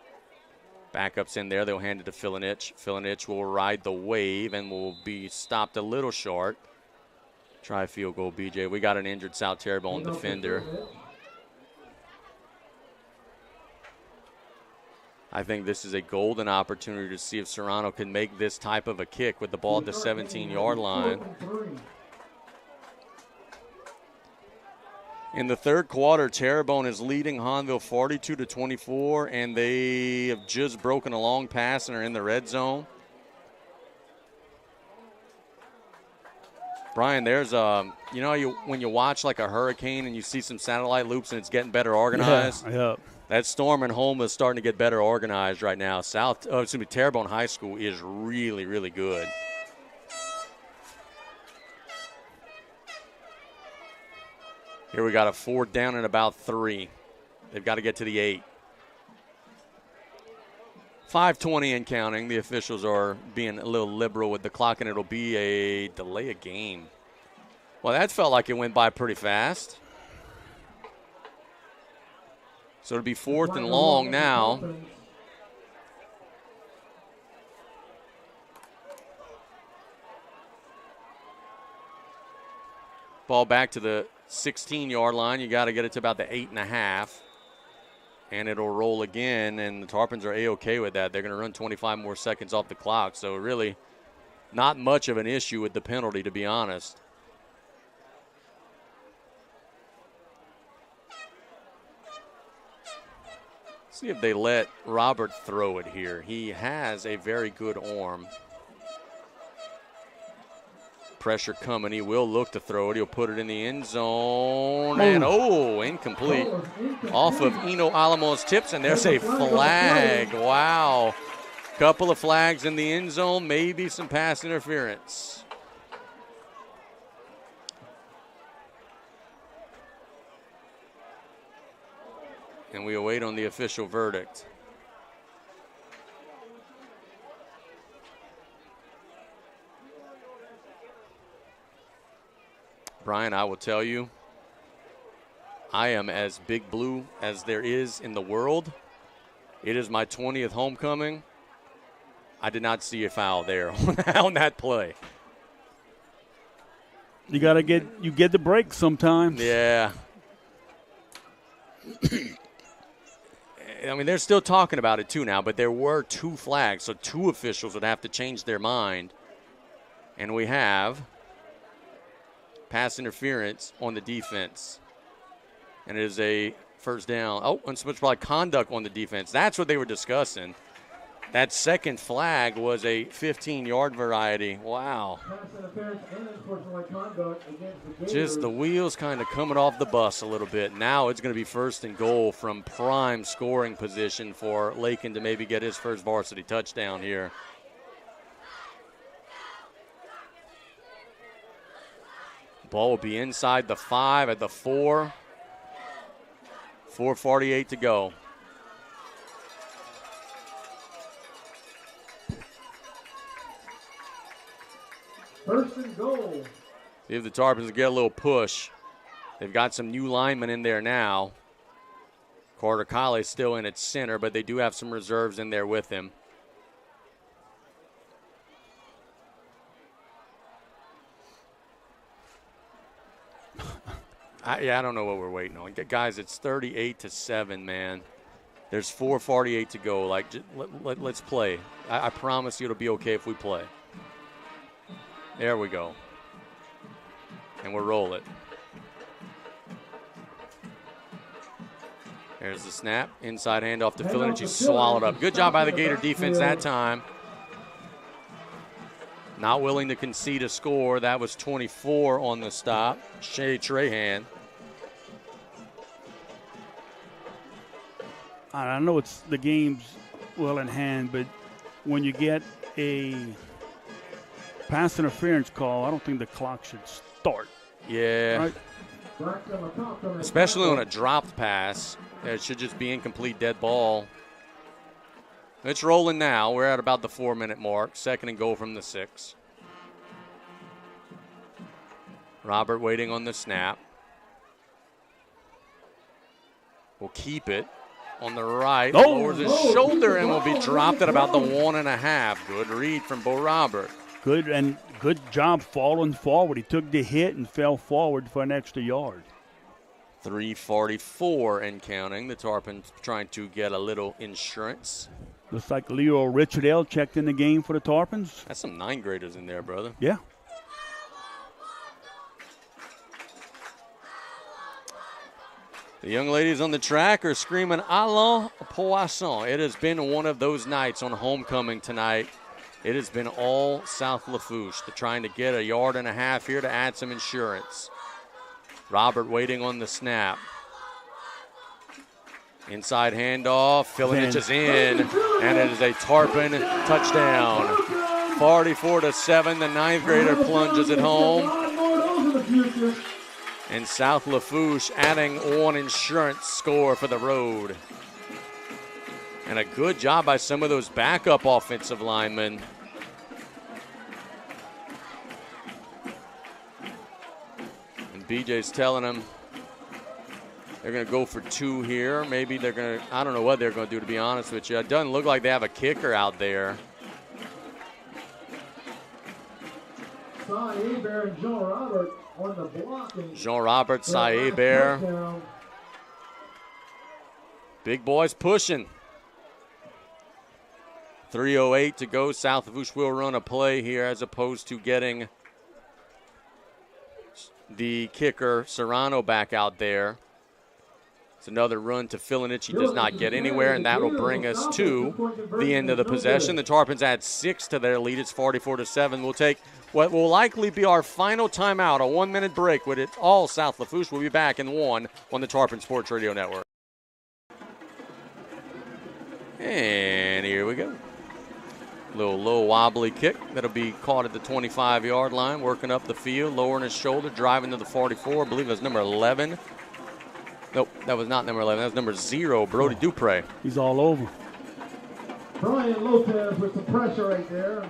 Backups in there. They'll hand it to Filinich. Filinich will ride the wave and will be stopped a little short. Try a field goal, BJ. We got an injured South Terrebonne defender. I think this is a golden opportunity to see if Serrano can make this type of a kick with the ball at the 17-yard line. In the 3rd quarter, Terrebonne is leading Hahnville 42-24, and they have just broken a long pass and are in the red zone. Brian, there's when you watch like a hurricane and you see some satellite loops and it's getting better organized. Yeah. That storm in Home is starting to get better organized right now. Terrebonne High School is really, really good. Here we got a 4th down and about 3. They've got to get to the 8. 5:20 and counting. The officials are being a little liberal with the clock, and it'll be a delay of game. Well, that felt like it went by pretty fast. So it'll be 4th and long now. Ball back to the 16-yard line. You got to get it to about the 8.5. And it'll roll again, and the Tarpons are A-okay with that. They're going to run 25 more seconds off the clock. So really not much of an issue with the penalty, to be honest. See if they let Robert throw it here. He has a very good arm. Pressure coming. He will look to throw it. He'll put it in the end zone. And, incomplete. Off of Eno Alamo's tips, and there's a flag. Wow. Couple of flags in the end zone. Maybe some pass interference. And we await on the official verdict. Brian, I will tell you, I am as big blue as there is in the world. It is my 20th homecoming. I did not see a foul there on that play. You get the break sometimes. Yeah. I mean, they're still talking about it too now, but there were 2 flags, so 2 officials would have to change their mind. And we have pass interference on the defense. And it is a first down. Oh, and so much probably conduct on the defense. That's what they were discussing. That second flag was a 15-yard variety. Wow. Pass interference and unsportsmanlike conduct against the Gators. Just the wheels kind of coming off the bus a little bit. Now it's going to be 1st and goal from prime scoring position for Lakin to maybe get his first varsity touchdown here. Ball will be inside the 5 at the 4. 4:48 to go. First and goal. See if the Tarpons get a little push. They've got some new linemen in there now. Carter Colley still in at center, but they do have some reserves in there with him. I don't know what we're waiting on. Guys, it's 38-7, man. There's 4:48 to go. Like, let's play. I promise you it'll be okay if we play. There we go. And we'll roll it. There's the snap. Inside handoff to Filinic. Swallowed up. Good job by the Gator defense that time. Not willing to concede a score. That was 24 on the stop. Shea Trahan. I know it's the game's well in hand, but when you get a pass interference call, I don't think the clock should start. Yeah. Right? Especially on a dropped pass. It should just be incomplete dead ball. It's rolling now. We're at about the 4-minute mark. 2nd and goal from the 6. Robert waiting on the snap. Will keep it on the right. Lowers his shoulder and will be dropped at about the 1.5. Good read from Bo Robert. Good job falling forward. He took the hit and fell forward for an extra yard. 3:44 and counting. The Tarpons trying to get a little insurance. Looks like Leo Richardell checked in the game for the Tarpons. That's some 9th graders in there, brother. Yeah. The young ladies on the track are screaming, Allons Poisson. It has been one of those nights on homecoming tonight. It has been all South Lafourche. They're trying to get a 1.5 yards here to add some insurance. Robert waiting on the snap. Inside handoff. Filinic is in, and it is a Tarpon touchdown. 44-7. The 9th grader plunges it home. And South Lafourche adding one insurance score for the road. And a good job by some of those backup offensive linemen. And BJ's telling them they're going to go for 2 here. Maybe they're going to, I don't know what they're going to do, to be honest with you. It doesn't look like they have a kicker out there. Saeber and Jean Robert on the block. Jean-Robert Saeber. Big boys pushing. 3:08 to go. South Lafourche will run a play here as opposed to getting the kicker Serrano back out there. It's another run to Filinic. He does not get anywhere, and that will bring us to the end of the possession. The Tarpons add 6 to their lead. It's 44-7. We'll take what will likely be our final timeout, a 1-minute break with it all South Lafourche. We'll be back in 1 on the Tarpon Sports Radio Network. And here we go. Little low wobbly kick that'll be caught at the 25-yard line, working up the field, lowering his shoulder, driving to the 44. I believe it was number 11. Nope, that was not number 11. That was number 0, Brody Dupre. He's all over. Brian Lopez with some pressure right there.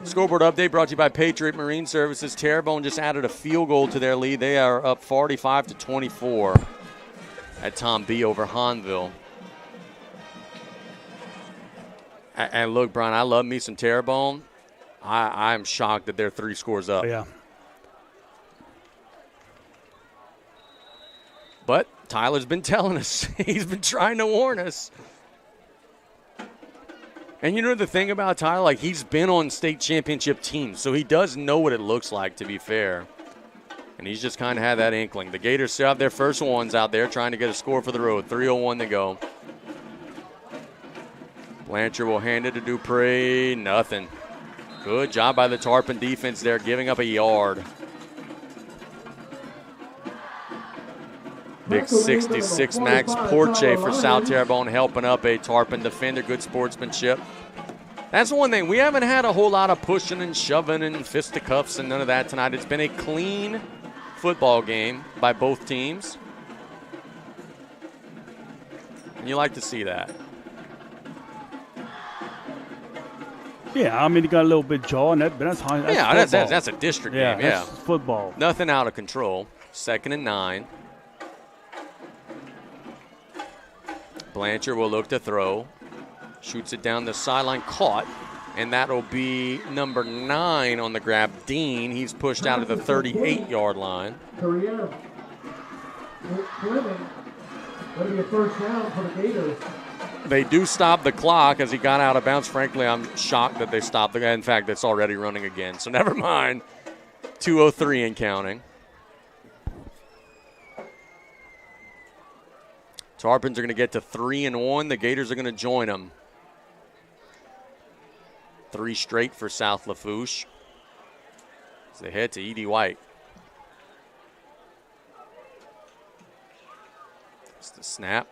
Scoreboard update brought to you by Patriot Marine Services. Terrebonne just added a field goal to their lead. They are up 45-24 at Tom B over Hanville. And look, Brian, I love me some Terrebonne. I'm shocked that they're 3 scores up. Yeah. But Tyler's been telling us. He's been trying to warn us. And you know the thing about Tyler, like, he's been on state championship teams, so he does know what it looks like, to be fair. And he's just kind of had that inkling. The Gators still have their first ones out there trying to get a score for the road. 3:01 to go. Blanchard will hand it to Dupree. Nothing. Good job by the Tarpon defense there, giving up a yard. Big 66 Max Porche for South Terrebonne helping up a Tarpon defender. Good sportsmanship. That's one thing. We haven't had a whole lot of pushing and shoving and fisticuffs and none of that tonight. It's been a clean football game by both teams. And you like to see that. Yeah, I mean, he got a little bit jaw, and that's high. That's a district game. That's football. Nothing out of control. 2nd and 9. Blanchard will look to throw. Shoots it down the sideline, caught. And that'll be number 9 on the grab, Dean. He's pushed out of the 38-yard line. Career. Fleming. That'll be a first down for the Gators. They do stop the clock as he got out of bounds. Frankly, I'm shocked that they stopped the guy. In fact, it's already running again. So never mind. 2:03 and counting. Tarpons are going to get to 3-1. The Gators are going to join them. 3 straight for South Lafourche as they head to Edie White. It's the snap.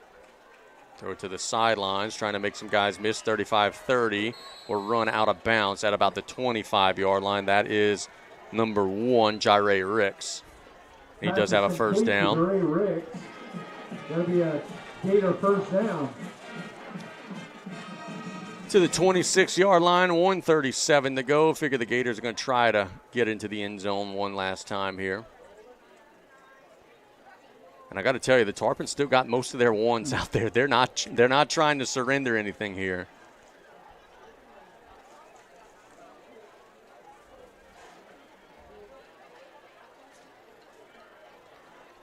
Throw it to the sidelines, trying to make some guys miss. 35-30 or run out of bounds at about the 25-yard line. That is number 1, Jaire Ricks. He does have a first down. Jaire Ricks. That'll be a Gator first down. To the 26-yard line, 1:37 to go. Figure the Gators are going to try to get into the end zone one last time here. And I got to tell you, the Tarpons still got most of their ones out there. They're not trying to surrender anything here.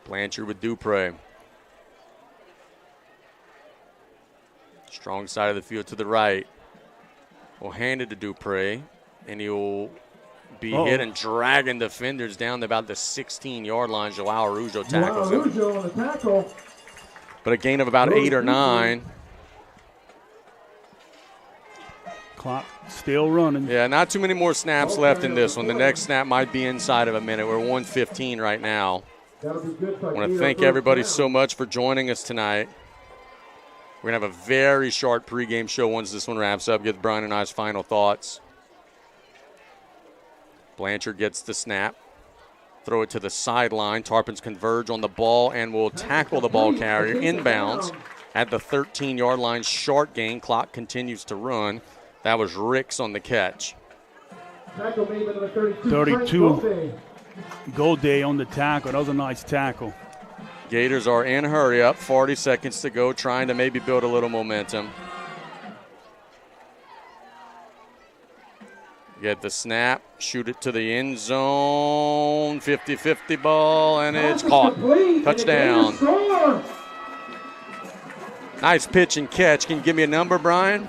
Blanchard with Dupree. Strong side of the field to the right. Will hand it to Dupree, and he'll be hit and dragging defenders down to about the 16-yard line. Joao Arujo tackles him. Arujo on the tackle. But a gain of about 8 or 9. Clock still running. Yeah, not too many more snaps left in this one. The next snap might be inside of a minute. We're 1:15 right now. I want to thank everybody so much for joining us tonight. We're going to have a very short pregame show once this one wraps up. Get Brian and I's final thoughts. Blanchard gets the snap. Throw it to the sideline. Tarpons converge on the ball and will tackle the ball carrier inbounds at the 13-yard line. Short gain. Clock continues to run. That was Ricks on the catch. 32. Goday on the tackle. That was a nice tackle. Gators are in hurry up. 40 seconds to go, trying to maybe build a little momentum. Get the snap, shoot it to the end zone. 50-50 ball, and it's caught. Touchdown. Nice pitch and catch. Can you give me a number, Brian?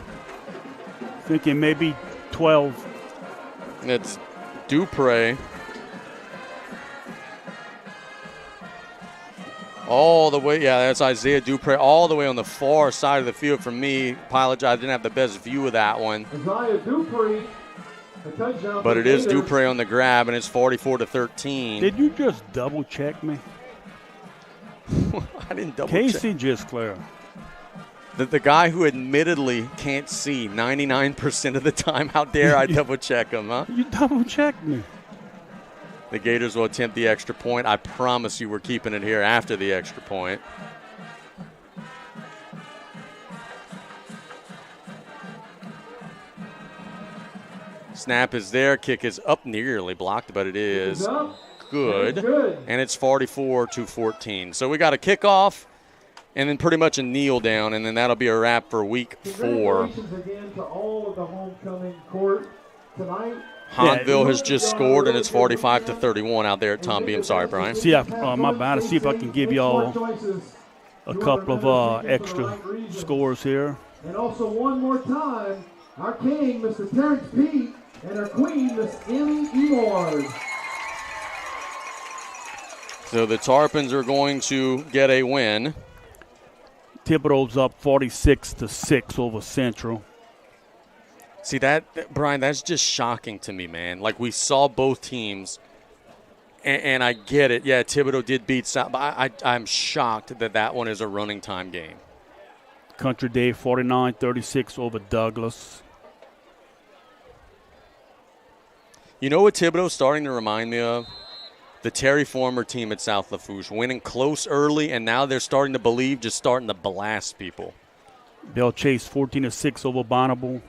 Thinking maybe 12. It's Dupree. All the way, yeah, that's Isaiah Dupree, all the way on the far side of the field from me. Apologize, I didn't have the best view of that one. Isaiah Dupree, a touchdown. But it is Dupree on the grab, and it's 44-13. Did you just double check me? I didn't double check. Casey just clear. The guy who admittedly can't see 99% of the time, how dare I double check him, huh? You double checked me. The Gators will attempt the extra point. I promise you we're keeping it here after the extra point. Snap is there. Kick is up, nearly blocked, but it is good. And it's 44-14. So we got a kickoff and then pretty much a kneel down, and then that'll be a wrap for week 4. Congratulations again to all of the homecoming court tonight. Hahnville has just scored, and it's 45-31 out there at Tom B. I'm sorry, Brian. See, my bad. See if I can give y'all a couple of extra scores here. And also one more time, our king, Mr. Terrence Pete, and our queen, Miss Emmy Eward. So the Tarpons are going to get a win. Thibodeau's up 46-6 over Central. See that, Brian, that's just shocking to me, man. Like, we saw both teams, and I get it. Yeah, Thibodaux did beat South, but I'm shocked that one is a running time game. Country Day 49-36 over Douglas. You know what Thibodaux's starting to remind me of? The Terry Former team at South Lafourche, winning close early, and now they're starting to believe, just starting to blast people. Bell Chase 14-6 over Bonneville.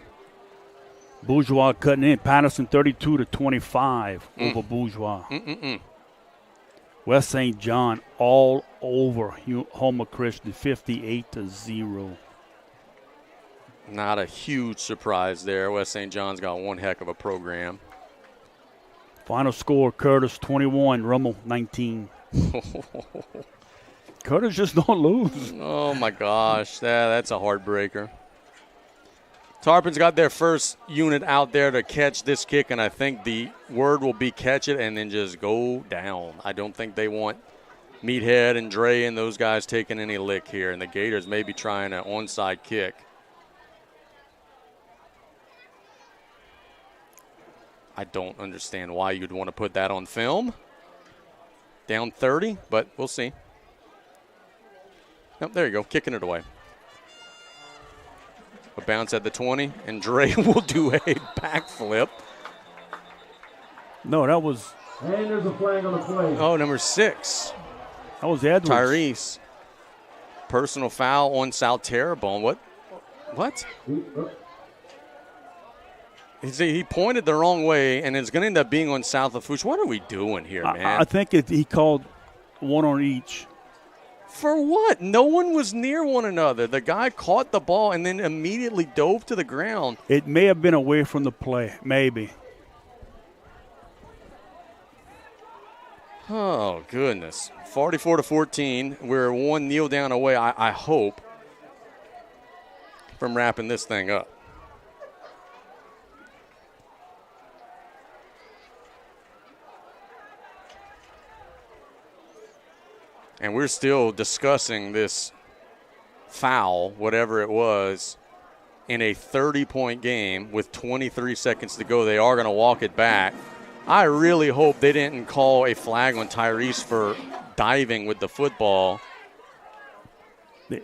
Bourgeois cutting in. Patterson 32-25 over Bourgeois. West St. John all over Homer Christian 58-0. Not a huge surprise there. West St. John's got one heck of a program. Final score, Curtis 21, Rummel 19. Curtis just don't lose. Oh, my gosh. That's a heartbreaker. Tarpon's got their first unit out there to catch this kick, and I think the word will be catch it and then just go down. I don't think they want Meathead and Dre and those guys taking any lick here, and the Gators may be trying an onside kick. I don't understand why you'd want to put that on film. Down 30, but we'll see. Nope, there you go, kicking it away. A bounce at the 20, and Dre will do a backflip. No, that was... And there's a flag on the play. Oh, number 6. That was Edwards. Tyrese. Personal foul on South Terrebonne. What? He pointed the wrong way, and it's going to end up being on South Lafourche. What are we doing here, man? I think he called one on each. For what? No one was near one another. The guy caught the ball and then immediately dove to the ground. It may have been away from the play, maybe. Oh, goodness. 44-14. We're one kneel down away, I hope, from wrapping this thing up. And we're still discussing this foul, whatever it was, in a 30-point game with 23 seconds to go. They are going to walk it back. I really hope they didn't call a flag on Tyrese for diving with the football.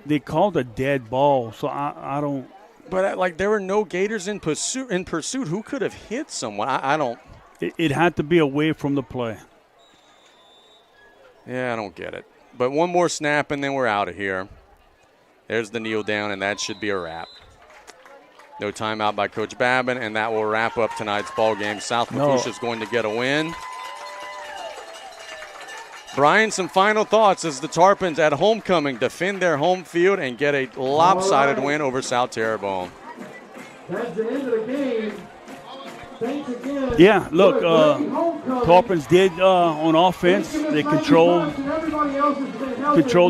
They called a dead ball, so I don't. But there were no Gators in pursuit. Who could have hit someone? I don't. It had to be away from the play. Yeah, I don't get it. But one more snap, and then we're out of here. There's the kneel down, and that should be a wrap. No timeout by Coach Babin, and that will wrap up tonight's ball game. South Lafourche is going to get a win. Brian, some final thoughts as the Tarpons at homecoming defend their home field and get a lopsided win over South Terrebonne. That's the end of the game. Thanks again. Yeah, look, Tarpons did on offense. They controlled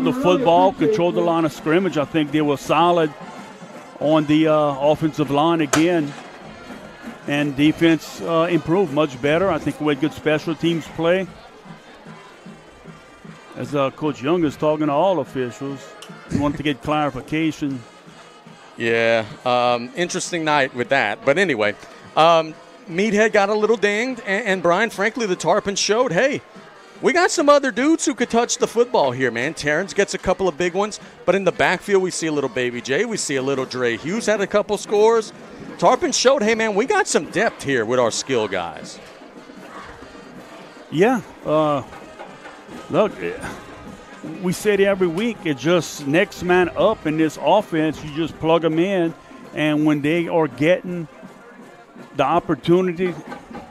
the football, controlled the line of scrimmage. I think they were solid on the offensive line again. And defense improved much better. I think we had good special teams play. As Coach Young is talking to all officials, he wanted to get clarification. Yeah, interesting night with that. But anyway, Meathead got a little dinged, and Brian, frankly, the Tarpons showed, hey, we got some other dudes who could touch the football here, man. Terrence gets a couple of big ones, but in the backfield we see a little Baby J, we see a little Dre Hughes had a couple scores. Tarpons showed, hey, man, we got some depth here with our skill guys. Yeah, look, we say it every week. It's just next man up in this offense. You just plug them in, and when they are getting the opportunity,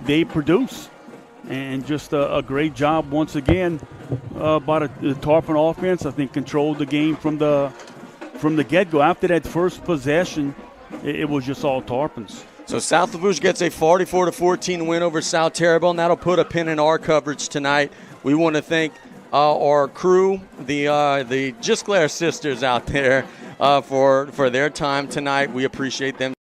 they produce. And just a great job once again by the Tarpon offense. I think controlled the game from the get-go. After that first possession, it was just all Tarpons. So South Lafourche gets a 44-14 win over South Terrebonne. That'll put a pin in our coverage tonight. We want to thank our crew, the Gisclair sisters out there, for their time tonight. We appreciate them.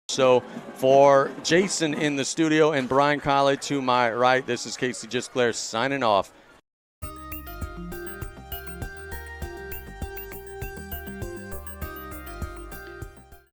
So for Jason in the studio and Brian Colley to my right, this is Casey Gisclair signing off